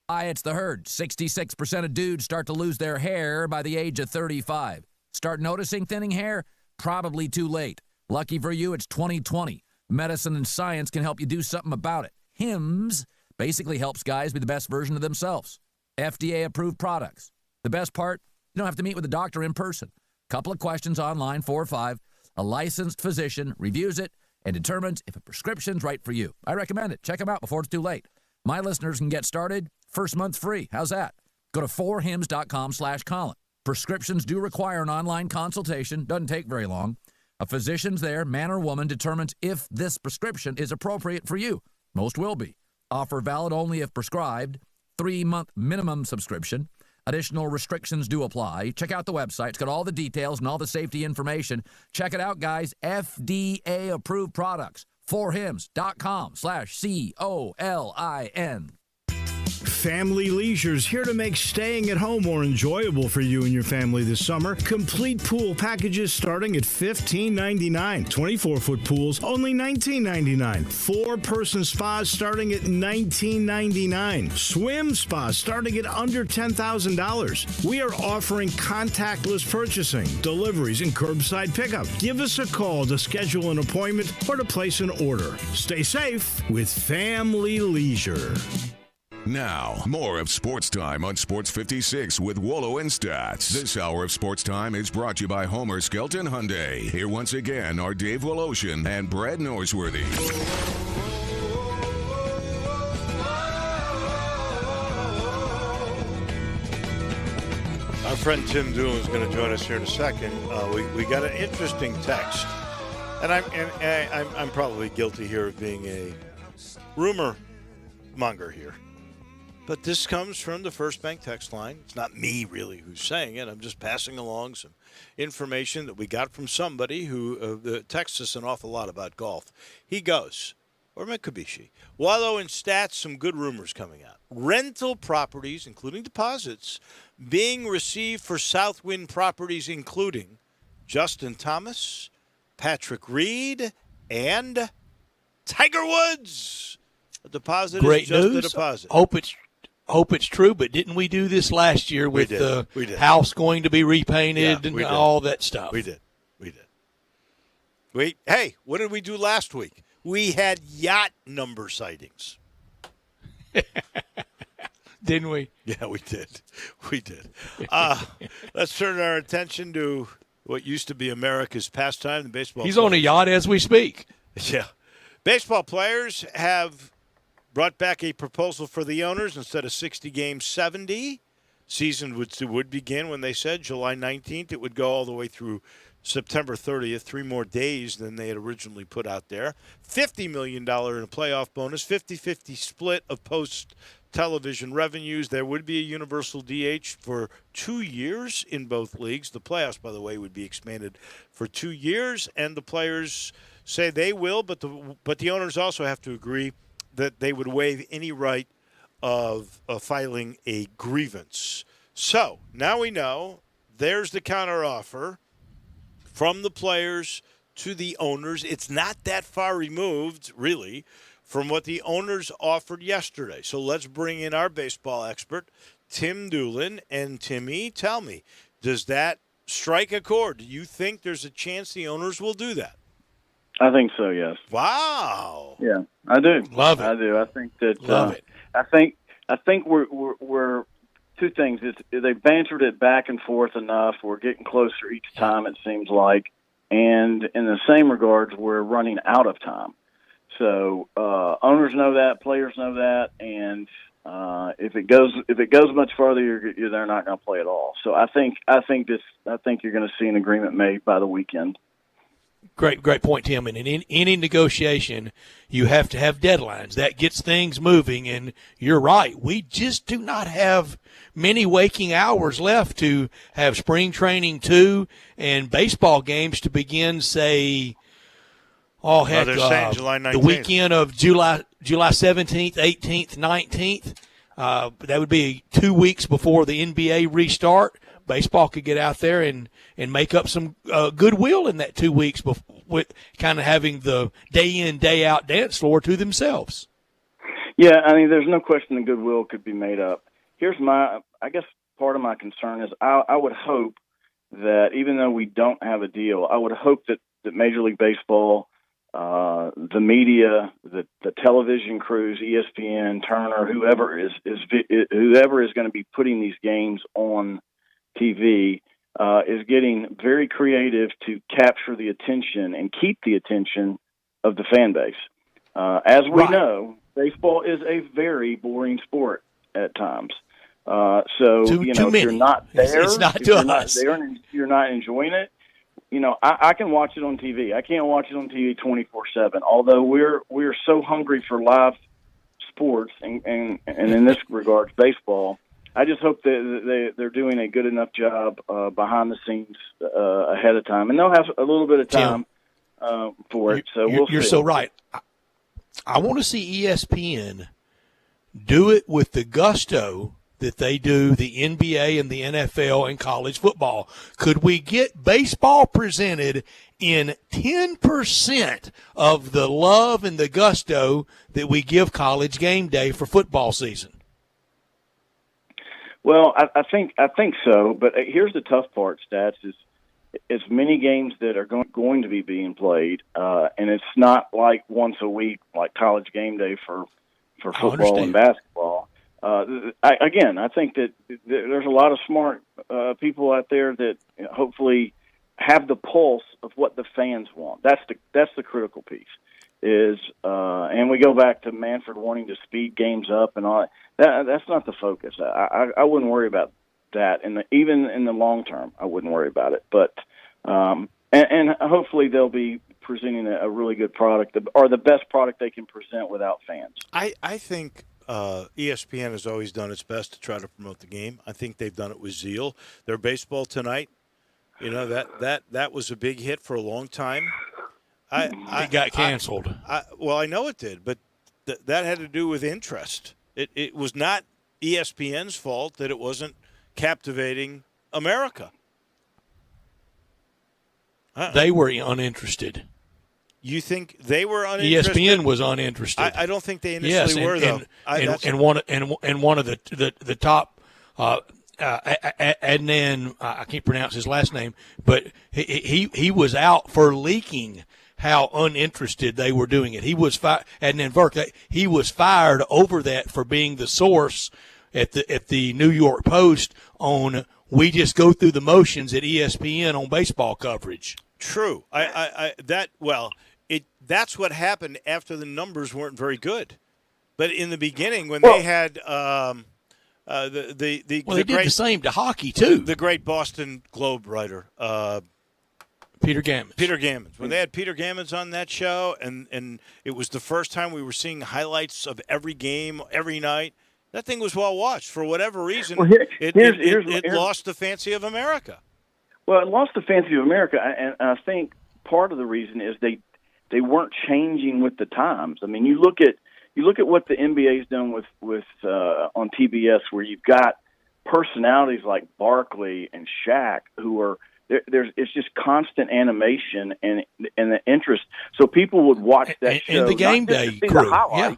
[SPEAKER 13] Hi, it's the herd. 66% of dudes start to lose their hair by the age of 35. Start noticing thinning hair? Probably too late. Lucky for you, it's 2020. Medicine and science can help you do something about it. Hims basically helps guys be the best version of themselves. FDA-approved products. The best part? You don't have to meet with a doctor in person. Couple of questions online, 4 or 5. A licensed physician reviews it and determines if a prescription's right for you. I recommend it. Check them out before it's too late. My listeners can get started. First month free. How's that? Go to 4hims.com/Colin. Prescriptions do require an online consultation. Doesn't take very long. A physician's there, man or woman, determines if this prescription is appropriate for you. Most will be. Offer valid only if prescribed. 3-month minimum subscription. Additional restrictions do apply. Check out the website. It's got all the details and all the safety information. Check it out, guys. FDA-approved products. 4hims.com/COLIN.
[SPEAKER 6] Family Leisure's here to make staying at home more enjoyable for you and your family this summer. Complete pool packages starting at $15.99. 24-foot pools only $19.99. 4-person spas starting at $19.99. Swim spas starting at under $10,000. We are offering contactless purchasing, deliveries, and curbside pickup. Give us a call to schedule an appointment or to place an order. Stay safe with Family Leisure.
[SPEAKER 4] Now, more of Sports Time on Sports 56 with Wolo and Stats. This hour of Sports Time is brought to you by Homer Skelton Hyundai. Here once again are Dave Woloshin and Brad Norsworthy.
[SPEAKER 1] Our friend Tim Doolin is going to join us here in a second. We got an interesting text, and I'm probably guilty here of being a rumor monger here. But this comes from the First Bank text line. It's not me, really, who's saying it. I'm just passing along some information that we got from somebody who texts us an awful lot about golf. He goes, or it could be she, Wallow and Stats, some good rumors coming out. Rental properties, including deposits, being received for Southwind properties, including Justin Thomas, Patrick Reed, and Tiger Woods. A deposit
[SPEAKER 2] Great
[SPEAKER 1] is just
[SPEAKER 2] news.
[SPEAKER 1] a deposit.
[SPEAKER 2] Hope it's true, but didn't we do this last year with the house going to be repainted and all that stuff?
[SPEAKER 1] We did. Hey, what did we do last week? We had yacht number sightings.
[SPEAKER 2] Didn't we?
[SPEAKER 1] Yeah, we did. Let's turn our attention to what used to be America's pastime, the baseball.
[SPEAKER 2] He's on a yacht as we speak.
[SPEAKER 1] Yeah. Baseball players have brought back a proposal for the owners. Instead of 60 games, 70. Season would begin when they said July 19th. It would go all the way through September 30th, 3 more days than they had originally put out there. $50 million in a playoff bonus, 50-50 split of post-television revenues. There would be a universal DH for 2 years in both leagues. The playoffs, by the way, would be expanded for 2 years, and the players say they will, but the owners also have to agree that they would waive any right of filing a grievance. So now we know there's the counteroffer from the players to the owners. It's not that far removed, really, from what the owners offered yesterday. So let's bring in our baseball expert, Tim Doolin. And Timmy, tell me, does that strike a chord? Do you think there's a chance the owners will do that?
[SPEAKER 9] I think so, yes.
[SPEAKER 1] Wow.
[SPEAKER 9] Yeah, I do.
[SPEAKER 2] Love it.
[SPEAKER 9] I do. I think that.
[SPEAKER 2] Love it.
[SPEAKER 9] I think we're two things. They've bantered it back and forth enough. We're getting closer each time, it seems like. And in the same regards, we're running out of time. So owners know that, players know that, and if it goes much farther, they're not going to play at all. So I think you're going to see an agreement made by the weekend.
[SPEAKER 2] Great point, Tim. And in any negotiation, you have to have deadlines. That gets things moving. And you're right. We just do not have many waking hours left to have spring training 2 and baseball games to begin, say,
[SPEAKER 1] they're saying July 19th.
[SPEAKER 2] The weekend of July 17th, 18th, 19th. That would be 2 weeks before the NBA restart. Baseball could get out there and make up some goodwill in that 2 weeks with kind of having the day in, day out dance floor to themselves.
[SPEAKER 9] Yeah, I mean, there's no question the goodwill could be made up. I guess part of my concern is I would hope that even though we don't have a deal, I would hope that Major League Baseball, the media, the television crews, ESPN, Turner, whoever is going to be putting these games on TV, is getting very creative to capture the attention and keep the attention of the fan base. As we know, baseball is a very boring sport at times. If you're not there, and you're not enjoying it, I can watch it on TV. I can't watch it on TV 24/7. Although we're so hungry for live sports, and in this regard, baseball. I just hope that they're doing a good enough job behind the scenes ahead of time, and they'll have a little bit of time for it. So
[SPEAKER 2] you're so right. I want to see ESPN do it with the gusto that they do the NBA and the NFL and college football. Could we get baseball presented in 10% of the love and the gusto that we give College Game Day for football season?
[SPEAKER 9] Well, I think so, but here's the tough part, Stats, is as many games that are going to be being played, and it's not like once a week like College Game Day for football and basketball. I think that there's a lot of smart people out there that hopefully have the pulse of what the fans want. That's the critical piece. And we go back to Manfred wanting to speed games up and all that. That's not the focus. I wouldn't worry about that, even in the long term. I wouldn't worry about it. But and hopefully they'll be presenting a really good product, or the best product they can present without fans.
[SPEAKER 1] I think ESPN has always done its best to try to promote the game. I think they've done it with zeal. Their baseball tonight, that was a big hit for a long time.
[SPEAKER 2] It got canceled.
[SPEAKER 1] I know it did, but that had to do with interest. It was not ESPN's fault that it wasn't captivating America.
[SPEAKER 2] They were uninterested.
[SPEAKER 1] You think they were uninterested?
[SPEAKER 2] ESPN was uninterested.
[SPEAKER 1] I don't think they initially were, though.
[SPEAKER 2] And one of the top Adnan, I can't pronounce his last name, but he was out for leaking how uninterested they were doing it. He was Adnan Verk. He was fired over that for being the source at the New York Post on we just go through the motions at ESPN on baseball coverage.
[SPEAKER 1] True. That's what happened after the numbers weren't very good. But in the beginning, when they had they did
[SPEAKER 2] the same to hockey too.
[SPEAKER 1] The great Boston Globe writer,
[SPEAKER 2] Peter Gammons.
[SPEAKER 1] Peter Gammons. When they had Peter Gammons on that show, and it was the first time we were seeing highlights of every game every night. That thing was well watched. For whatever reason, it lost the fancy of America.
[SPEAKER 9] Well, it lost the fancy of America, and I think part of the reason is they weren't changing with the times. I mean, you look at what the NBA's done with on TBS, where you've got personalities like Barkley and Shaq who are it's just constant animation and the interest. So people would watch that show.
[SPEAKER 2] And the game day crew, yeah.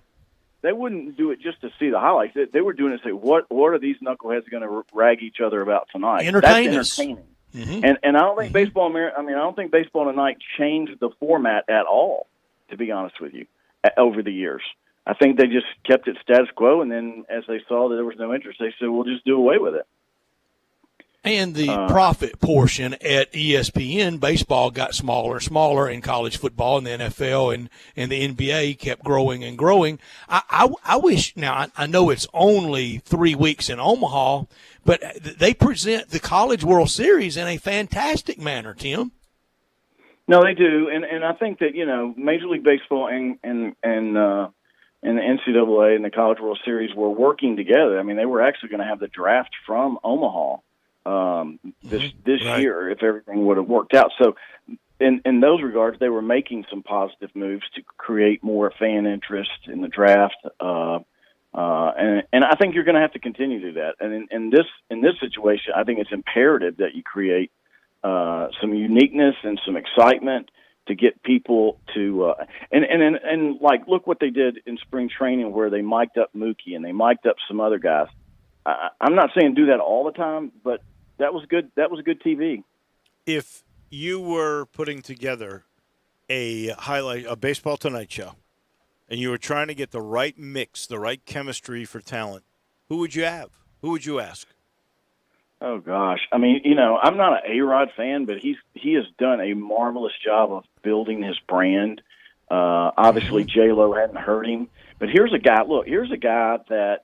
[SPEAKER 9] They wouldn't do it just to see the highlights. They were doing it to say, what are these knuckleheads going to rag each other about tonight?
[SPEAKER 2] Entertaining.
[SPEAKER 9] That's entertaining. Mm-hmm. And I don't think baseball. I don't think baseball tonight changed the format at all. To be honest with you, over the years, I think they just kept it status quo. And then, as they saw that there was no interest, they said, "We'll just do away with it."
[SPEAKER 2] And the profit portion at ESPN, baseball got smaller and smaller, and college football and the NFL and the NBA kept growing and growing. I wish, now I know it's only 3 weeks in Omaha, but they present the College World Series in a fantastic manner, Tim.
[SPEAKER 9] No, they do, and I think that Major League Baseball and the NCAA and the College World Series were working together. I mean, they were actually going to have the draft from Omaha this year if everything would have worked out. So in those regards, they were making some positive moves to create more fan interest in the draft. And I think you're going to have to continue to do that. And in this situation, I think it's imperative that you create some uniqueness and some excitement to get people to and like look what they did in spring training where they mic'd up Mookie and they mic'd up some other guys. I'm not saying do that all the time, but that was good. That was good TV.
[SPEAKER 1] If you were putting together a Baseball Tonight show, and you were trying to get the right mix, the right chemistry for talent, who would you have? Who would you ask?
[SPEAKER 9] Oh gosh, I mean, you know, I'm not an A-Rod fan, but he has done a marvelous job of building his brand. Obviously, J-Lo hadn't hurt him, but here's a guy. Look, here's a guy that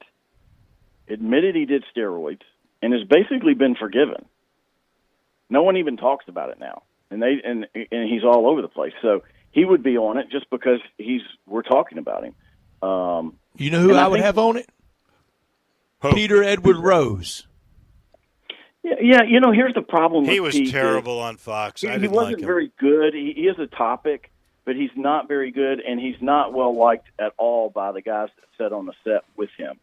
[SPEAKER 9] admitted he did steroids and has basically been forgiven. No one even talks about it now, and he's all over the place. So he would be on it just because we're talking about him.
[SPEAKER 2] You know who I would have on it? Peter Edward Rose.
[SPEAKER 9] Yeah, you know, here's the problem.
[SPEAKER 1] He
[SPEAKER 9] with
[SPEAKER 1] was
[SPEAKER 9] Pete
[SPEAKER 1] terrible on Fox. I
[SPEAKER 9] He
[SPEAKER 1] didn't
[SPEAKER 9] wasn't
[SPEAKER 1] like him.
[SPEAKER 9] very good. He is a topic, but he's not very good, and he's not well liked at all by the guys that sit on the set with him.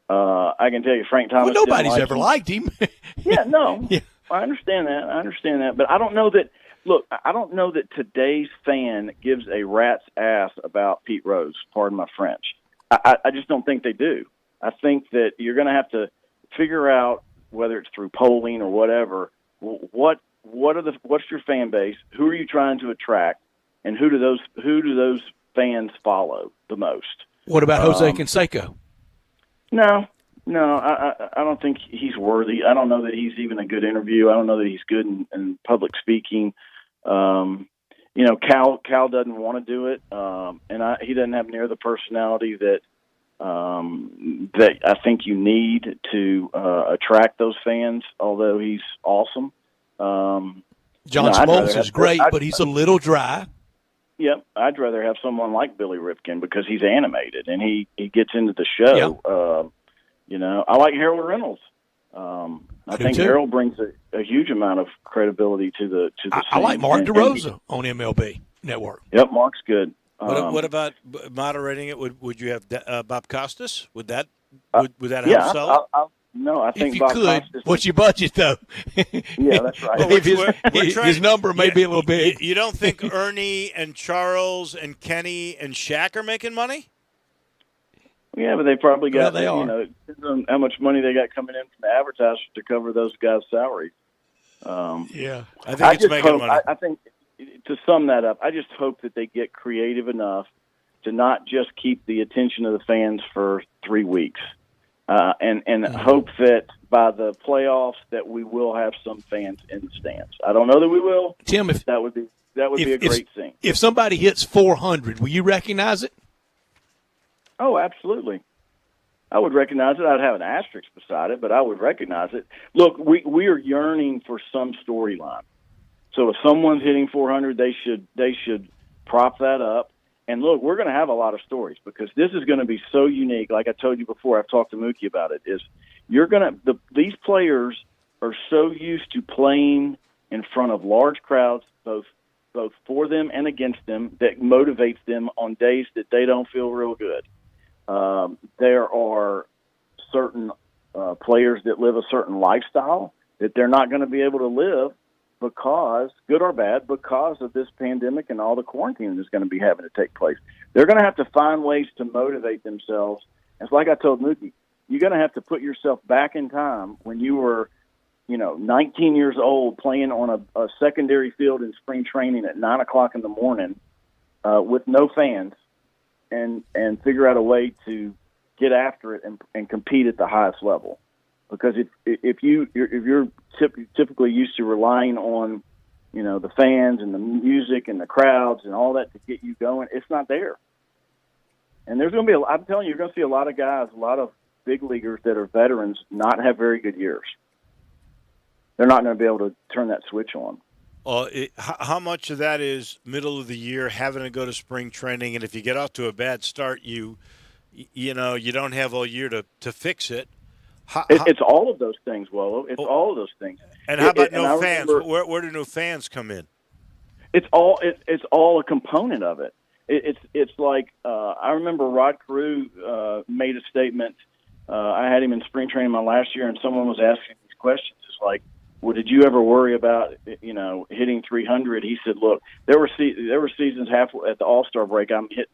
[SPEAKER 9] I can tell you, Frank Thomas.
[SPEAKER 2] Well, nobody's
[SPEAKER 9] didn't like
[SPEAKER 2] ever
[SPEAKER 9] him.
[SPEAKER 2] liked him.
[SPEAKER 9] Yeah, no, I understand that. But I don't know that. Look, I don't know that today's fan gives a rat's ass about Pete Rose. Pardon my French. I just don't think they do. I think that you're going to have to figure out, whether it's through polling or whatever, what's your fan base? Who are you trying to attract, and who do those fans follow the most?
[SPEAKER 2] What about Jose Canseco?
[SPEAKER 9] No, I don't think he's worthy. I don't know that he's even a good interview. I don't know that he's good in public speaking. You know, Cal doesn't want to do it, and he doesn't have near the personality that I think you need to attract those fans. Although he's awesome,
[SPEAKER 2] John Smoltz is great, but he's a little dry.
[SPEAKER 9] Yep, I'd rather have someone like Billy Ripken because he's animated and he gets into the show.
[SPEAKER 2] Yep.
[SPEAKER 9] You know, I like Harold Reynolds. I think Harold brings a huge amount of credibility to the
[SPEAKER 2] I like
[SPEAKER 9] scene.
[SPEAKER 2] Mark DeRosa on MLB Network.
[SPEAKER 9] Yep, Mark's good.
[SPEAKER 1] What about moderating it? Would you have Bob Costas? Would that help
[SPEAKER 9] yeah,
[SPEAKER 1] sell it?
[SPEAKER 9] No, I think
[SPEAKER 2] If you
[SPEAKER 9] Bob
[SPEAKER 2] could,
[SPEAKER 9] Costas.
[SPEAKER 2] what's your budget though?
[SPEAKER 9] Yeah, that's right.
[SPEAKER 2] His number may be a little big.
[SPEAKER 1] You don't think Ernie and Charles and Kenny and Shaq are making money?
[SPEAKER 9] Yeah, but they probably got,
[SPEAKER 2] they are.
[SPEAKER 9] you know, depends on how much money they got coming in from the advertisers to cover those guys' salaries.
[SPEAKER 2] Yeah.
[SPEAKER 1] I think it's making
[SPEAKER 9] hope,
[SPEAKER 1] money.
[SPEAKER 9] I think, to sum that up, I just hope that they get creative enough to not just keep the attention of the fans for 3 weeks. And hope that by the playoffs that we will have some fans in the stands. I don't know that we will.
[SPEAKER 2] Tim, if
[SPEAKER 9] that would be a great thing.
[SPEAKER 2] If somebody hits 400, will you recognize it?
[SPEAKER 9] Oh, absolutely. I would recognize it. I'd have an asterisk beside it, but I would recognize it. Look, we are yearning for some storyline. So if someone's hitting 400, they should prop that up. And look, we're going to have a lot of stories because this is going to be so unique. Like I told you before, I've talked to Mookie about it. These players are so used to playing in front of large crowds, both for them and against them, that motivates them on days that they don't feel real good. There are certain players that live a certain lifestyle that they're not going to be able to live because, good or bad, because of this pandemic and all the quarantine that's going to be having to take place. They're going to have to find ways to motivate themselves. It's like I told Mookie, you're going to have to put yourself back in time when you were, 19 years old playing on a secondary field in spring training at 9 o'clock in the morning with no fans and figure out a way to get after it and compete at the highest level. Because if you're typically used to relying on, the fans and the music and the crowds and all that to get you going, it's not there. And there's going to be, I'm telling you, you're going to see a lot of guys, a lot of big leaguers that are veterans not have very good years. They're not going to be able to turn that switch on.
[SPEAKER 1] How much of that is middle of the year having to go to spring training, and if you get off to a bad start, you don't have all year to fix it.
[SPEAKER 9] It's all of those things, Wolo. It's all of those things.
[SPEAKER 1] And how about no fans? Where do no fans come in?
[SPEAKER 9] It's all a component of it. It's like I remember Rod Carew made a statement. I had him in spring training my last year, and someone was asking these questions. It's like, well, did you ever worry about, hitting 300? He said, look, there were seasons halfway at the All-Star break I'm hitting,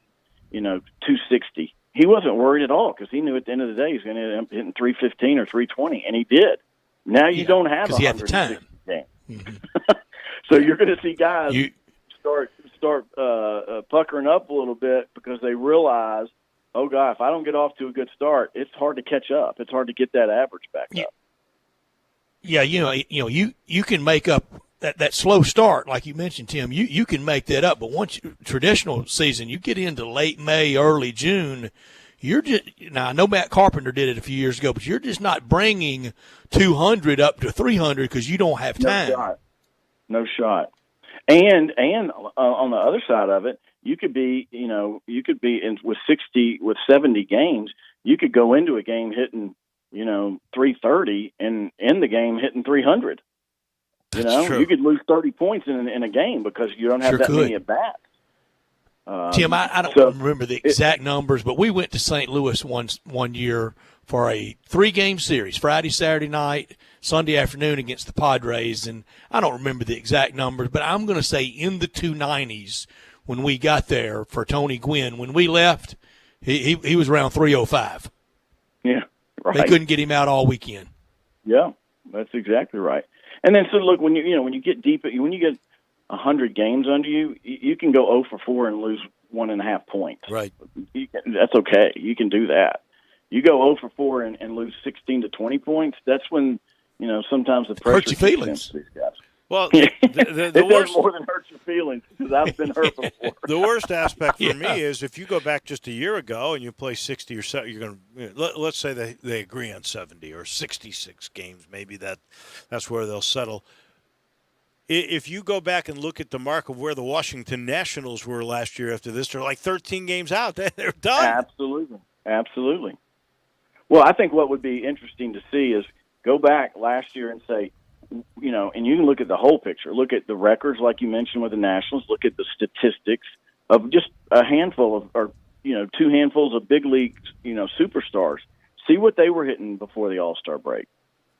[SPEAKER 9] 260. He wasn't worried at all because he knew at the end of the day he's going to end up hitting 315 or 320, and he did. Now you don't have 160 games. Mm-hmm. So you're going to see guys start puckering up a little bit because they realize, oh, God, if I don't get off to a good start, it's hard to catch up. It's hard to get that average back up.
[SPEAKER 2] Yeah, you can make up that slow start, like you mentioned, Tim. You can make that up, but once traditional season, you get into late May, early June, you're just now. I know Matt Carpenter did it a few years ago, but you're just not bringing 200 up to 300 because you don't have time.
[SPEAKER 9] No shot. And on the other side of it, you could be with 70 games, you could go into a game hitting 330 and end the game hitting 300. You could lose 30 points in a game because you don't have many at bats.
[SPEAKER 2] Tim, I don't remember the exact numbers, but we went to St. Louis one year for a 3-game series, Friday, Saturday night, Sunday afternoon against the Padres, and I don't remember the exact numbers, but I'm going to say in the 290s when we got there for Tony Gwynn. When we left, he was around 305.
[SPEAKER 9] Yeah, right.
[SPEAKER 2] They couldn't get him out all weekend.
[SPEAKER 9] Yeah, that's exactly right. And then, so look, when you get deep, when you get 100 games under you, you can go 0 for 4 and lose 1.5 points.
[SPEAKER 2] Right.
[SPEAKER 9] That's okay. You can do that. You go 0 for 4 and lose 16 to 20 points. That's when sometimes the pressure
[SPEAKER 2] hurts your feelings.
[SPEAKER 9] These guys.
[SPEAKER 1] Well,
[SPEAKER 9] it does more than hurt your feelings because I've been hurt before.
[SPEAKER 1] The worst aspect for me is if you go back just a year ago and you play 60 or 70, you're going to let's say they agree on 70 or 66 games. Maybe that's where they'll settle. If you go back and look at the mark of where the Washington Nationals were last year after this, they're like 13 games out. They're done.
[SPEAKER 9] Absolutely. Well, I think what would be interesting to see is go back last year and say, and you can look at the whole picture. Look at the records, like you mentioned with the Nationals. Look at the statistics of just a handful of, 2 handfuls of big league, superstars. See what they were hitting before the All-Star break,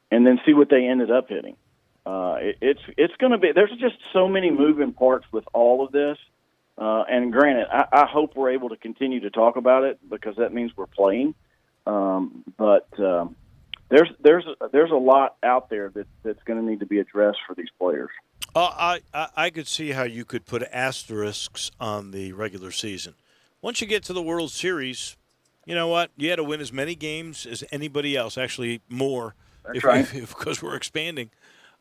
[SPEAKER 9] and then see what they ended up hitting. It's going to be. There's just so many moving parts with all of this. And granted, I hope we're able to continue to talk about it because that means we're playing. But there's a lot out there that's going to need to be addressed for these players.
[SPEAKER 1] I could see how you could put asterisks on the regular season. Once you get to the World Series, you know what? You had to win as many games as anybody else, actually more, because we're expanding.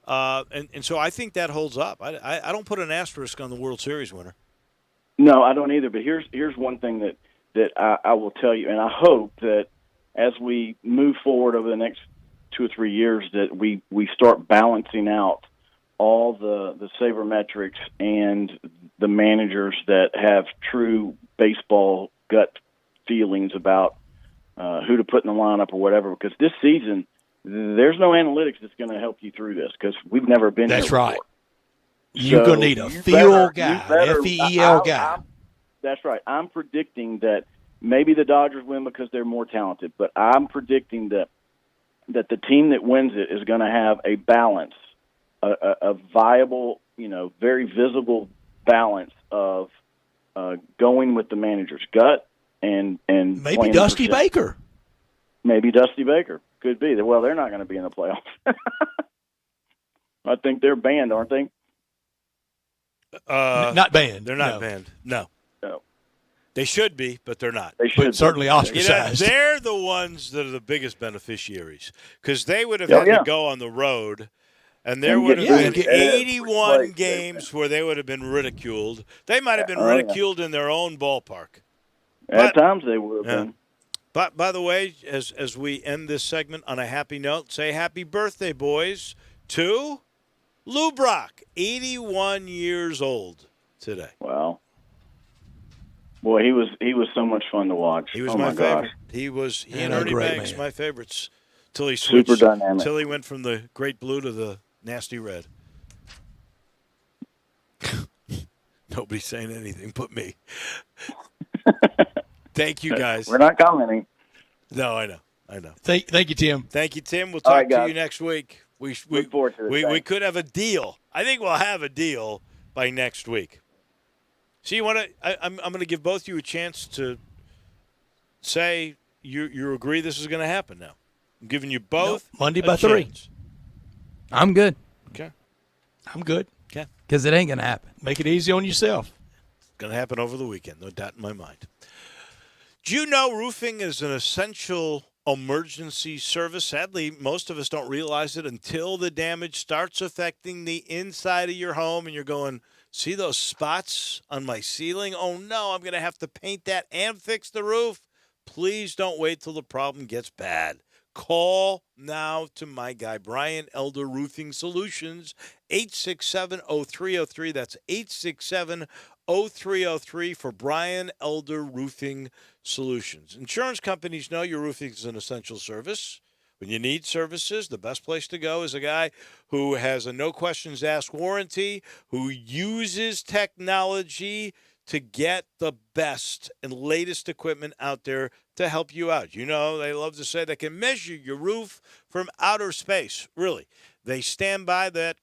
[SPEAKER 1] And so I think that holds up. I don't put an asterisk on the World Series winner.
[SPEAKER 9] No, I don't either. But here's one thing that I will tell you, and I hope that as we move forward over the next 2 or 3 years, that we start balancing out all the sabermetrics and the managers that have true baseball gut feelings about who to put in the lineup or whatever. Because this season, there's no analytics that's going to help you through this because we've never been here before.
[SPEAKER 2] That's right. You're going to need a feel guy, FEEL guy.
[SPEAKER 9] That's right. I'm predicting that maybe the Dodgers win because they're more talented, but I'm predicting that the team that wins it is going to have a balance, a viable, very visible balance of going with the manager's gut and
[SPEAKER 2] maybe Dusty Baker.
[SPEAKER 9] Maybe Dusty Baker could be. Well, they're not going to be in the playoffs. I think they're banned, aren't they?
[SPEAKER 2] Not banned.
[SPEAKER 1] They're not banned. No. They should be, but they're not.
[SPEAKER 9] They should
[SPEAKER 2] but certainly ostracized.
[SPEAKER 1] They're the ones that are the biggest beneficiaries because they would have had to go on the road, and there would have been 81 games where they would have been ridiculed. They might have been ridiculed in their own ballpark.
[SPEAKER 9] At times they would have been.
[SPEAKER 1] But by the way, as we end this segment on a happy note, say happy birthday, boys, to Lou Brock, 81 years old today.
[SPEAKER 9] Wow. Boy, he was so much fun to watch.
[SPEAKER 1] He was my favorite.
[SPEAKER 9] Gosh.
[SPEAKER 1] He and Ernie Banks, my favorites, till he switched.
[SPEAKER 9] Super dynamic.
[SPEAKER 1] Till he went from the great blue to the nasty red. Nobody's saying anything but me. Thank you, guys.
[SPEAKER 9] We're not commenting.
[SPEAKER 1] No, I know.
[SPEAKER 2] Thank you, Tim.
[SPEAKER 1] Thank you, Tim. We'll talk to you next week.
[SPEAKER 9] Look forward to it.
[SPEAKER 1] We could have a deal. I think we'll have a deal by next week. So you want to? I'm going to give both of you a chance to say you agree this is going to happen now. I'm giving you both
[SPEAKER 2] Monday by 3.
[SPEAKER 3] I'm good.
[SPEAKER 1] Okay.
[SPEAKER 2] I'm good.
[SPEAKER 1] Okay.
[SPEAKER 3] Because it ain't going to happen.
[SPEAKER 2] Make it easy on yourself.
[SPEAKER 1] It's going to happen over the weekend, no doubt in my mind. Do you know roofing is an essential emergency service? Sadly, most of us don't realize it until the damage starts affecting the inside of your home and you're going, see those spots on my ceiling? Oh, no, I'm going to have to paint that and fix the roof. Please don't wait till the problem gets bad. Call now to my guy, Brian Elder Roofing Solutions, 867-0303. That's 867-0303 for Brian Elder Roofing Solutions. Insurance companies know your roofing is an essential service. When you need services, the best place to go is a guy who has a no-questions-asked warranty, who uses technology to get the best and latest equipment out there to help you out. You know, they love to say they can measure your roof from outer space. Really, they stand by that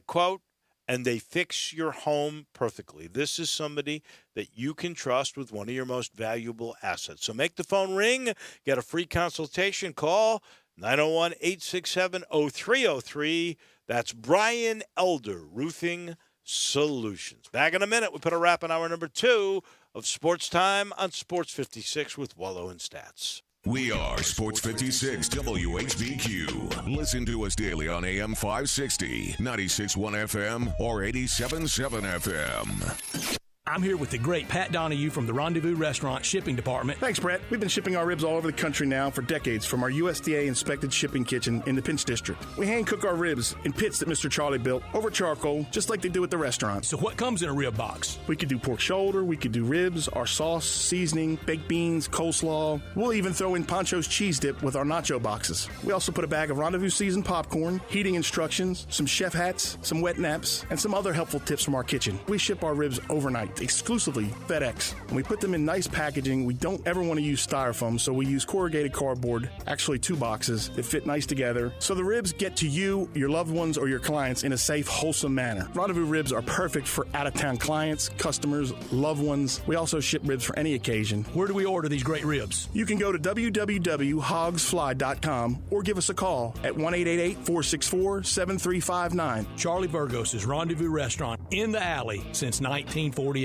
[SPEAKER 1] quote, and they fix your home perfectly. This is somebody that you can trust with one of your most valuable assets. So make the phone ring, get a free consultation, call 901-867-0303. That's Brian Elder Roofing Solutions. Back in a minute, we put a wrap on hour number 2 of Sports Time on Sports 56 with Wallow and Stats.
[SPEAKER 4] We are Sports 56 WHBQ. Listen to us daily on AM 560, 96.1 FM, or 87.7 FM.
[SPEAKER 10] I'm here with the great Pat Donahue from the Rendezvous Restaurant Shipping Department.
[SPEAKER 11] Thanks, Brett. We've been shipping our ribs all over the country now for decades from our USDA-inspected shipping kitchen in the Pinch District. We hand-cook our ribs in pits that Mr. Charlie built over charcoal, just like they do at the restaurant.
[SPEAKER 10] So what comes in a rib box?
[SPEAKER 11] We could do pork shoulder, we could do ribs, our sauce, seasoning, baked beans, coleslaw. We'll even throw in Pancho's cheese dip with our nacho boxes. We also put a bag of Rendezvous seasoned popcorn, heating instructions, some chef hats, some wet naps, and some other helpful tips from our kitchen. We ship our ribs overnight, exclusively FedEx. And we put them in nice packaging. We don't ever want to use styrofoam, so we use corrugated cardboard, actually 2 boxes that fit nice together, so the ribs get to you, your loved ones, or your clients in a safe, wholesome manner. Rendezvous ribs are perfect for out-of-town clients, customers, loved ones. We also ship ribs for any occasion.
[SPEAKER 10] Where do we order these great ribs?
[SPEAKER 11] You can go to www.hogsfly.com or give us a call at 1-888-464-7359.
[SPEAKER 10] Charlie Burgos' Rendezvous Restaurant in the alley since 1948.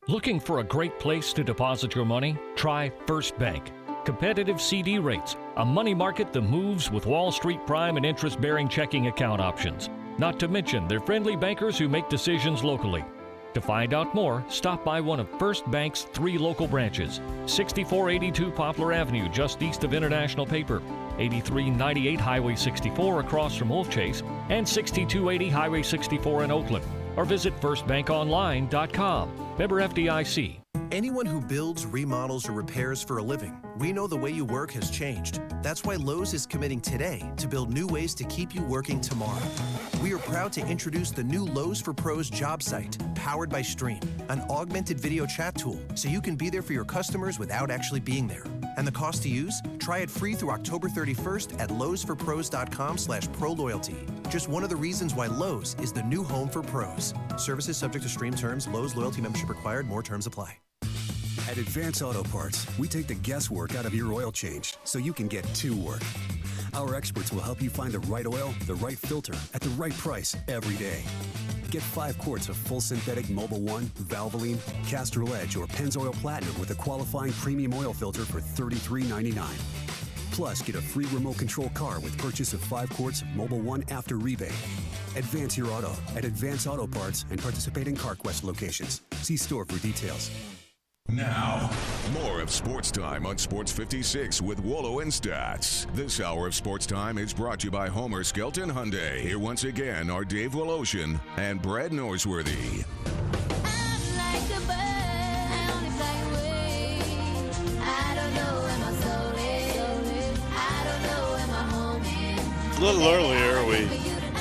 [SPEAKER 7] Looking for a great place to deposit your money? Try First Bank. Competitive CD rates, a money market that moves with Wall Street prime and interest-bearing checking account options. Not to mention their friendly bankers who make decisions locally. To find out more, stop by one of First Bank's 3 local branches. 6482 Poplar Avenue, just east of International Paper. 8398 Highway 64 across from Wolf Chase. And 6280 Highway 64 in Oakland. Or visit firstbankonline.com. Member FDIC.
[SPEAKER 18] Anyone who builds, remodels, or repairs for a living, we know the way you work has changed. That's why Lowe's is committing today to build new ways to keep you working tomorrow. We are proud to introduce the new Lowe's for Pros job site, powered by Stream, an augmented video chat tool so you can be there for your customers without actually being there. And the cost to use? Try it free through October 31st at lowesforpros.com/proloyalty. Just one of the reasons why Lowe's is the new home for pros. Services subject to Stream terms. Lowe's loyalty membership required. More terms apply.
[SPEAKER 23] At Advance Auto Parts, we take the guesswork out of your oil change so you can get to work. Our experts will help you find the right oil, the right filter, at the right price every day. Get 5 quarts of full synthetic Mobil 1, Valvoline, Castrol Edge, or Pennzoil Platinum with a qualifying premium oil filter for $33.99. Plus, get a free remote control car with purchase of 5 quarts of Mobil 1 after rebate. Advance your auto at Advance Auto Parts and participating CarQuest locations. See store for details.
[SPEAKER 4] Now, more of Sports Time on Sports 56 with Wallow and Stats. This hour of Sports Time is brought to you by Homer Skelton Hyundai. Here once again are Dave Woloshin and Brad Norsworthy.
[SPEAKER 1] A little earlier, we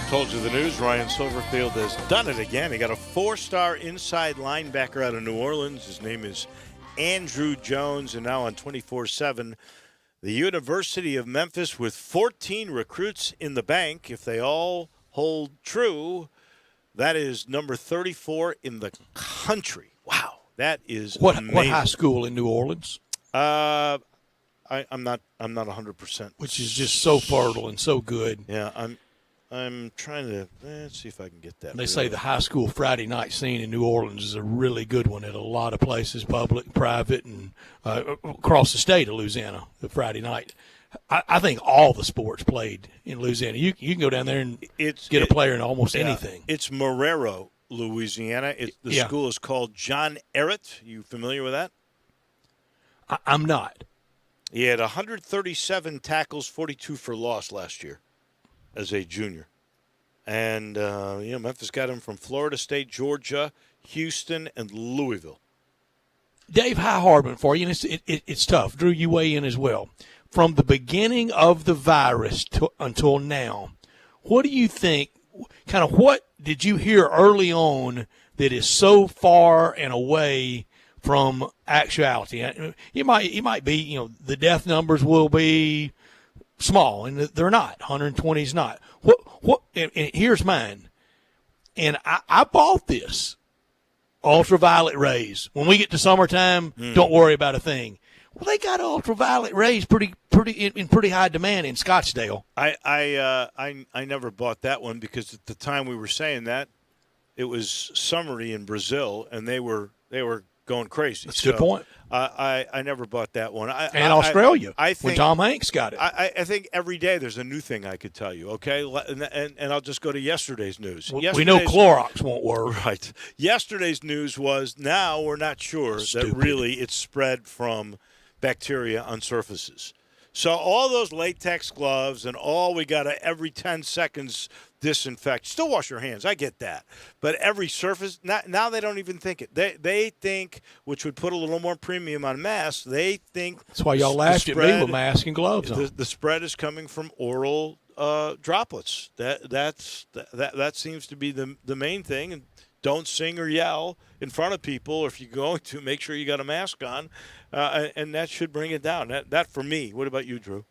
[SPEAKER 1] told you the news. Ryan Silverfield has done it again. He got a 4-star inside linebacker out of New Orleans. His name is Andrew Jones, and now on 24/7, The University of Memphis with 14 recruits in the bank. If they all hold true, that is number 34 in the country. Wow, that is amazing.
[SPEAKER 2] What high school in New Orleans?
[SPEAKER 1] I'm not 100%.
[SPEAKER 2] Which is just so fertile and so good.
[SPEAKER 1] Yeah, I'm trying to let's see if I can get that.
[SPEAKER 2] They say the high school Friday night scene in New Orleans is a really good one at a lot of places, public, private, and across the state of Louisiana, the Friday night. I think all the sports played in Louisiana. You can go down there and get a player in almost anything.
[SPEAKER 1] It's Marrero, Louisiana. The school is called John Ehret. You familiar with that?
[SPEAKER 2] I'm not.
[SPEAKER 1] He had 137 tackles, 42 for loss last year as a junior. And, Memphis got him from Florida State, Georgia, Houston, and Louisville.
[SPEAKER 2] Dave, high hardman for you, and it's tough. Drew, you weigh in as well. From the beginning of the virus until now, what do you think, kind of what did you hear early on that is so far and away from actuality? It might be, the death numbers will be small, and they're not. 120 is not. What? And here's mine. And I bought this. Ultraviolet rays. When we get to summertime, don't worry about a thing. Well, they got ultraviolet rays in pretty high demand in Scottsdale.
[SPEAKER 1] I never bought that one because at the time we were saying that, it was summery in Brazil, and they were going crazy.
[SPEAKER 2] That's a good point.
[SPEAKER 1] I never bought that one.
[SPEAKER 2] And Australia,
[SPEAKER 1] I think,
[SPEAKER 2] when Tom Hanks got it.
[SPEAKER 1] I think every day there's a new thing I could tell you, okay? And I'll just go to yesterday's news.
[SPEAKER 2] We know Clorox won't work.
[SPEAKER 1] Right. Yesterday's news was now we're not sure that really it's spread from bacteria on surfaces. So all those latex gloves and all we got to every 10 seconds disinfect. Still wash your hands. I get that. But every surface, now they don't even think it. They think, which would put a little more premium on masks, they think.
[SPEAKER 2] That's why y'all laughed at me with masks and gloves on.
[SPEAKER 1] The spread is coming from oral droplets. That seems to be the main thing. And don't sing or yell in front of people, or if you're going to, make sure you got a mask on, and that should bring it down. That for me. What about you, Drew?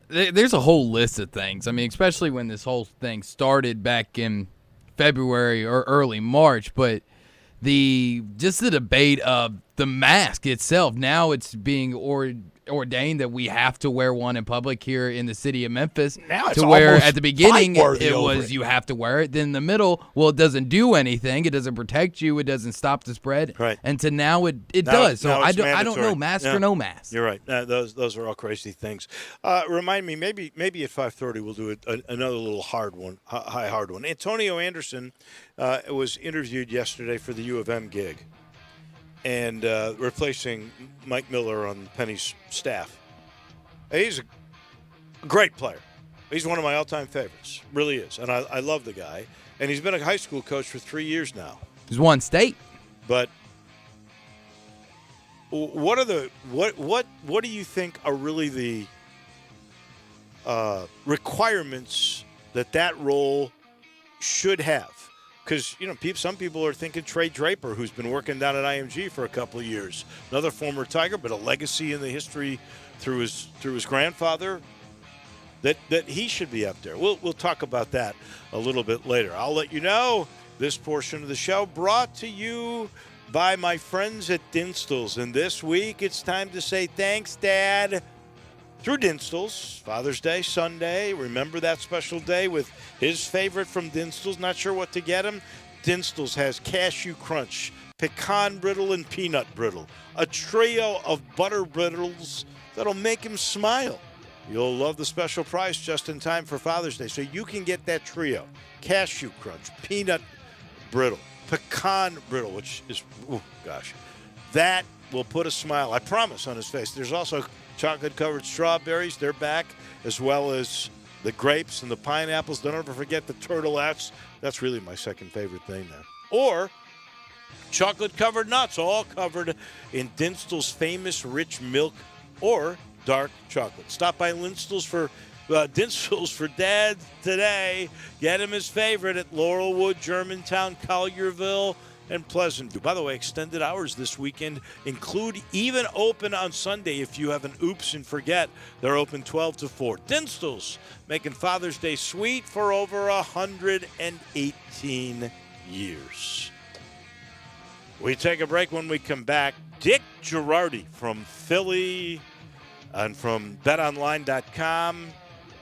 [SPEAKER 3] There's a whole list of things. I mean, especially when this whole thing started back in February or early March, but the debate of the mask itself, now it's being ordained that we have to wear one in public here in the city of Memphis.
[SPEAKER 2] Now it's
[SPEAKER 3] to where
[SPEAKER 2] almost
[SPEAKER 3] at the beginning
[SPEAKER 2] fight-worthy
[SPEAKER 3] it was you have to wear it. Then in the middle, well, it doesn't do anything. It doesn't protect you. It doesn't stop the spread.
[SPEAKER 1] Right.
[SPEAKER 3] And to now it does. So I don't know, mask or no mask.
[SPEAKER 1] You're right. Those are all crazy things. Remind me, maybe at 5:30 we'll do another little hard one. Antonio Anderson was interviewed yesterday for the U of M gig, and replacing Mike Miller on Penny's staff. He's a great player. He's one of my all-time favorites. Really is. And I love the guy. And he's been a high school coach for 3 years now.
[SPEAKER 3] He's won state.
[SPEAKER 1] But what do you think are really the requirements that role should have? Because, some people are thinking Trey Draper, who's been working down at IMG for a couple of years, another former Tiger, but a legacy in the history through his grandfather, that he should be up there. We'll talk about that a little bit later. I'll let you know. This portion of the show brought to you by my friends at Dinstall's. And this week, it's time to say thanks, Dad. Through Dinstall's, Father's Day, Sunday. Remember that special day with his favorite from Dinstall's. Not sure what to get him? Dinstall's has Cashew Crunch, Pecan Brittle, and Peanut Brittle. A trio of butter brittles that'll make him smile. You'll love the special price just in time for Father's Day. So you can get that trio. Cashew Crunch, Peanut Brittle, Pecan Brittle, which is, that will put a smile, I promise, on his face. There's also chocolate-covered strawberries. They're back, as well as the grapes and the pineapples. Don't ever forget the turtlettes. That's really my second favorite thing now. Or chocolate-covered nuts, all covered in Dinstall's famous rich milk or dark chocolate. Stop by Dinstall's for Dad today. Get him his favorite at Laurelwood, Germantown, Collierville, and Pleasant View. By the way, extended hours this weekend include even open on Sunday if you have an oops and forget. They're open 12 to 4. Dinstall's making Father's Day sweet for over 118 years. We take a break. When we come back. Dick Girardi from Philly and from betonline.com.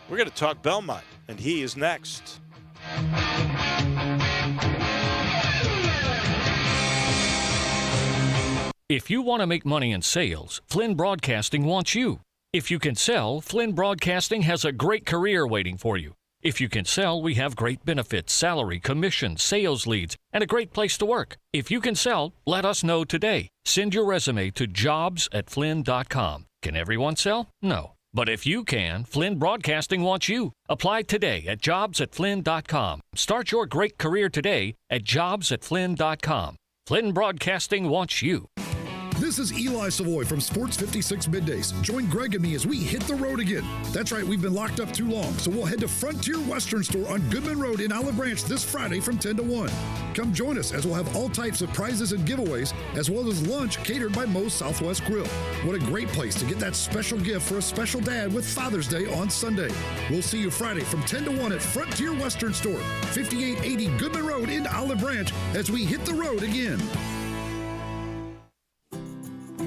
[SPEAKER 1] We're going to talk Belmont, and he is next.
[SPEAKER 7] If you want to make money in sales, Flynn Broadcasting wants you. If you can sell, Flynn Broadcasting has a great career waiting for you. If you can sell, we have great benefits, salary, commission, sales leads, and a great place to work. If you can sell, let us know today. Send your resume to jobs@flynn.com. Can everyone sell? No. But if you can, Flynn Broadcasting wants you. Apply today at jobs@flynn.com. Start your great career today at jobs@flynn.com. Flynn Broadcasting wants you.
[SPEAKER 8] This is Eli Savoy from Sports 56 Middays. Join Greg and me as we hit the road again. That's right, we've been locked up too long, so we'll head to Frontier Western Store on Goodman Road in Olive Branch this Friday from 10 to 1. Come join us as we'll have all types of prizes and giveaways, as well as lunch catered by Moe's Southwest Grill. What a great place to get that special gift for a special dad with Father's Day on Sunday. We'll see you Friday from 10 to 1 at Frontier Western Store, 5880 Goodman Road in Olive Branch, as we hit the road again.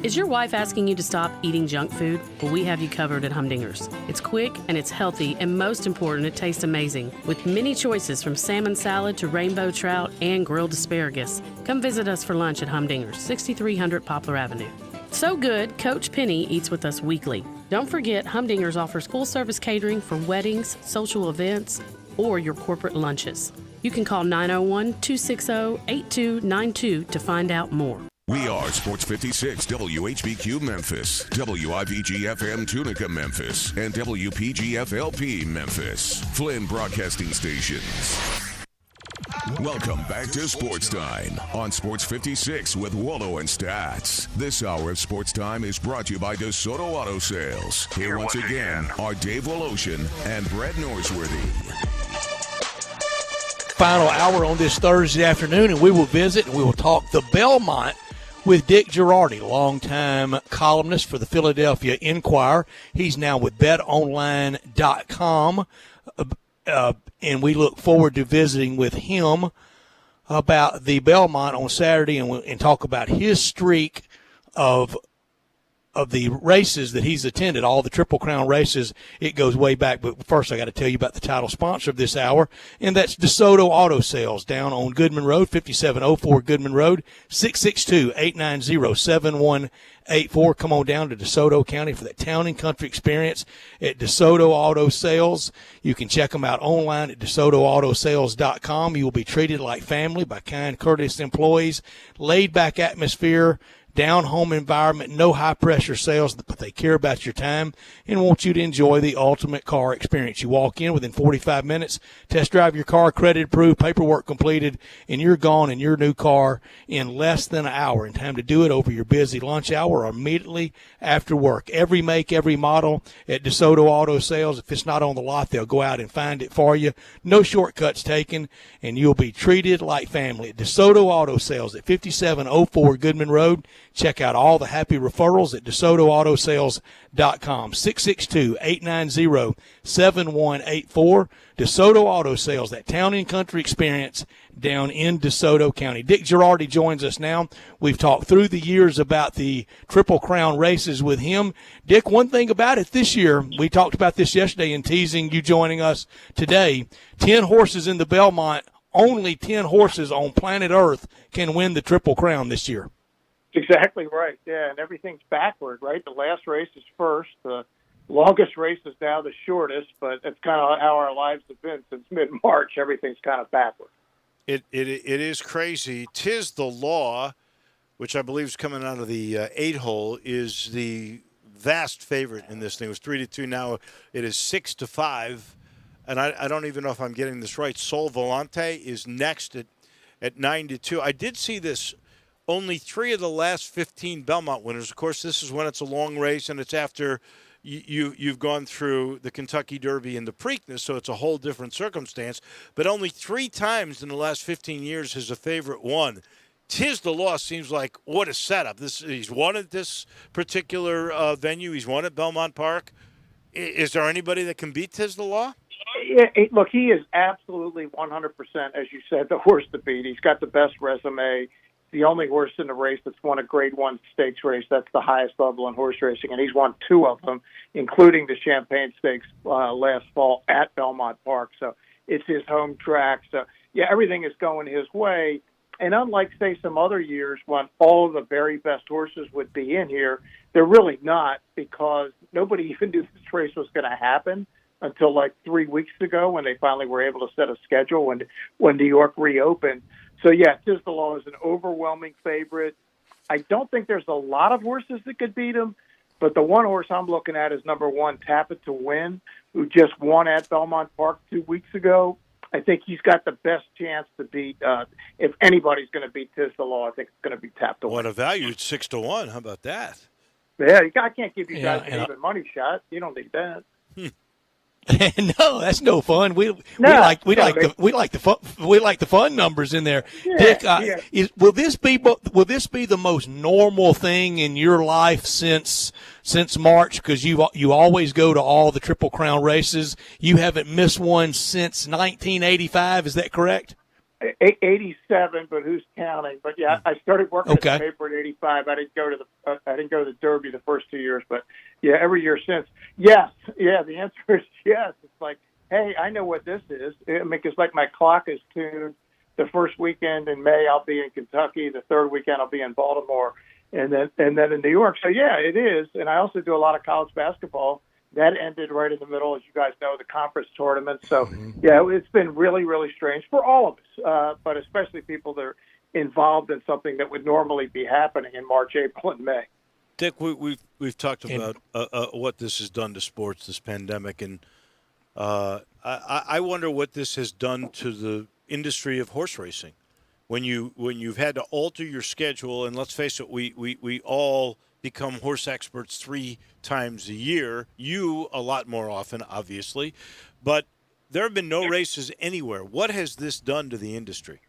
[SPEAKER 12] Is your wife asking you to stop eating junk food? Well, we have you covered at Humdinger's. It's quick and it's healthy, and most important, it tastes amazing. With many choices from salmon salad to rainbow trout and grilled asparagus. Come visit us for lunch at Humdinger's, 6300 Poplar Avenue. So good, Coach Penny eats with us weekly. Don't forget, Humdinger's offers full-service catering for weddings, social events, or your corporate lunches. You can call 901-260-8292 to find out more.
[SPEAKER 4] We are Sports 56 WHBQ Memphis, WIVG-FM Tunica Memphis, and WPG-FLP Memphis. Flynn Broadcasting Stations. Welcome back to Sports Time on Sports 56 with Wallo and Stats. This hour of Sports Time is brought to you by DeSoto Auto Sales. Here once again are Dave Woloshin and Brett Norsworthy.
[SPEAKER 2] Final hour on this Thursday afternoon, and we will visit and we will talk the Belmont with Dick Girardi, longtime columnist for the Philadelphia Inquirer. He's now with betonline.com, and we look forward to visiting with him about the Belmont on Saturday and talk about his streak of the races that he's attended, all the Triple Crown races. It goes way back, but first I got to tell you about the title sponsor of this hour, and that's DeSoto Auto Sales down on Goodman Road, 5704 Goodman Road, 662-890-7184. Come on down to DeSoto County for that town and country experience at DeSoto Auto Sales. You can check them out online at DeSotoAutoSales.com. You will be treated like family by kind, courteous employees, laid-back atmosphere, down-home environment, no high-pressure sales, but they care about your time and want you to enjoy the ultimate car experience. You walk in within 45 minutes, test drive your car, credit approved, paperwork completed, and you're gone in your new car in less than an hour. In time to do it over your busy lunch hour or immediately after work. Every make, every model at DeSoto Auto Sales. If it's not on the lot, they'll go out and find it for you. No shortcuts taken, and you'll be treated like family at DeSoto Auto Sales at 5704 Goodman Road. Check out all the happy referrals at DeSotoAutoSales.com. 662-890-7184. DeSoto Auto Sales, that town and country experience down in DeSoto County. Dick Girardi joins us now. We've talked through the years about the Triple Crown races with him. Dick, one thing about it this year, we talked about this yesterday in teasing you joining us today, 10 horses in the Belmont, only 10 horses on planet Earth can win the Triple Crown this year.
[SPEAKER 14] Exactly right. Yeah, and everything's backward, right? The last race is first. The longest race is now the shortest, but it's kind of how our lives have been since mid-March. Everything's kind of backward.
[SPEAKER 1] It is crazy. 'Tis the Law, which I believe is coming out of the 8-hole, is the vast favorite in this thing. It was 3-2. Now it is 6-5. And I don't even know if I'm getting this right. Sol Volante is next at 9-2. I did see this. Only 3 of the last 15 Belmont winners. Of course, this is when it's a long race, and it's after you've gone through the Kentucky Derby and the Preakness, so it's a whole different circumstance. But only 3 times in the last 15 years has a favorite won. Tis the Law seems like what a setup. He's won at this particular venue. He's won at Belmont Park. Is there anybody that can beat Tis the Law?
[SPEAKER 14] Look, he is absolutely 100%, as you said, the horse to beat. He's got the best resume. The only horse in the race that's won a Grade 1 stakes race. That's the highest level in horse racing, and he's won 2 of them, including the Champagne Stakes last fall at Belmont Park. So it's his home track. So, yeah, everything is going his way. And unlike, say, some other years when all of the very best horses would be in here, they're really not, because nobody even knew this race was going to happen until like 3 weeks ago when they finally were able to set a schedule when New York reopened. So, yeah, Tis the Law is an overwhelming favorite. I don't think there's a lot of horses that could beat him, but the one horse I'm looking at is number 1, Tap It to Win, who just won at Belmont Park 2 weeks ago. I think he's got the best chance to beat, if anybody's going to beat Tis the Law, I think it's going to be Tap to Win.
[SPEAKER 1] What a value. It's 6-1. How about that?
[SPEAKER 14] Yeah, I can't give you guys an even money shot. You don't need that.
[SPEAKER 2] No, that's no fun. We like the fun numbers in there.
[SPEAKER 14] Yeah,
[SPEAKER 2] Dick, will this be the most normal thing in your life since March? Because you always go to all the Triple Crown races. You haven't missed one since 1985. Is that correct?
[SPEAKER 14] 87, but who's counting? But yeah, I started working at the paper in 85. I didn't go to the Derby the first 2 years, but yeah, every year since. Yes, yeah. The answer is yes. It's like, hey, I know what this is. I mean, it's like my clock is tuned. The first weekend in May, I'll be in Kentucky. The third weekend, I'll be in Baltimore, and then in New York. So yeah, it is. And I also do a lot of college basketball. That ended right in the middle, as you guys know, the conference tournament. So, yeah, it's been really, really strange for all of us, but especially people that are involved in something that would normally be happening in March, April, and May.
[SPEAKER 1] Dick, we've talked about what this has done to sports, this pandemic, and I wonder what this has done to the industry of horse racing. When you've had to alter your schedule, and let's face it, we all become horse experts 3 times a year. You a lot more often, obviously, but there have been no races anywhere. What has this done to the industry?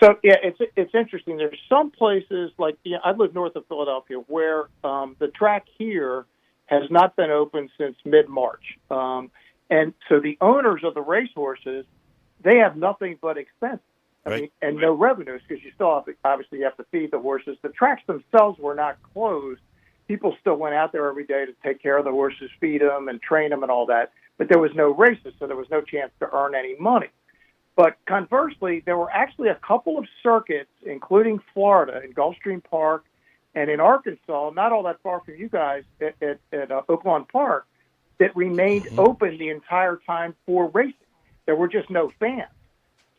[SPEAKER 14] So yeah, it's interesting. There's some places like I live north of Philadelphia where the track here has not been open since mid-March, and so the owners of the racehorses, they have nothing but expense. And no revenues, because you still obviously have to feed the horses. The tracks themselves were not closed. People still went out there every day to take care of the horses, feed them, and train them and all that. But there was no races, so there was no chance to earn any money. But conversely, there were actually a couple of circuits, including Florida in Gulfstream Park and in Arkansas, not all that far from you guys, at Oaklawn Park, that remained open the entire time for racing. There were just no fans.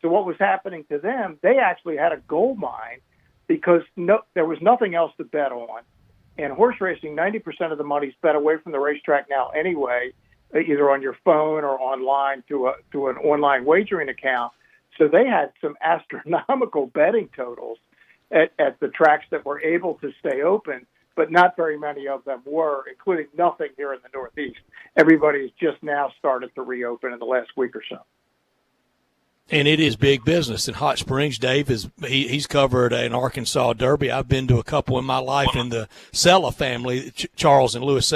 [SPEAKER 14] So what was happening to them, they actually had a gold mine because there was nothing else to bet on. And horse racing, 90% of the money's bet away from the racetrack now anyway, either on your phone or online to an online wagering account. So they had some astronomical betting totals at the tracks that were able to stay open, but not very many of them were, including nothing here in the Northeast. Everybody's just now started to reopen in the last week or so.
[SPEAKER 2] And it is big business in Hot Springs. Dave he's covered an Arkansas Derby. I've been to a couple in my life in the Sella family, Charles and Louis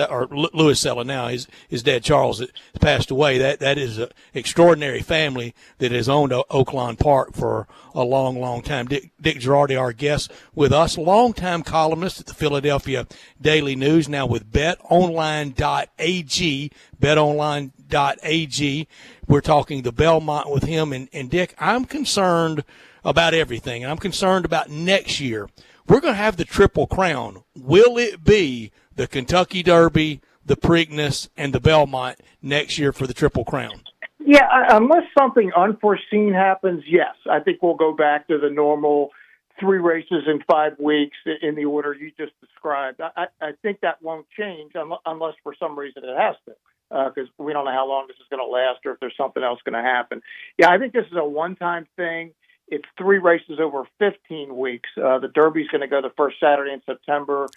[SPEAKER 2] Sella now. His dad Charles that passed away. That is an extraordinary family that has owned Oaklawn Park for a long, long time. Dick Girardi, our guest with us, longtime columnist at the Philadelphia Daily News, now with BetOnline.ag. BetOnline.ag. We're talking the Belmont with him. And Dick, I'm concerned about everything. I'm concerned about next year. We're going to have the Triple Crown. Will it be the Kentucky Derby, the Preakness, and the Belmont next year for the Triple Crown?
[SPEAKER 14] Yeah, unless something unforeseen happens, yes. I think we'll go back to the normal 3 races in 5 weeks in the order you just described. I think that won't change unless for some reason it has to. Because we don't know how long this is going to last or if there's something else going to happen. Yeah, I think this is a one-time thing. It's 3 races over 15 weeks. The Derby's going to go the first Saturday in September,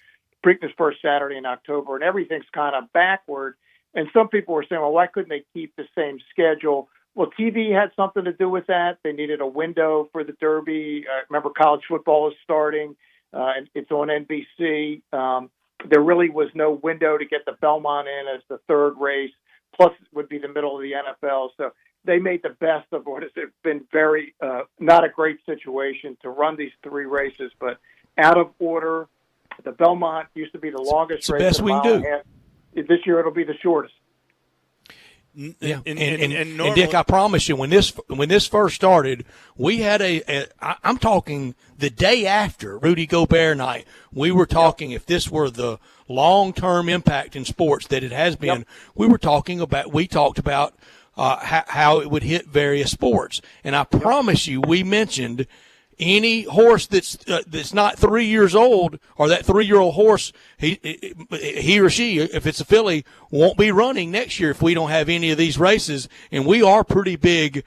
[SPEAKER 14] Preakness first Saturday in October, and everything's kind of backward. And some people were saying, well, why couldn't they keep the same schedule? Well, TV had something to do with that. They needed a window for the Derby. Remember, college football is starting. And it's on NBC. There really was no window to get the Belmont in as the third race. Plus, it would be the middle of the NFL. So they made the best of what has been very not a great situation to run these three races, but out of order. The Belmont used to be the longest
[SPEAKER 2] it's the
[SPEAKER 14] race.
[SPEAKER 2] Best we can do.
[SPEAKER 14] This year, it'll be the shortest.
[SPEAKER 2] Yeah, and Dick, I promise you, when this first started, we had I'm talking the day after Rudy Gobert night. We were talking if this were the long-term impact in sports that it has been. We talked about how it would hit various sports, and I promise you, we mentioned any horse that's not 3 years old, or that 3-year-old horse, he or she, if it's a filly, won't be running next year if we don't have any of these races. And we are pretty big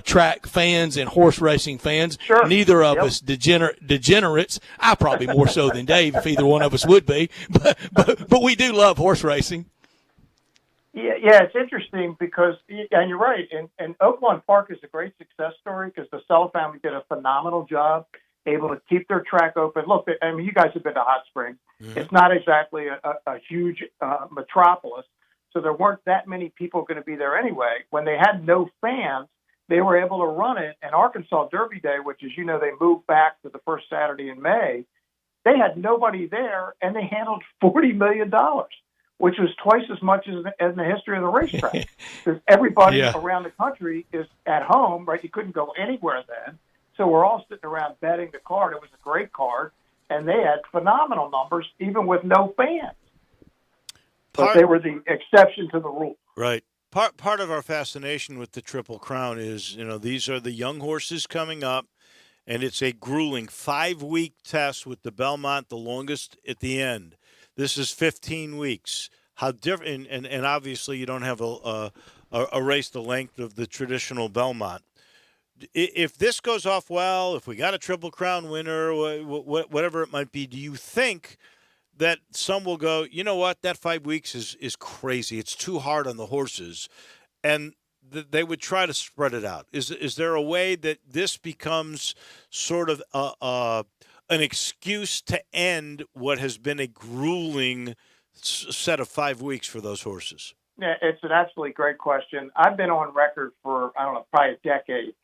[SPEAKER 2] track fans and horse racing fans.
[SPEAKER 14] Sure.
[SPEAKER 2] Neither of us degenerates. I probably more so than Dave, if either one of us would be. But we do love horse racing.
[SPEAKER 14] Yeah, it's interesting because, and you're right, and Oaklawn Park is a great success story because the Sella family did a phenomenal job, able to keep their track open. Look, I mean, you guys have been to Hot Springs. Mm-hmm. It's not exactly a huge metropolis, so there weren't that many people going to be there anyway. When they had no fans, they were able to run it. And Arkansas Derby Day, which, as you know, they moved back to the first Saturday in May, they had nobody there, and they handled $40 million. Which was twice as much as in the history of the racetrack. Because everybody around the country is at home, right? You couldn't go anywhere then. So we're all sitting around betting the card. It was a great card, and they had phenomenal numbers, even with no fans. But they were the exception to the rule.
[SPEAKER 1] Right. Part of our fascination with the Triple Crown is, these are the young horses coming up, and it's a grueling 5-week test with the Belmont, the longest at the end. This is 15 weeks. How different, and obviously you don't have a race the length of the traditional Belmont. If this goes off well, if we got a Triple Crown winner, whatever it might be, do you think that some will go, you know what, that 5 weeks is crazy. It's too hard on the horses, and they would try to spread it out. Is there a way that this becomes sort of an excuse to end what has been a grueling set of 5 weeks for those horses?
[SPEAKER 14] Yeah, it's an absolutely great question. I've been on record for, probably a decade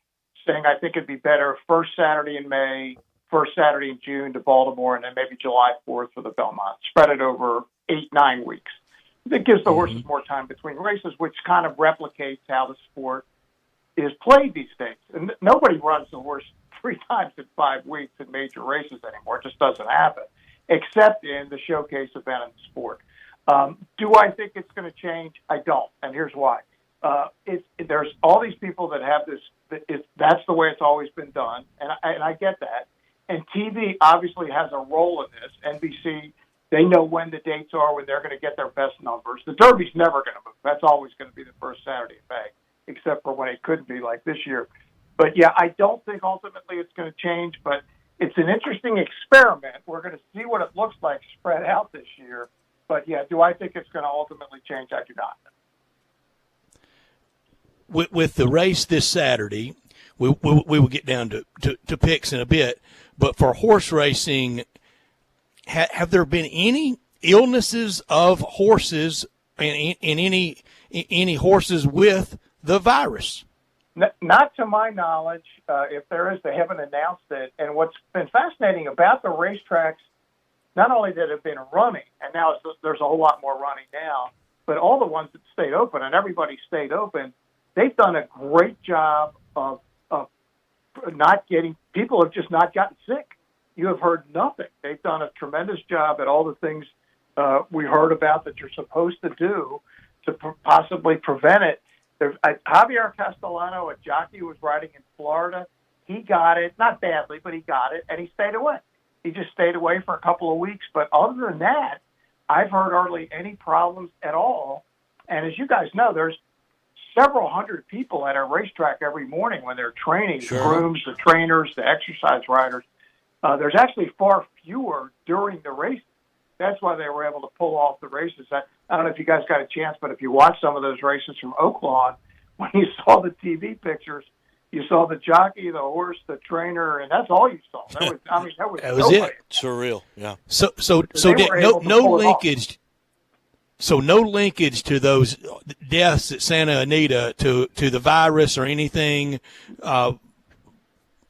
[SPEAKER 14] saying I think it'd be better first Saturday in May, first Saturday in June to Baltimore, and then maybe July 4th for the Belmont. Spread it over 8-9 weeks. It gives the horses more time between races, which kind of replicates how the sport is played these days. And nobody runs the horse 3 times in 5 weeks in major races anymore. It just doesn't happen, except in the showcase event in the sport. Do I think it's going to change? I don't, and here's why. There's all these people that have this. That's the way it's always been done, and I get that. And TV obviously has a role in this. NBC, they know when the dates are, when they're going to get their best numbers. The Derby's never going to move. That's always going to be the first Saturday in May, except for when it couldn't be like this year. But, yeah, I don't think ultimately it's going to change, but it's an interesting experiment. We're going to see what it looks like spread out this year. But, yeah, do I think it's going to ultimately change? I do not.
[SPEAKER 2] With the race this Saturday, we will get down to picks in a bit, but for horse racing, have there been any illnesses of horses and any horses with the virus?
[SPEAKER 14] Not to my knowledge. If there is, they haven't announced it. And what's been fascinating about the racetracks, not only that have been running, and now there's a whole lot more running now, but all the ones that stayed open, and everybody stayed open, they've done a great job of not getting – people have just not gotten sick. You have heard nothing. They've done a tremendous job at all the things we heard about that you're supposed to do to possibly prevent it. Javier Castellano, a jockey who was riding in Florida, he got it, not badly, but he got it, and he stayed away. He just stayed away for a couple of weeks. But other than that, I've heard hardly any problems at all. And as you guys know, there's several hundred people at our racetrack every morning when they're training, the grooms, the trainers, the exercise riders. There's actually far fewer during the races. That's why they were able to pull off the races. I don't know if you guys got a chance, but if you watch some of those races from Oaklawn, when you saw the TV pictures, you saw the jockey, the horse, the trainer, and that's all you saw. That was
[SPEAKER 2] it.
[SPEAKER 1] Surreal, yeah.
[SPEAKER 2] So
[SPEAKER 14] They
[SPEAKER 2] Dick,
[SPEAKER 14] were able to
[SPEAKER 2] no
[SPEAKER 14] pull it off.
[SPEAKER 2] linkage. So no linkage to those deaths at Santa Anita to the virus or anything,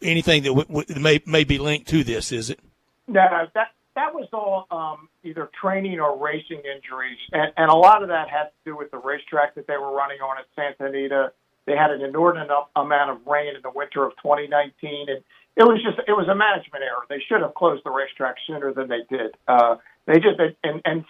[SPEAKER 2] anything that may be linked to this, is it?
[SPEAKER 14] No, that was all either training or racing injuries, and a lot of that had to do with the racetrack that they were running on at Santa Anita. They had an inordinate amount of rain in the winter of 2019, and it was a management error. They should have closed the racetrack sooner than they did. And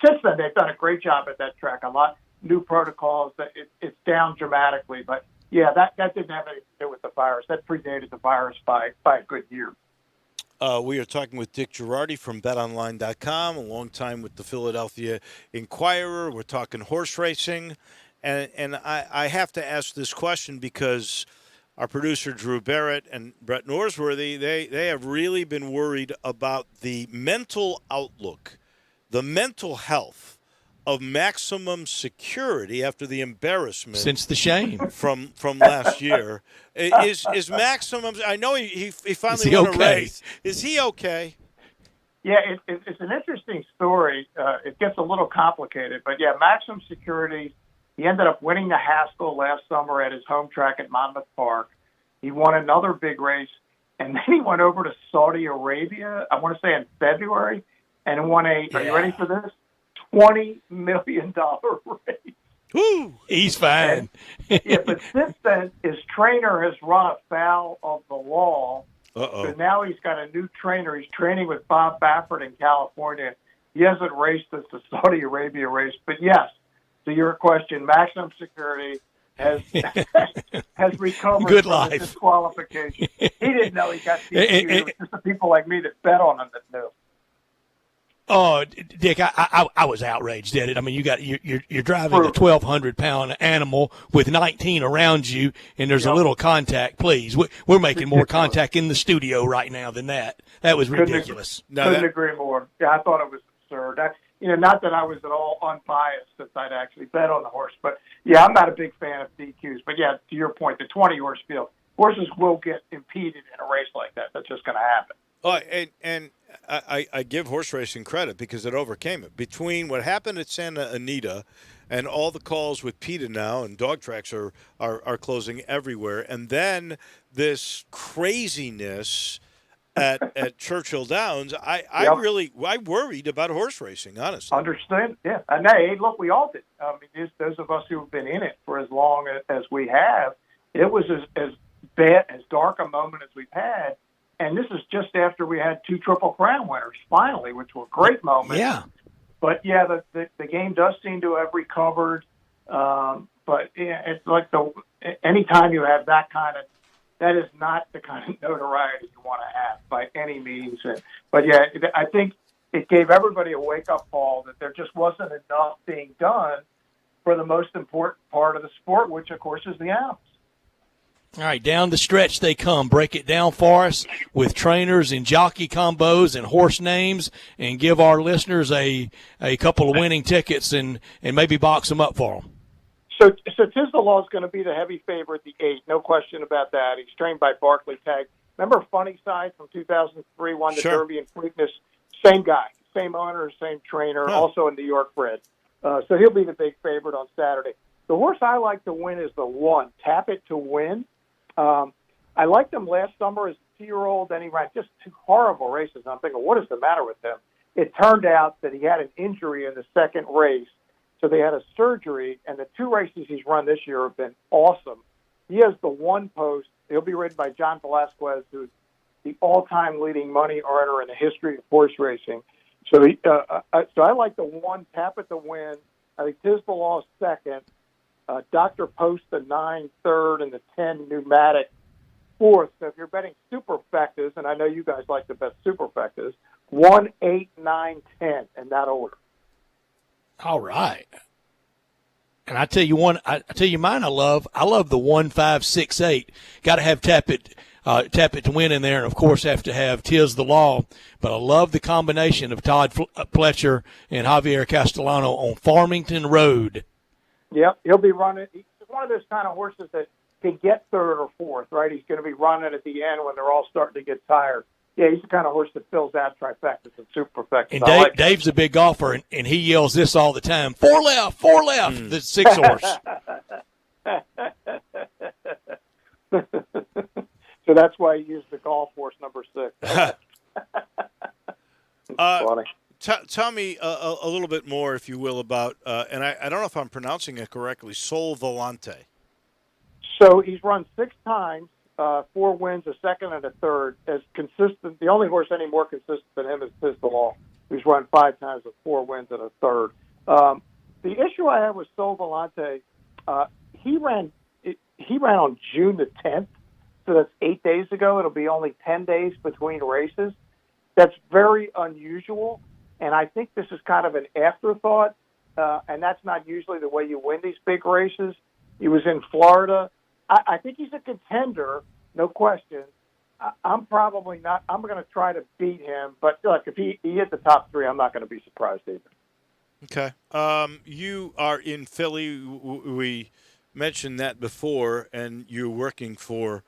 [SPEAKER 14] since then they've done a great job at that track. A lot new protocols. It's down dramatically, but yeah, that didn't have anything to do with the virus. That predated the virus by a good year.
[SPEAKER 1] We are talking with Dick Girardi from BetOnline.com, a long time with the Philadelphia Inquirer. We're talking horse racing. And I have to ask this question because our producer, Drew Barrett, and Brett Norsworthy, they have really been worried about the mental outlook, the mental health of Maximum Security after the embarrassment
[SPEAKER 2] since the shame
[SPEAKER 1] from last year. Is Maximum? I know he finally won a race. Is he okay?
[SPEAKER 14] Yeah, it's an interesting story. It gets a little complicated, but yeah, Maximum Security. He ended up winning the Haskell last summer at his home track at Monmouth Park. He won another big race, and then he went over to Saudi Arabia, I want to say in February, and won are you ready for this? $20 million race.
[SPEAKER 2] Woo! He's fine.
[SPEAKER 14] Yeah, but since then, his trainer has run afoul of the law.
[SPEAKER 1] Uh-oh.
[SPEAKER 14] So now he's got a new trainer. He's training with Bob Baffert in California. He hasn't raced since the Saudi Arabia race, but yes, to your question, Maximum Security has recovered
[SPEAKER 2] Good
[SPEAKER 14] from
[SPEAKER 2] life.
[SPEAKER 14] his disqualification. He didn't know he got DQ'd. It was just the people like me that bet on him that knew.
[SPEAKER 2] Oh, Dick, I was outraged at it. I mean, you're driving a 1,200-pound animal with 19 around you, and there's a little contact. Please, we're making more contact in the studio right now than that. That was ridiculous.
[SPEAKER 14] Couldn't agree more. Yeah, I thought it was absurd. Not that I was at all unbiased since I'd actually bet on the horse, but yeah, I'm not a big fan of DQs. But yeah, to your point, the 20-horse field, horses will get impeded in a race like that. That's just going to happen.
[SPEAKER 1] Oh, and I give horse racing credit because it overcame it. Between what happened at Santa Anita and all the calls with PETA now, and dog tracks are closing everywhere, and then this craziness at Churchill Downs, I worried about horse racing, honestly.
[SPEAKER 14] Understand? Yeah. And hey, look, we all did. I mean, those of us who have been in it for as long as we have, it was as bad, as dark a moment as we've had. And this is just after we had 2 Triple Crown winners, finally, which were great moments.
[SPEAKER 2] Yeah.
[SPEAKER 14] But, yeah, the game does seem to have recovered. But yeah, it's like anytime you have that is not the kind of notoriety you want to have by any means. But, yeah, I think it gave everybody a wake-up call that there just wasn't enough being done for the most important part of the sport, which, of course, is the animals.
[SPEAKER 2] All right, down the stretch they come. Break it down for us with trainers and jockey combos and horse names, and give our listeners a couple of winning tickets and maybe box them up for them.
[SPEAKER 14] So Tisdalaw is going to be the heavy favorite, the 8, no question about that. He's trained by Barclay Tagg. Remember Funny Side from 2003, won the Derby and Preakness? Same guy, same owner, same trainer, also a New York bred. So he'll be the big favorite on Saturday. The horse I like to win is the 1, Tap It to Win. I liked him last summer as a 2-year-old, and he ran just 2 horrible races. And I'm thinking, what is the matter with him? It turned out that he had an injury in the second race, so they had a surgery, and the 2 races he's run this year have been awesome. He has the 1 post. He'll be ridden by John Velasquez, who's the all-time leading money earner in the history of horse racing. So I like the 1, Tap It to Win. I think Tisdalaw's second. Dr. Post, the 9 third, and the 10 Pneumatic fourth. So if you're betting superfectas, and I know you guys like to bet superfectas, 1, 8, 9, 10 in that order.
[SPEAKER 2] All right. And I tell you mine I love. I love the 1, 5, 6, 8. Got to have Tap It to Win in there, and of course have to have Tis the Law. But I love the combination of Todd Pletcher and Javier Castellano on Farmington Road.
[SPEAKER 14] Yep, he'll be running. one of those kind of horses that can get third or fourth, right? He's going to be running at the end when they're all starting to get tired. Yeah, he's the kind of horse that fills that trifecta, the super perfecta.
[SPEAKER 2] And Dave's a big golfer, and he yells this all the time: four left, the 6 horse.
[SPEAKER 14] So that's why he used the golf horse number 6. Funny.
[SPEAKER 1] Tell me a little bit more, if you will, about, and I don't know if I'm pronouncing it correctly, Sol Volante.
[SPEAKER 14] So he's run 6 times, 4 wins, a second and a third. As consistent, the only horse any more consistent than him is Pistol, who's run 5 times with 4 wins and a third. The issue I have with Sol Volante, he ran on June the 10th, so that's 8 days ago. It'll be only 10 days between races. That's very unusual, and I think this is kind of an afterthought, and that's not usually the way you win these big races. He was in Florida. I think he's a contender, no question. I'm probably not. I'm going to try to beat hit, but look, if he hit the top 3, I'm not going to be surprised either.
[SPEAKER 1] Okay. You are in Philly. We mentioned that before, and you're working for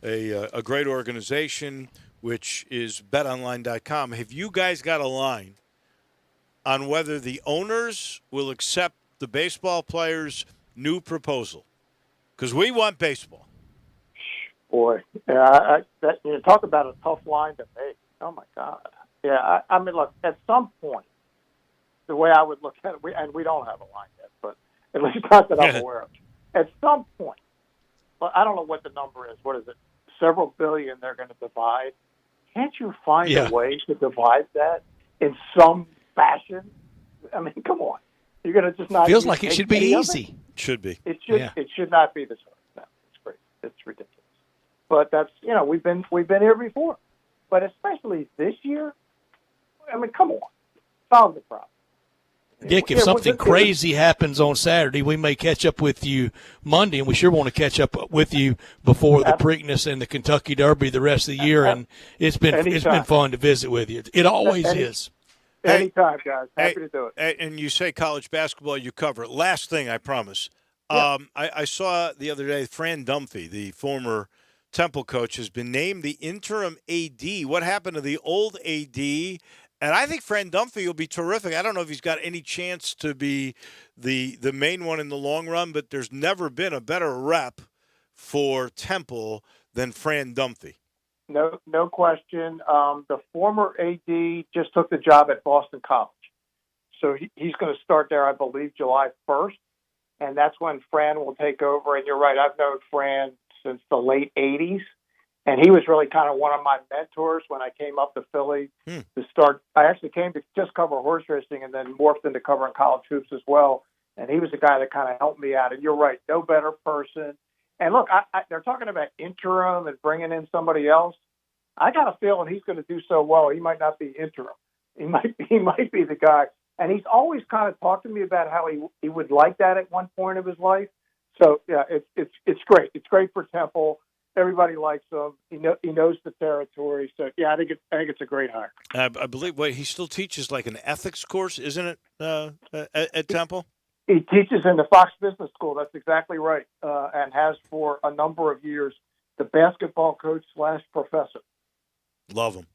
[SPEAKER 1] a great organization, which is betonline.com. Have you guys got a line on whether the owners will accept the baseball players' new proposal? Because we want baseball.
[SPEAKER 14] Boy, talk about a tough line to make. Oh, my God. Yeah, I mean, look, at some point, the way I would look at it, and we don't have a line yet, but at least not that I'm aware of. At some point, well, I don't know what the number is. What is it? Several billion they're going to divide. Can't you find a way to divide that in some fashion? I mean, come on. You're going to just not.
[SPEAKER 2] Feels like it should be easy.
[SPEAKER 1] Should be.
[SPEAKER 14] It should. Yeah. It should not be this way. No, it's great. It's ridiculous. But that's we've been here before. But especially this year, I mean, come on, solve the problem.
[SPEAKER 2] Dick, if something crazy happens on Saturday, we may catch up with you Monday, and we sure want to catch up with you before the Preakness and the Kentucky Derby the rest of the year. And it's been fun to visit with you. It always is.
[SPEAKER 14] Anytime, guys. Happy to do it.
[SPEAKER 1] And you say college basketball, you cover it. Last thing, I promise. Yeah. I saw the other day Fran Dunphy, the former Temple coach, has been named the interim AD. What happened to the old AD? And I think Fran Dunphy will be terrific. I don't know if he's got any chance to be the main one in the long run, but there's never been a better rep for Temple than Fran Dunphy.
[SPEAKER 14] No question. The former AD just took the job at Boston College. So he's going to start there, I believe, July 1st. And that's when Fran will take over. And you're right, I've known Fran since the late 80s. And he was really kind of one of my mentors when I came up to Philly to start. I actually came to just cover horse racing and then morphed into covering college hoops as well. And he was the guy that kind of helped me out. And you're right, no better person. And look, they're talking about interim and bringing in somebody else. I got a feeling he's going to do so well, he might not be interim. He might be the guy. And he's always kind of talked to me about how he would like that at one point of his life. So yeah, it's great. It's great for Temple. Everybody likes him. He knows the territory. So yeah, I think it's a great hire.
[SPEAKER 1] I believe. Wait, he still teaches like an ethics course, isn't it? At Temple.
[SPEAKER 14] He teaches in the Fox Business School. That's exactly right, and has for a number of years. The basketball coach / professor.
[SPEAKER 1] Love him.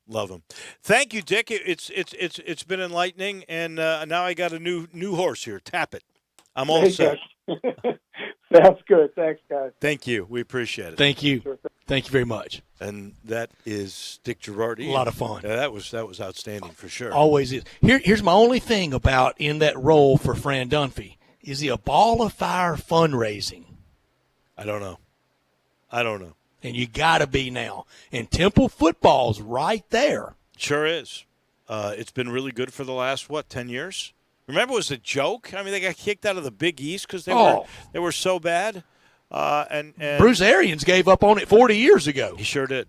[SPEAKER 1] Thank you, Dick. It's been enlightening, and now I got a new horse here. Tap it. I'm all set.
[SPEAKER 14] Sounds good. Thanks, guys.
[SPEAKER 1] Thank you. We appreciate it.
[SPEAKER 2] Thank you. Thank you very much.
[SPEAKER 1] And that is Dick Girardi.
[SPEAKER 2] A lot of fun.
[SPEAKER 1] That was outstanding for sure.
[SPEAKER 2] Always is. Here's my only thing about in that role for Fran Dunphy. Is he a ball of fire fundraising?
[SPEAKER 1] I don't know.
[SPEAKER 2] And you got to be now. And Temple football's right there.
[SPEAKER 1] Sure is. It's been really good for the last, 10 years? Remember, it was a joke. I mean, they got kicked out of the Big East because they were so bad. And
[SPEAKER 2] Bruce Arians gave up on it 40 years ago.
[SPEAKER 1] He sure did.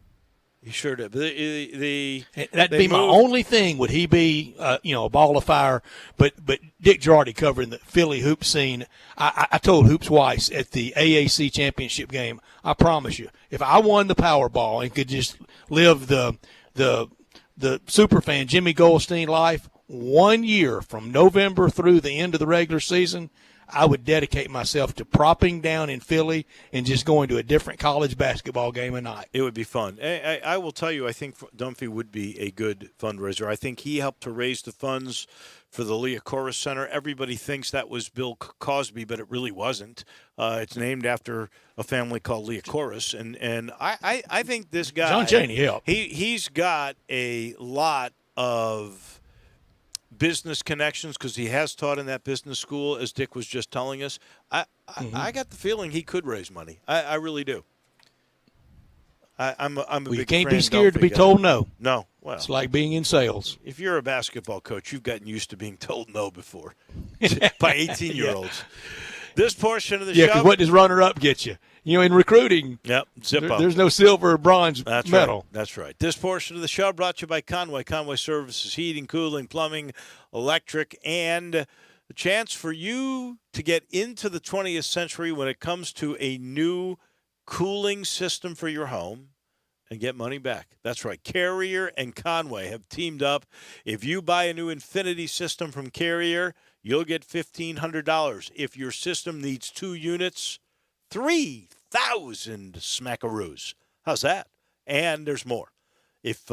[SPEAKER 1] That'd
[SPEAKER 2] be my only thing. Would he be, a ball of fire? But Dick Girardi covering the Philly hoop scene. I told Hoops Weiss at the AAC championship game. I promise you, if I won the Powerball and could just live the superfan Jimmy Goldstein life 1 year from November through the end of the regular season, I would dedicate myself to propping down in Philly and just going to a different college basketball game a night.
[SPEAKER 1] It would be fun. I will tell you, I think Dunphy would be a good fundraiser. I think he helped to raise the funds for the Leah Corus Center. Everybody thinks that was Bill Cosby, but it really wasn't. It's named after a family called Leah Corus, and I think this guy,
[SPEAKER 2] John Chaney helped.
[SPEAKER 1] He's got a lot of business connections because he has taught in that business school, as Dick was just telling us. I got the feeling he could raise money. I really do. I'm a big
[SPEAKER 2] You can't
[SPEAKER 1] Fran
[SPEAKER 2] be scared to
[SPEAKER 1] Dunphy
[SPEAKER 2] be
[SPEAKER 1] guy.
[SPEAKER 2] told no.
[SPEAKER 1] No. Well,
[SPEAKER 2] it's like being in sales.
[SPEAKER 1] If you're a basketball coach, you've gotten used to being told no before by 18-year-olds. This portion of the show.
[SPEAKER 2] Yeah, because what does runner-up get you? You know, in recruiting, there's no silver or bronze medal.
[SPEAKER 1] Right. That's right. This portion of the show brought to you by Conway. Conway Services, heating, cooling, plumbing, electric, and a chance for you to get into the 20th century when it comes to a new cooling system for your home and get money back. That's right. Carrier and Conway have teamed up. If you buy a new Infinity system from Carrier, you'll get $1,500. If your system needs 2 units, 3,000 smackaroos. How's that? And there's more. If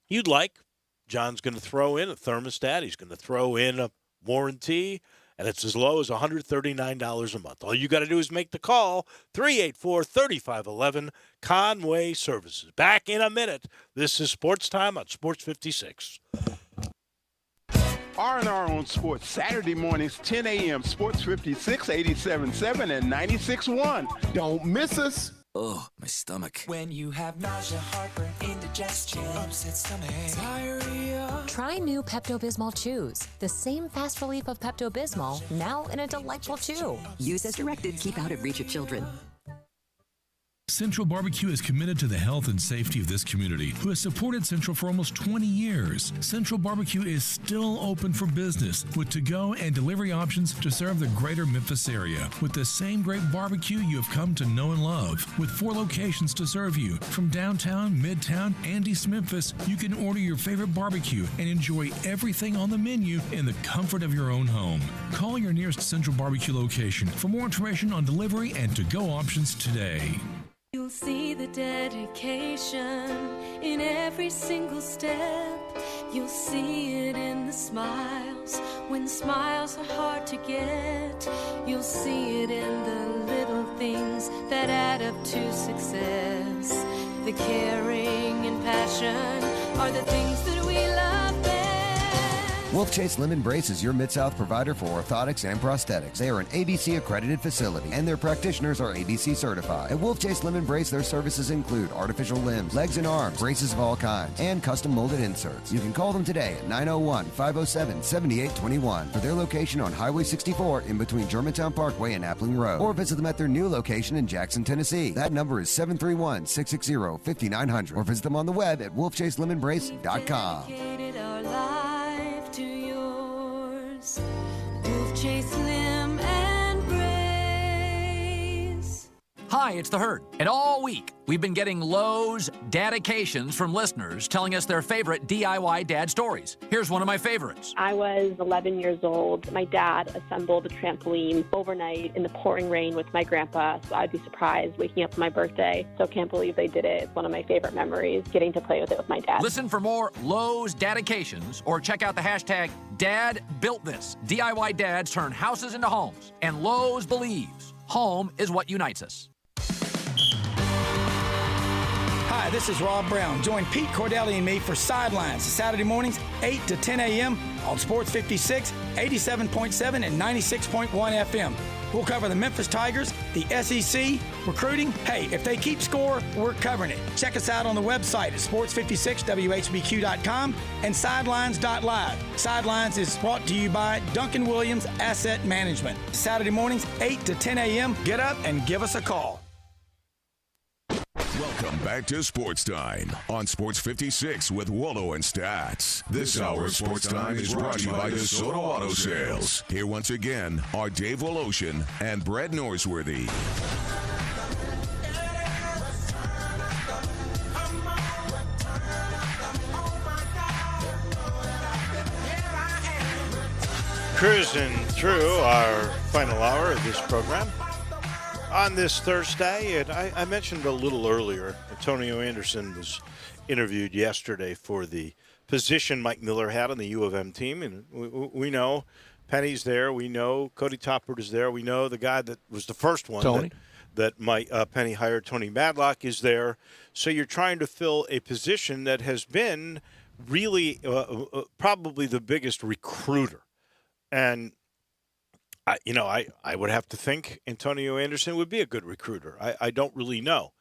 [SPEAKER 1] you'd like, John's going to throw in a thermostat. He's going to throw in a warranty, and it's as low as $139 a month. All you got to do is make the call, 384-3511, Conway Services. Back in a minute. This is Sports Time on Sports 56.
[SPEAKER 15] R&R on Sports, Saturday mornings, 10 a.m., Sports 56, 87.7, and 96.1. Don't miss us.
[SPEAKER 16] Oh, my stomach.
[SPEAKER 17] When you have nausea, heartburn, indigestion, upset stomach, diarrhea.
[SPEAKER 24] Try new Pepto-Bismol Chews. The same fast relief of Pepto-Bismol, now in a delightful chew.
[SPEAKER 25] Use as directed. Keep out of reach of children.
[SPEAKER 26] Central Barbecue is committed to the health and safety of this community, who has supported Central for almost 20 years. Central Barbecue is still open for business with to-go and delivery options to serve the greater Memphis area with the same great barbecue you have come to know and love. With 4 locations to serve you, from downtown, midtown, and East Memphis, you can order your favorite barbecue and enjoy everything on the menu in the comfort of your own home. Call your nearest Central Barbecue location for more information on delivery and to-go options today.
[SPEAKER 27] You'll see the dedication in every single step. You'll see it in the smiles when smiles are hard to get. You'll see it in the little things that add up to success. The caring and passion are the things that we love best.
[SPEAKER 28] Wolf Chase Limb Brace is your Mid-South provider for orthotics and prosthetics. They are an ABC accredited facility, and their practitioners are ABC certified. At Wolf Chase Limb Brace, their services include artificial limbs, legs and arms, braces of all kinds, and custom molded inserts. You can call them today at 901-507-7821 for their location on Highway 64 in between Germantown Parkway and Appling Road, or visit them at their new location in Jackson, Tennessee. That number is 731-660-5900, or visit them on the web at wolfchaselimbembrace.com.
[SPEAKER 27] Our life to yours. Wolf Chase Limb and Brace.
[SPEAKER 13] Hi, it's The Herd. And all week, we've been getting Lowe's dedications from listeners telling us their favorite DIY dad stories. Here's one of my favorites.
[SPEAKER 29] I was 11 years old. My dad assembled a trampoline overnight in the pouring rain with my grandpa, so I'd be surprised waking up on my birthday. So can't believe they did it. It's one of my favorite memories, getting to play with it with my dad.
[SPEAKER 13] Listen for more Lowe's dedications or check out the hashtag #DadBuiltThis. DIY dads turn houses into homes, and Lowe's believes home is what unites us.
[SPEAKER 19] Hi, this is Rob Brown. Join Pete Cordelli and me for Sidelines, Saturday mornings, 8 to 10 a.m. on Sports 56, 87.7, and 96.1 FM. We'll cover the Memphis Tigers, the SEC, recruiting. Hey, if they keep score, we're covering it. Check us out on the website at sports56whbq.com and sidelines.live. Sidelines is brought to you by Duncan Williams Asset Management. Saturday mornings, 8 to 10 a.m. Get up and give us a call.
[SPEAKER 4] Welcome back to Sports Time on Sports 56 with Wallo and Stats. This hour of Sports Time is brought to you by DeSoto Auto Sales. Here once again are Dave Woloshin and Brett Norsworthy.
[SPEAKER 1] Cruising through our final hour of this program on this Thursday. And I mentioned a little earlier, Antonio Anderson was interviewed yesterday for the position Mike Miller had on the U of M team. And we know Penny's there. We know Cody Toppert is there. We know the guy that was the first one
[SPEAKER 2] Tony.
[SPEAKER 1] that Penny hired, Tony Madlock, is there. So you're trying to fill a position that has been really probably the biggest recruiter. And, I would have to think Antonio Anderson would be a good recruiter. I don't really know.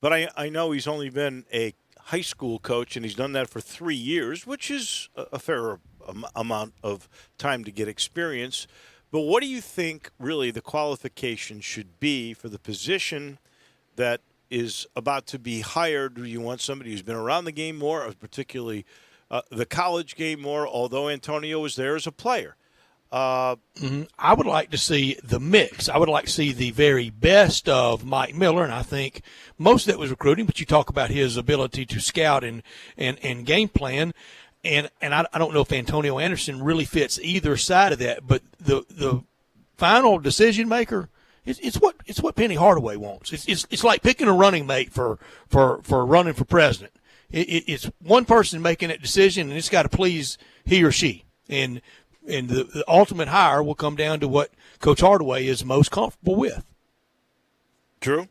[SPEAKER 1] But I know he's only been a high school coach, and he's done that for 3 years, which is a fair amount of time to get experience. But what do you think really the qualification should be for the position that is about to be hired? Do you want somebody who's been around the game more, or particularly the college game more, although Antonio was there as a player?
[SPEAKER 2] I would like to see the mix. I would like to see the very best of Mike Miller, and I think most of that was recruiting, but you talk about his ability to scout and game plan. And I don't know if Antonio Anderson really fits either side of that, but the final decision maker, it's what Penny Hardaway wants. It's like picking a running mate for running for president. It's one person making that decision, and it's got to please he or she. And the ultimate hire will come down to what Coach Hardaway is most comfortable with.
[SPEAKER 1] True.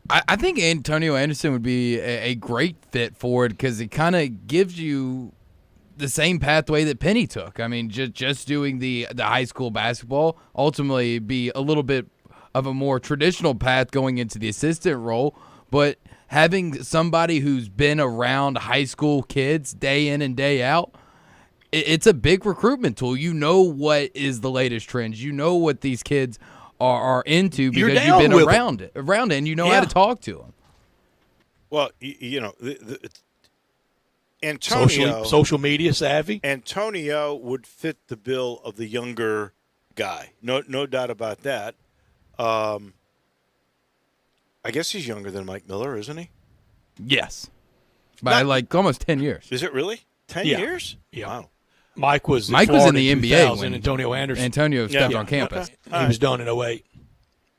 [SPEAKER 3] I think Antonio Anderson would be a great fit for it because it kind of gives you the same pathway that Penny took. I mean, just doing the high school basketball, ultimately be a little bit of a more traditional path going into the assistant role, but having somebody who's been around high school kids day in and day out, it's a big recruitment tool. You know what is the latest trends. You know what these kids are into because you've been around it, and you know how to talk to them.
[SPEAKER 1] Well, Antonio,
[SPEAKER 2] social media savvy.
[SPEAKER 1] Antonio would fit the bill of the younger guy. No doubt about that. I guess he's younger than Mike Miller, isn't he?
[SPEAKER 3] Yes, by almost 10 years.
[SPEAKER 1] Is it really 10 years?
[SPEAKER 2] Yeah.
[SPEAKER 1] Wow.
[SPEAKER 2] Mike was
[SPEAKER 3] in the NBA when
[SPEAKER 2] Antonio Anderson.
[SPEAKER 3] Antonio stepped on campus.
[SPEAKER 2] Okay. He was done in 08.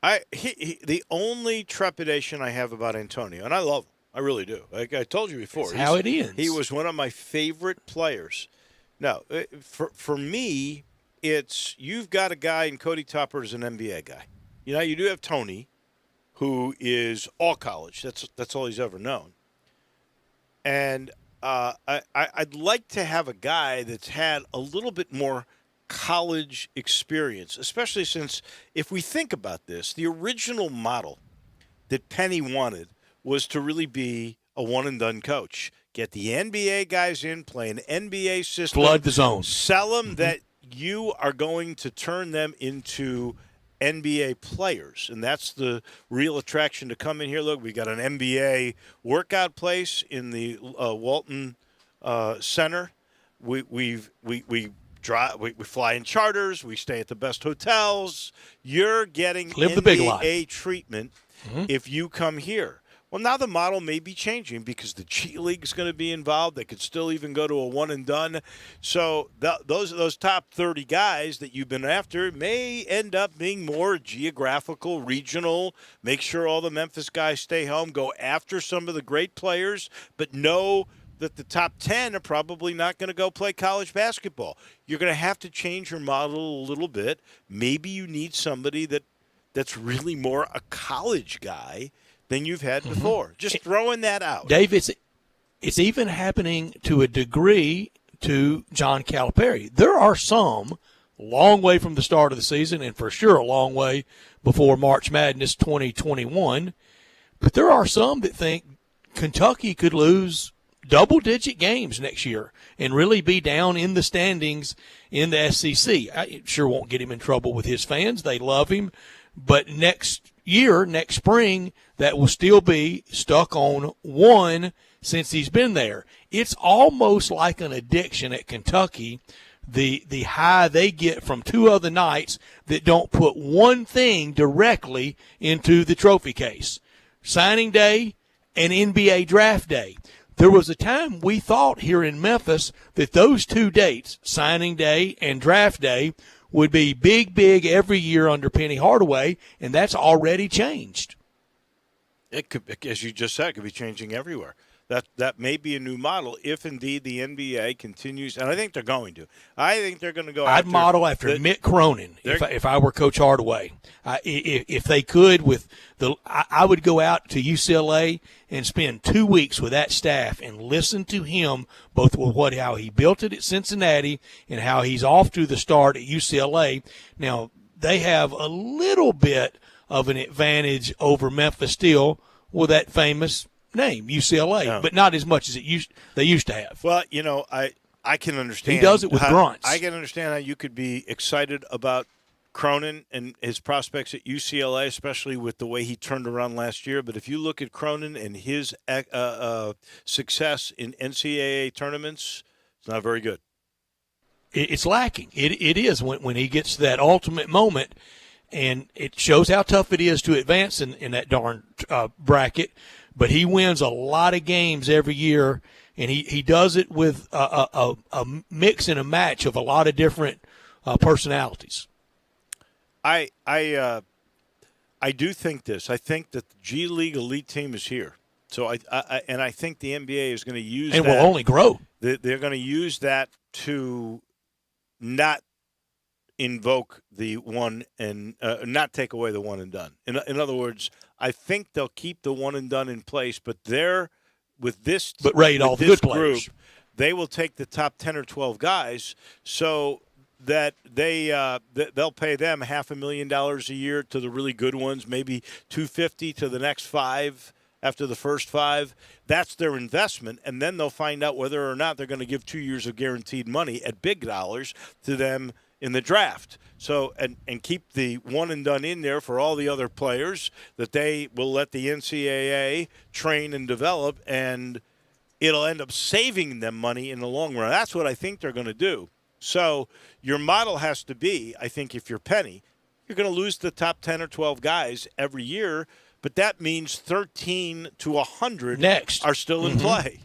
[SPEAKER 1] The only trepidation I have about Antonio, and I love him, I really do. Like I told you before,
[SPEAKER 2] that's how it ends.
[SPEAKER 1] He was one of my favorite players. Now, for me, it's you've got a guy in Cody Toppert as an NBA guy. You do have Tony, who is all college. That's all he's ever known. And I'd like to have a guy that's had a little bit more college experience, especially since if we think about this, the original model that Penny wanted was to really be a one-and-done coach. Get the NBA guys in, play an NBA system.
[SPEAKER 2] Flood the zone.
[SPEAKER 1] Sell them that you are going to turn them into NBA players, and that's the real attraction to come in here. Look, we got an NBA workout place in the Walton Center. We fly in charters. We stay at the best hotels. You're getting
[SPEAKER 2] Live the big life.
[SPEAKER 1] NBA treatment if you come here. Well, now the model may be changing because the G League is going to be involved. They could still even go to a one and done. So those top 30 guys that you've been after may end up being more geographical, regional. Make sure all the Memphis guys stay home. Go after some of the great players, but know that the top 10 are probably not going to go play college basketball. You're going to have to change your model a little bit. Maybe you need somebody that's really more a college guy than you've had before. Just throwing that out.
[SPEAKER 2] Dave, it's even happening to a degree to John Calipari. There are some long way from the start of the season and for sure a long way before March Madness 2021, but there are some that think Kentucky could lose double-digit games next year and really be down in the standings in the SEC. I sure won't get him in trouble with his fans. They love him. But next spring, that will still be stuck on one since he's been there. It's almost like an addiction at Kentucky, the high they get from two other nights that don't put one thing directly into the trophy case. Signing day and NBA draft day. There was a time we thought here in Memphis that those 2 dates, signing day and draft day, would be big every year under Penny Hardaway, and that's already changed.
[SPEAKER 1] It could, as you just said, it could be changing everywhere. That may be a new model if indeed the NBA continues, and I think they're going to. I think they're going to go.
[SPEAKER 2] I'd model after Mick Cronin if I were Coach Hardaway. If they could, I would go out to UCLA and spend 2 weeks with that staff and listen to him both with how he built it at Cincinnati and how he's off to the start at UCLA. Now they have a little bit of an advantage over Memphis still with that famous name, UCLA, but not as much as they used to have.
[SPEAKER 1] Well, I can understand.
[SPEAKER 2] He does it with grunts.
[SPEAKER 1] I can understand how you could be excited about Cronin and his prospects at UCLA, especially with the way he turned around last year. But if you look at Cronin and his success in NCAA tournaments, it's not very good.
[SPEAKER 2] It's lacking. It is when he gets to that ultimate moment, and it shows how tough it is to advance in that darn bracket. But he wins a lot of games every year, and he does it with a mix and a match of a lot of different personalities.
[SPEAKER 1] I do think this. I think that the G League elite team is here. So I think the NBA is going to use
[SPEAKER 2] and
[SPEAKER 1] that.
[SPEAKER 2] will only grow.
[SPEAKER 1] They're going to use that to not invoke the one and not take away the one and done. In other words, I think they'll keep the one and done in place, but
[SPEAKER 2] rate all the good players.
[SPEAKER 1] They will take the top 10 or 12 guys so that they'll pay them $500,000 a year to the really good ones, maybe $250,000 to the next 5 after the first 5. That's their investment, and then they'll find out whether or not they're going to give 2 years of guaranteed money at big dollars to them in the draft. So and keep the one and done in there for all the other players that they will let the NCAA train and develop, and it'll end up saving them money in the long run. That's what I think they're going to do. So your model has to be, I think, if you're Penny, you're going to lose the top 10 or 12 guys every year, but that means 13 to 100
[SPEAKER 2] next
[SPEAKER 1] are still in play.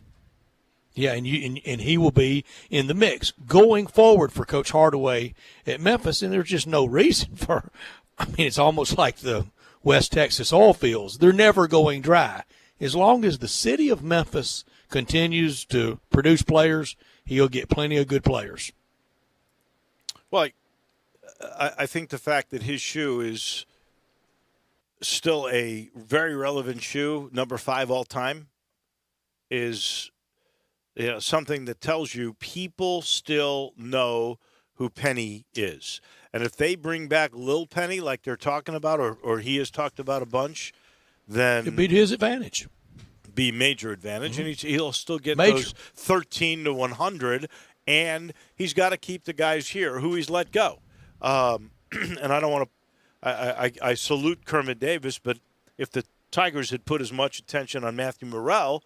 [SPEAKER 2] Yeah, and he will be in the mix going forward for Coach Hardaway at Memphis, and there's just no reason for – I mean, it's almost like the West Texas oil fields. They're never going dry. As long as the city of Memphis continues to produce players, he'll get plenty of good players.
[SPEAKER 1] Well, I think the fact that his shoe is still a very relevant shoe, number 5 all time, is something that tells you people still know who Penny is. And if they bring back Lil Penny like they're talking about, or he has talked about a bunch, then
[SPEAKER 2] it'd be to his advantage.
[SPEAKER 1] Be major advantage, and he'll still get those 13 to 100, and he's got to keep the guys here who he's let go. And I don't want to I salute Kermit Davis, but if the Tigers had put as much attention on Matthew Morrell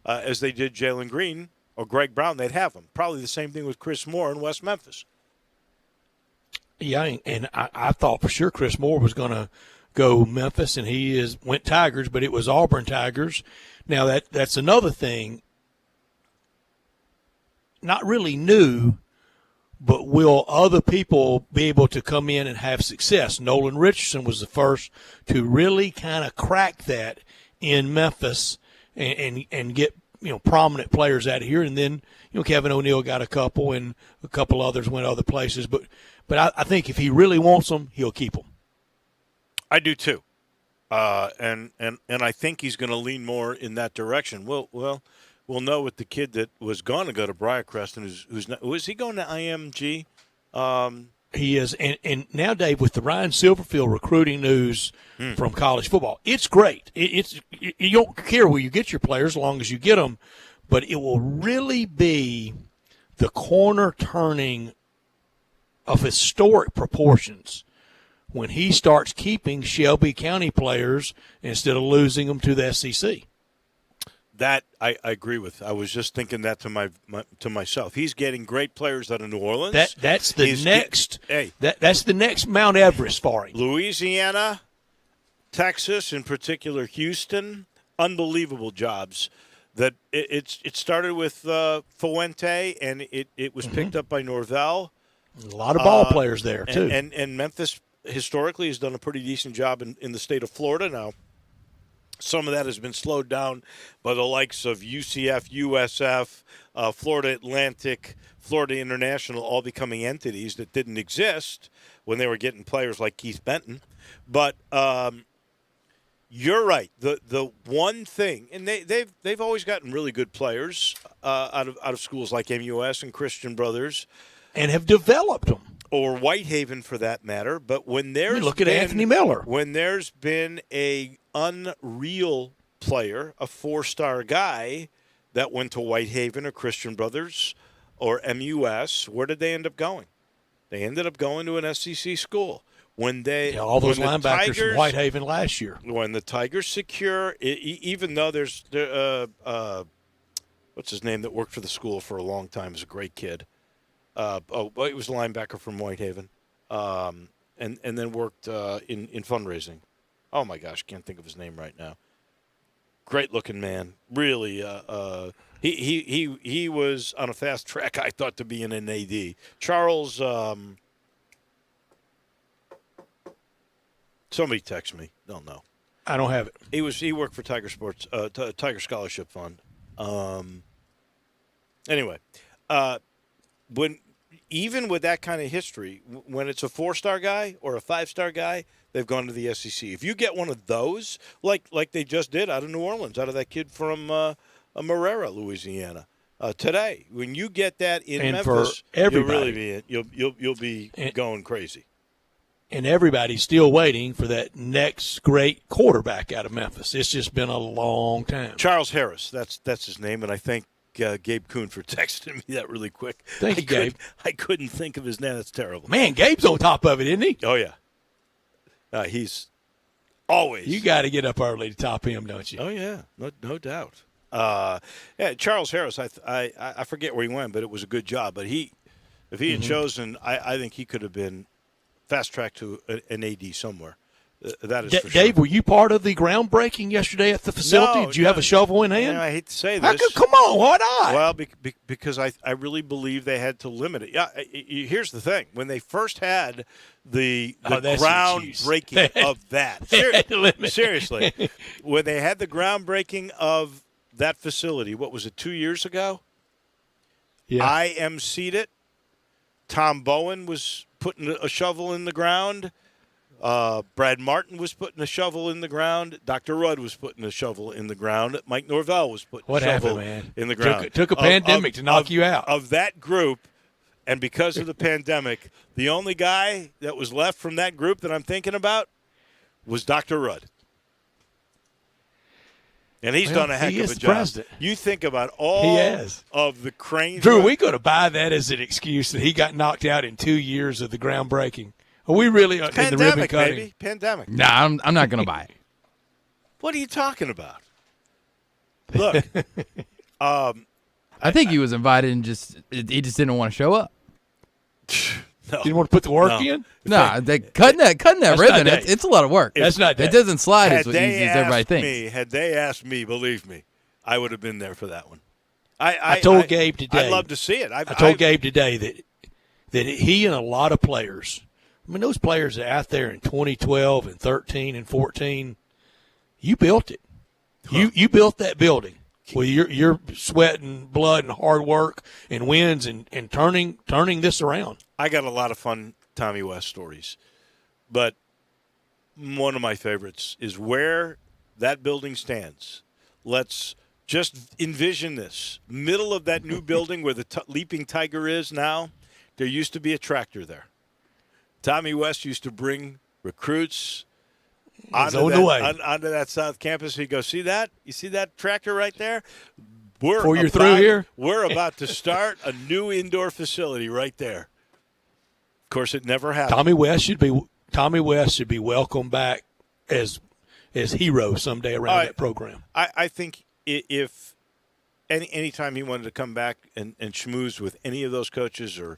[SPEAKER 1] as they did Jalen Green or Greg Brown, they'd have him. Probably the same thing with Chris Moore in West Memphis.
[SPEAKER 2] Yeah, and I thought for sure Chris Moore was going to go Memphis, and he went Tigers, but it was Auburn Tigers. Now that's another thing, not really new, but will other people be able to come in and have success? Nolan Richardson was the first to really kind of crack that in Memphis and get prominent players out of here, and then Kevin O'Neal got a couple, and a couple others went other places, but I think if he really wants them, he'll keep them.
[SPEAKER 1] I do too. And I think he's going to lean more in that direction. We'll know with the kid that was going to go to Briarcrest and who's not, was he going to IMG?
[SPEAKER 2] He is, and now, Dave, with the Ryan Silverfield recruiting news from college football, it's great. You don't care where you get your players as long as you get them, but it will really be the corner turning of historic proportions when he starts keeping Shelby County players instead of losing them to the SEC.
[SPEAKER 1] That I agree with. I was just thinking that to myself. He's getting great players out of New Orleans.
[SPEAKER 2] That's the next. That's the next Mount Everest for him.
[SPEAKER 1] Louisiana, Texas, in particular Houston, unbelievable jobs that it started with Fuente, and it was picked up by Norvell.
[SPEAKER 2] A lot of ball players there, too.
[SPEAKER 1] And Memphis historically has done a pretty decent job in the state of Florida now. Some of that has been slowed down by the likes of UCF, USF, Florida Atlantic, Florida International, all becoming entities that didn't exist when they were getting players like Keith Benton. But you're right. The one thing, and they've always gotten really good players out of schools like MUS and Christian Brothers,
[SPEAKER 2] and have developed them,
[SPEAKER 1] or Whitehaven for that matter. But when there's
[SPEAKER 2] look at Anthony Miller,
[SPEAKER 1] when there's been a unreal player, a 4-star guy that went to Whitehaven or Christian Brothers or MUS, where did they end up going? They ended up going to an SEC school. When they
[SPEAKER 2] all those
[SPEAKER 1] when
[SPEAKER 2] linebackers from Whitehaven last year.
[SPEAKER 1] When the Tigers secure, even though there's what's his name that worked for the school for a long time, is a great kid. He was a linebacker from Whitehaven, and then worked in fundraising. Oh my gosh, can't think of his name right now. Great looking man, really. He was on a fast track, I thought, to be an AD. Charles. Somebody text me. Don't know.
[SPEAKER 2] I don't have it.
[SPEAKER 1] He worked for Tiger Sports, Tiger Scholarship Fund. Anyway, even with that kind of history, when it's a 4-star guy or a 5-star guy, they've gone to the SEC. If you get one of those, like they just did out of New Orleans, out of that kid from Marrera, Louisiana, today, when you get that in
[SPEAKER 2] and
[SPEAKER 1] Memphis,
[SPEAKER 2] for everybody,
[SPEAKER 1] you'll be going crazy.
[SPEAKER 2] And everybody's still waiting for that next great quarterback out of Memphis. It's just been a long time.
[SPEAKER 1] Charles Harris, that's his name, and I thank Gabe Kuhn for texting me that really quick.
[SPEAKER 2] Thank you, Gabe.
[SPEAKER 1] I couldn't think of his name. That's terrible.
[SPEAKER 2] Man, Gabe's on top of it, isn't he?
[SPEAKER 1] Oh, yeah. He's always.
[SPEAKER 2] You got to get up early to top him, don't you?
[SPEAKER 1] Oh, yeah, no doubt. Charles Harris, I forget where he went, but it was a good job. But if he had chosen, I think he could have been fast track to an AD somewhere. That is for sure.
[SPEAKER 2] Dave, were you part of the groundbreaking yesterday at the facility? Did you have a shovel in hand?
[SPEAKER 1] I hate to say this.
[SPEAKER 2] Come on, why not?
[SPEAKER 1] Well, because I really believe they had to limit it. Yeah, here's the thing. When they first had the groundbreaking of that, seriously, when they had the groundbreaking of that facility, what was it, 2 years ago?
[SPEAKER 2] Yeah.
[SPEAKER 1] I emceed it. Tom Bowen was putting a shovel in the ground. Brad Martin was putting a shovel in the ground. Dr. Rudd was putting a shovel in the ground. Mike Norvell was putting a shovel in the ground.
[SPEAKER 2] Took a pandemic to knock you out.
[SPEAKER 1] Of that group, and because of the pandemic, the only guy that was left from that group that I'm thinking about was Dr. Rudd. And he's done a heck of a job.
[SPEAKER 2] President.
[SPEAKER 1] You think about all of the cranes.
[SPEAKER 2] Drew, we got to buy that as an excuse that he got knocked out in 2 years of the groundbreaking. Are we really in the ribbon cutting?
[SPEAKER 1] Baby. Pandemic.
[SPEAKER 3] Nah, I'm not going to buy it.
[SPEAKER 1] What are you talking about? Look,
[SPEAKER 3] I think he was invited and he just didn't want to show up.
[SPEAKER 2] No. Didn't want to put the work in?
[SPEAKER 3] No, cutting that ribbon, it's a lot of work.
[SPEAKER 2] That's not
[SPEAKER 3] It doesn't slide as easy as everybody thinks.
[SPEAKER 1] Had they asked me, believe me, I would have been there for that one.
[SPEAKER 2] I told Gabe today.
[SPEAKER 1] I'd love to see it.
[SPEAKER 2] I told Gabe today that he and a lot of players, I mean, those players are out there in 2012 and 13 and 14, you built it. You built that building with your sweat and blood and hard work and wins and turning this around.
[SPEAKER 1] I got a lot of fun Tommy West stories, but one of my favorites is where that building stands. Let's just envision this. Middle of that new building where the Leaping Tiger is now, there used to be a tractor there. Tommy West used to bring recruits onto that South Campus. He'd go, see that? You see that tractor right there?
[SPEAKER 2] Before you're through here?
[SPEAKER 1] We're about to start a new indoor facility right there. Of course, it never happened.
[SPEAKER 2] Tommy West should be welcomed back as hero someday around that program.
[SPEAKER 1] I think if anytime he wanted to come back and schmooze with any of those coaches or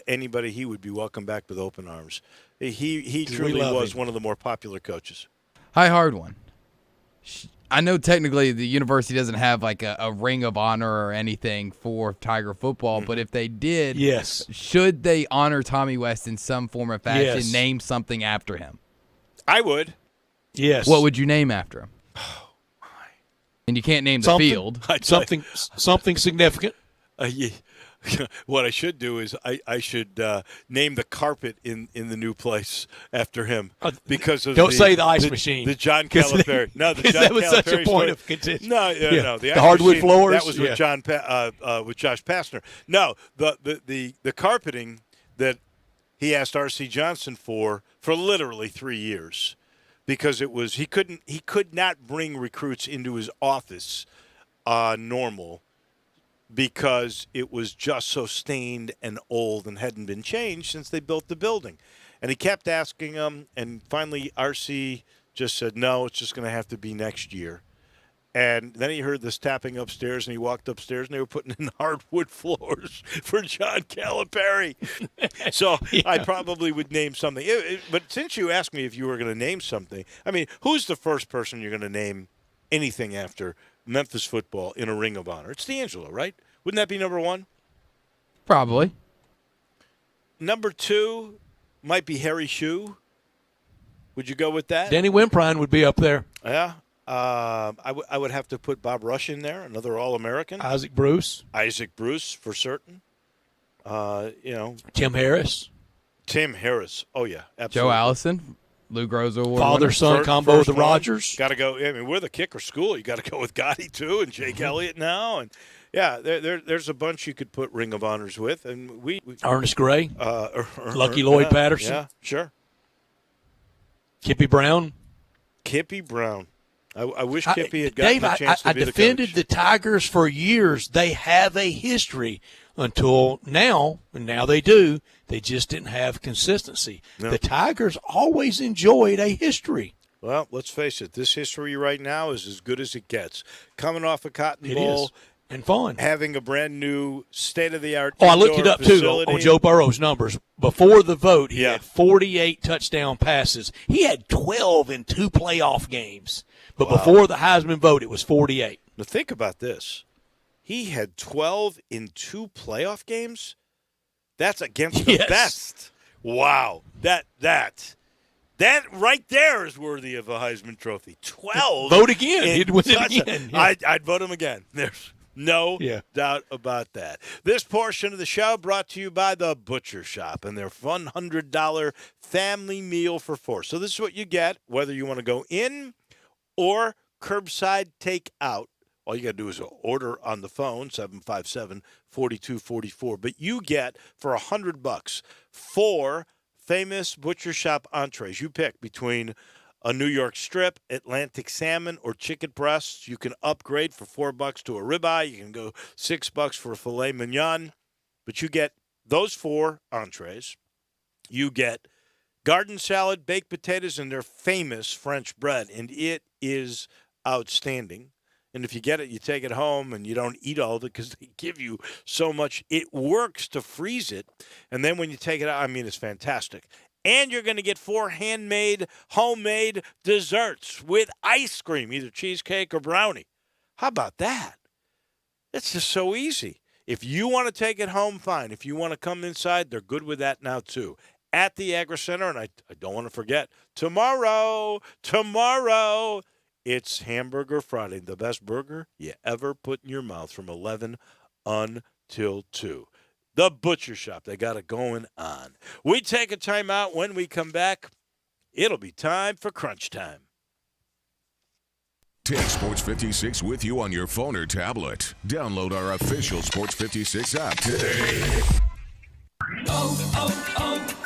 [SPEAKER 1] anybody, he would be welcomed back with open arms. He truly was one of the more popular coaches.
[SPEAKER 3] High hard one. I know technically the university doesn't have like a ring of honor or anything for Tiger football, but if they did,
[SPEAKER 2] yes,
[SPEAKER 3] should they honor Tommy West in some form or fashion,
[SPEAKER 2] Yes.
[SPEAKER 3] name something after him?
[SPEAKER 1] I would.
[SPEAKER 2] Yes.
[SPEAKER 3] What would you name after him? And you can't name the field.
[SPEAKER 2] Something significant.
[SPEAKER 1] Yeah. What I should do is I should name the carpet in the new place after him because of
[SPEAKER 2] Don't say the ice machine.
[SPEAKER 1] The John Calipari. No, the John
[SPEAKER 2] that was such a
[SPEAKER 1] Calipari
[SPEAKER 2] point
[SPEAKER 1] story.
[SPEAKER 2] of contention.
[SPEAKER 1] No,
[SPEAKER 2] Yeah.
[SPEAKER 1] no,
[SPEAKER 2] The
[SPEAKER 1] ice
[SPEAKER 2] hardwood
[SPEAKER 1] machine,
[SPEAKER 2] floors?
[SPEAKER 1] That was with
[SPEAKER 2] Yeah.
[SPEAKER 1] with Josh Pastner. No, the carpeting that he asked R.C. Johnson for literally 3 years because it was he could not bring recruits into his office normal. Because it was just so stained and old and hadn't been changed since they built the building. And he kept asking them, and finally RC just said, no, it's just going to have to be next year. And then he heard this tapping upstairs, and he walked upstairs, and they were putting in hardwood floors for John Calipari. So I probably would name something. But since you asked me if you were going to name something, I mean, who's the first person you're going to name anything after Memphis football in a Ring of Honor? It's D'Angelo, right? Wouldn't that be number one?
[SPEAKER 3] Probably.
[SPEAKER 1] Number two might be Harry Shue. Would you go with that?
[SPEAKER 2] Danny Wimprine would be up there.
[SPEAKER 1] Yeah. I would have to put Bob Rush in there, another All-American.
[SPEAKER 2] Isaac Bruce
[SPEAKER 1] for certain.
[SPEAKER 2] Tim Harris.
[SPEAKER 1] Oh, yeah, absolutely.
[SPEAKER 3] Joe Allison, Lou Groza Award
[SPEAKER 2] Father-son combo with the Rogers.
[SPEAKER 1] Got to go. I mean, we're the kicker school. You got to go with Gotti, too, and Jake Elliott now. And, yeah, there's a bunch you could put Ring of Honors with. And we
[SPEAKER 2] Ernest Gray. Lucky Lloyd Patterson.
[SPEAKER 1] Yeah, sure.
[SPEAKER 2] Kippy Brown.
[SPEAKER 1] I wish Kippy had gotten a chance to be the coach.
[SPEAKER 2] I defended the Tigers for years. They have a history until now, and now they do. They just didn't have consistency. No. The Tigers always enjoyed a history.
[SPEAKER 1] Well, let's face it. This history right now is as good as it gets. Coming off a Cotton Bowl.
[SPEAKER 2] Is. And fun.
[SPEAKER 1] Having a brand new state-of-the-art
[SPEAKER 2] I looked it up, too, on Joe Burrow's numbers. Before the vote, he had 48 touchdown passes. He had 12 in 2 playoff games. But before the Heisman vote, it was 48.
[SPEAKER 1] Now, think about this. He had 12 in 2 playoff games? That's against the best. Wow. That right there is worthy of a Heisman Trophy. 12.
[SPEAKER 2] Vote again. He'd win it again. Yeah.
[SPEAKER 1] I'd vote him again. There's no doubt about that. This portion of the show brought to you by The Butcher Shop and their $100 family meal for 4. So this is what you get, whether you want to go in or curbside takeout. All you got to do is order on the phone, 757-4244. But you get, for $100, 4 famous Butcher Shop entrees. You pick between a New York strip, Atlantic salmon, or chicken breasts. You can upgrade for $4 to a ribeye. You can go $6 for a filet mignon. But you get those 4 entrees. You get garden salad, baked potatoes, and their famous French bread. And it is outstanding. And if you get it, you take it home, and you don't eat all of it because they give you so much. It works to freeze it. And then when you take it out, I mean, it's fantastic. And you're going to get 4 handmade, homemade desserts with ice cream, either cheesecake or brownie. How about that? It's just so easy. If you want to take it home, fine. If you want to come inside, they're good with that now, too. At the Agri Center, and I don't want to forget, tomorrow, it's Hamburger Friday, the best burger you ever put in your mouth from 11 until 2. The Butcher Shop, they got it going on. We take a timeout. When we come back, it'll be time for Crunch Time.
[SPEAKER 4] Take Sports 56 with you on your phone or tablet. Download our official Sports 56 app today.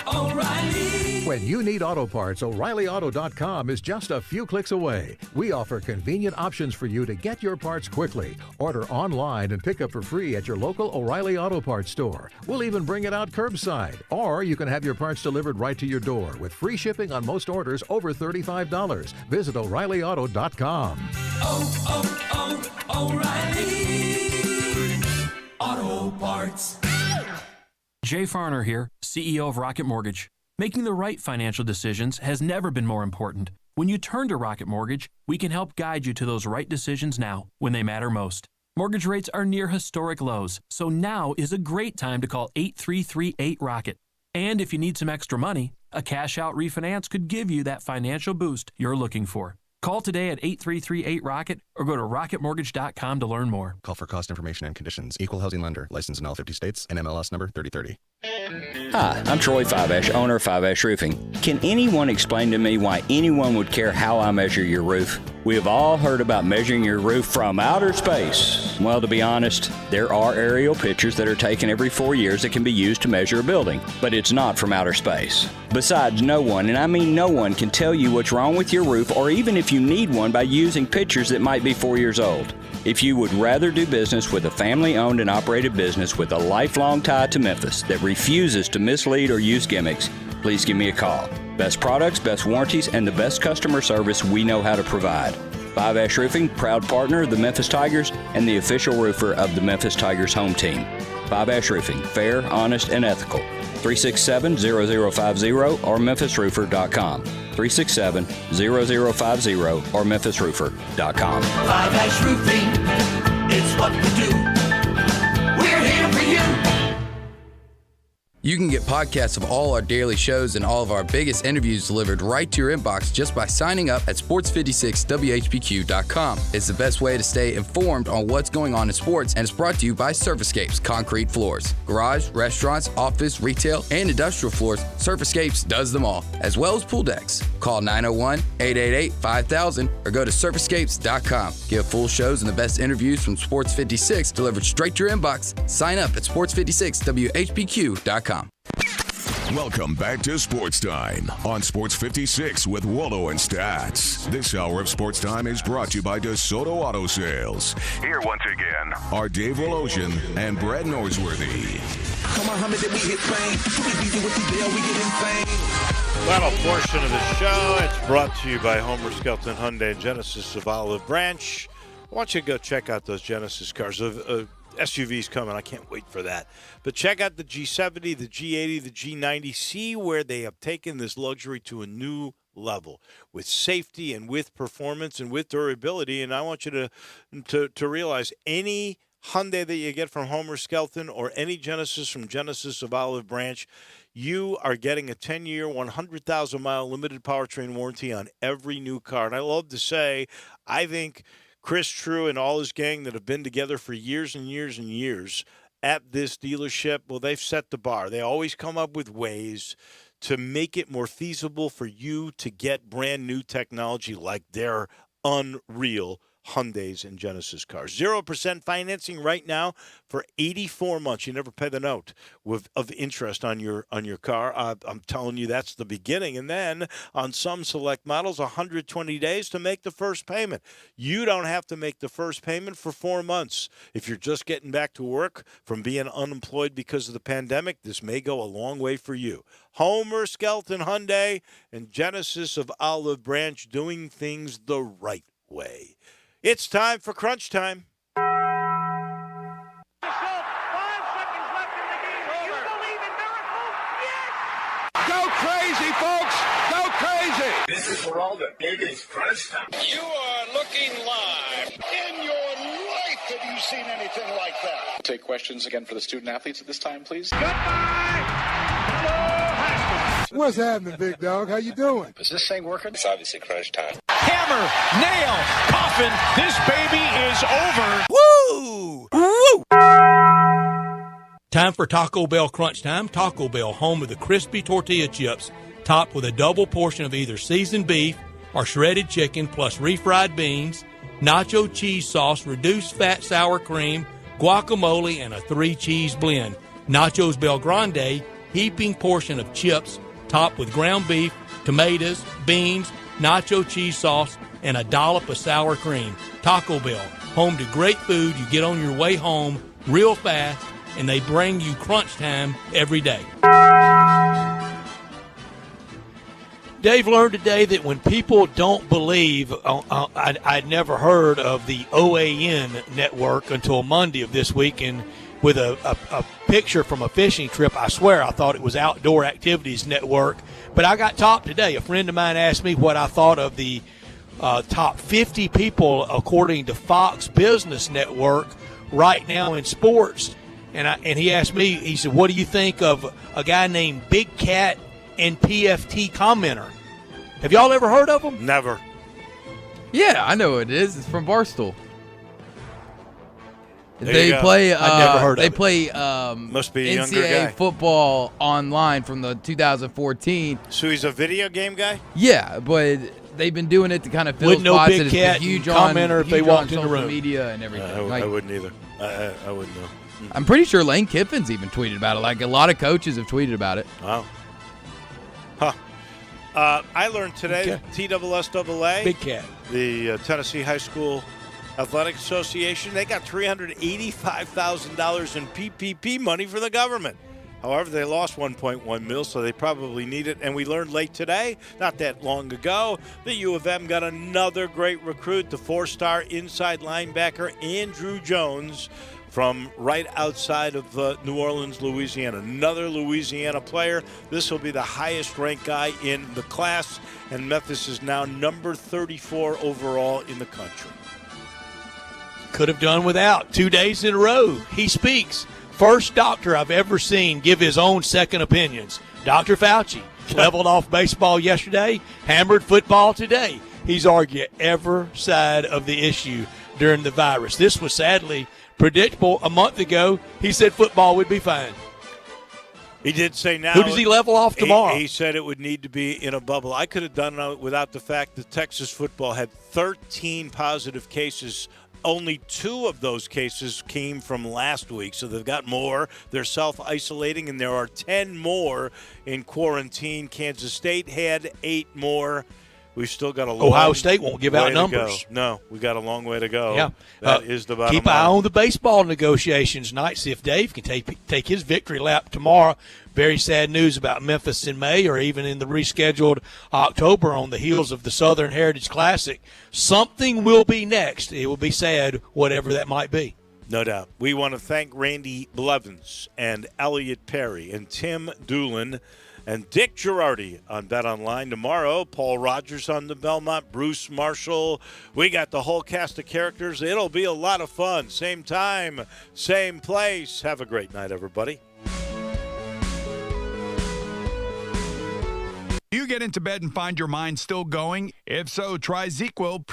[SPEAKER 5] O'Reilly. When you need auto parts, O'ReillyAuto.com is just a few clicks away. We offer convenient options for you to get your parts quickly. Order online and pick up for free at your local O'Reilly Auto Parts store. We'll even bring it out curbside. Or you can have your parts delivered right to your door with free shipping on most orders over $35. Visit O'ReillyAuto.com.
[SPEAKER 17] O'Reilly Auto Parts.
[SPEAKER 6] Jay Farner here, CEO of Rocket Mortgage. Making the right financial decisions has never been more important. When you turn to Rocket Mortgage, we can help guide you to those right decisions now when they matter most. Mortgage rates are near historic lows, so now is a great time to call 8338-ROCKET. And if you need some extra money, a cash-out refinance could give you that financial boost you're looking for. Call today at 8338-ROCKET or go to rocketmortgage.com to learn more.
[SPEAKER 9] Call for cost information and conditions. Equal housing lender. Licensed in all 50 states. NMLS number 3030.
[SPEAKER 10] Hi, I'm Troy Fiveash, owner of Fiveash Roofing. Can anyone explain to me why anyone would care how I measure your roof? We have all heard about measuring your roof from outer space. Well, to be honest, there are aerial pictures that are taken every 4 years that can be used to measure a building, but it's not from outer space. Besides, no one, and I mean no one, can tell you what's wrong with your roof or even if you need one by using pictures that might be 4 years old. If you would rather do business with a family-owned and operated business with a lifelong tie to Memphis that refuses to mislead or use gimmicks, please give me a call. Best products, best warranties, and the best customer service we know how to provide. Fiveash Roofing, proud partner of the Memphis Tigers and the official roofer of the Memphis Tigers home team. Fiveash Roofing, fair, honest, and ethical. 367-0050 or memphisroofer.com. 367-0050 or memphisroofer.com.
[SPEAKER 17] Fiveash Roofing, it's what we do. We're here for you.
[SPEAKER 3] You can get podcasts of all our daily shows and all of our biggest interviews delivered right to your inbox just by signing up at sports56whpq.com. It's the best way to stay informed on what's going on in sports, and it's brought to you by Surfacapes Concrete Floors. Garage, restaurants, office, retail, and industrial floors, Surfacapes does them all, as well as pool decks. Call 901-888-5000 or go to surfacapes.com. Get full shows and the best interviews from Sports 56 delivered straight to your inbox. Sign up at sports56whpq.com.
[SPEAKER 4] Welcome back to Sports Time on Sports 56 with Wallo and Stats. This hour of Sports Time is brought to you by DeSoto Auto Sales. Here once again are Dave Wolosian and Brad Norsworthy.
[SPEAKER 17] Come on, Muhammad, we hit fame. We beat with the deal, we get insane.
[SPEAKER 1] Final portion of the show. It's brought to you by Homer Skelton Hyundai and Genesis of Olive Branch. I want you to go check out those Genesis cars. SUVs coming. I can't wait for that. But check out the G70, the G80, the G90. See where they have taken this luxury to a new level with safety and with performance and with durability. And I want you to realize any Hyundai that you get from Homer Skelton or any Genesis from Genesis of Olive Branch, you are getting a 10-year, 100,000-mile limited powertrain warranty on every new car. And I love to say, I think Chris True and all his gang that have been together for years and years and years at this dealership, well, they've set the bar. They always come up with ways to make it more feasible for you to get brand new technology like their unreal Hyundais and Genesis cars. 0% financing right now for 84 months. You never pay the note of interest on your car. I'm telling you, that's the beginning. And then on some select models, 120 days to make the first payment. You don't have to make the first payment for 4 months. If you're just getting back to work from being unemployed because of the pandemic, this may go a long way for you. Homer Skelton Hyundai and Genesis of Olive Branch, doing things the right way. It's time for Crunch Time.
[SPEAKER 17] Go crazy, folks! Go crazy!
[SPEAKER 11] This is for all the biggest crunch time.
[SPEAKER 17] You are looking live. In your life have you seen anything like that?
[SPEAKER 16] Take questions again for the student athletes at this time, please.
[SPEAKER 18] What's happening, big dog? How you doing?
[SPEAKER 16] Is this thing working? It's obviously crunch time.
[SPEAKER 11] Hammer, nail, coffin. This baby is over.
[SPEAKER 2] Woo! Woo! Time for Taco Bell Crunch Time. Taco Bell, home of the crispy tortilla chips, topped with a double portion of either seasoned beef or shredded chicken, plus refried beans, nacho cheese sauce, reduced fat sour cream, guacamole, and a 3-cheese blend. Nachos Bel Grande, heaping portion of chips, topped with ground beef, tomatoes, beans, nacho cheese sauce, and a dollop of sour cream. Taco Bell, home to great food you get on your way home real fast, and they bring you crunch time every day. Dave learned today that when people don't believe, I'd never heard of the OAN network until Monday of this week, and with a picture from a fishing trip. I swear I thought it was Outdoor Activities Network. But I got topped today. A friend of mine asked me what I thought of the top 50 people according to Fox Business Network right now in sports. And he asked me, he said, what do you think of a guy named Big Cat and PFT Commenter? Have y'all ever heard of him?
[SPEAKER 1] Never.
[SPEAKER 3] Yeah, I know what it is. It's from Barstool.
[SPEAKER 1] There
[SPEAKER 3] They
[SPEAKER 1] you go.
[SPEAKER 3] play.
[SPEAKER 2] I've never heard
[SPEAKER 3] they
[SPEAKER 2] of it.
[SPEAKER 3] play.
[SPEAKER 1] Must be a younger
[SPEAKER 3] NCAA
[SPEAKER 1] guy.
[SPEAKER 3] football online from the 2014.
[SPEAKER 1] So he's a video game guy?
[SPEAKER 3] Yeah, but they've been doing it to kind of fill
[SPEAKER 2] Wouldn't know
[SPEAKER 3] spots.
[SPEAKER 2] Big
[SPEAKER 3] and it's been
[SPEAKER 2] Cat
[SPEAKER 3] huge
[SPEAKER 2] and
[SPEAKER 3] on
[SPEAKER 2] commenter if they
[SPEAKER 3] huge on
[SPEAKER 2] walked in the
[SPEAKER 3] social
[SPEAKER 2] room.
[SPEAKER 3] media and everything.
[SPEAKER 1] I wouldn't either. I wouldn't know.
[SPEAKER 3] I'm pretty sure Lane Kiffin's even tweeted about it. Like a lot of coaches have tweeted about it.
[SPEAKER 1] Wow. Huh. I learned today TSSAA,
[SPEAKER 2] Big Cat,
[SPEAKER 1] the Tennessee High School Athletic Association, they got $385,000 in PPP money from the government. However, they lost $1.1 million, so they probably need it. And we learned late today, not that long ago, that U of M got another great recruit, the 4-star inside linebacker Andrew Jones from right outside of New Orleans, Louisiana. Another Louisiana player. This will be the highest-ranked guy in the class, and Memphis is now number 34 overall in the country.
[SPEAKER 2] could have done without 2 days in a row. He speaks. First doctor I've ever seen give his own second opinions. Dr. Fauci leveled off baseball yesterday, hammered football today. He's argued every side of the issue during the virus. This was sadly predictable. A month ago, he said football would be fine.
[SPEAKER 1] He did say now.
[SPEAKER 2] Who does he level off tomorrow?
[SPEAKER 1] He said it would need to be in a bubble. I could have done it without the fact that Texas football had 13 positive cases. Only 2 of those cases came from last week, so they've got more. They're self-isolating, and there are 10 more in quarantine. Kansas State had 8 more. We've still got a long
[SPEAKER 2] Ohio State won't give out
[SPEAKER 1] way to
[SPEAKER 2] numbers.
[SPEAKER 1] go. No, we got a long way to go.
[SPEAKER 2] Yeah.
[SPEAKER 1] That is the bottom
[SPEAKER 2] Keep an eye
[SPEAKER 1] line.
[SPEAKER 2] on the baseball negotiations tonight. See if Dave can take his victory lap tomorrow. Very sad news about Memphis in May or even in the rescheduled October on the heels of the Southern Heritage Classic. Something will be next. It will be sad, whatever that might be.
[SPEAKER 1] No doubt. We want to thank Randy Blevins and Elliot Perry and Tim Doolin and Dick Girardi on Bet Online. Tomorrow, Paul Rogers on the Belmont, Bruce Marshall. We got the whole cast of characters. It'll be a lot of fun. Same time, same place. Have a great night, everybody.
[SPEAKER 7] Do you get into bed and find your mind still going? If so, try ZzzQuil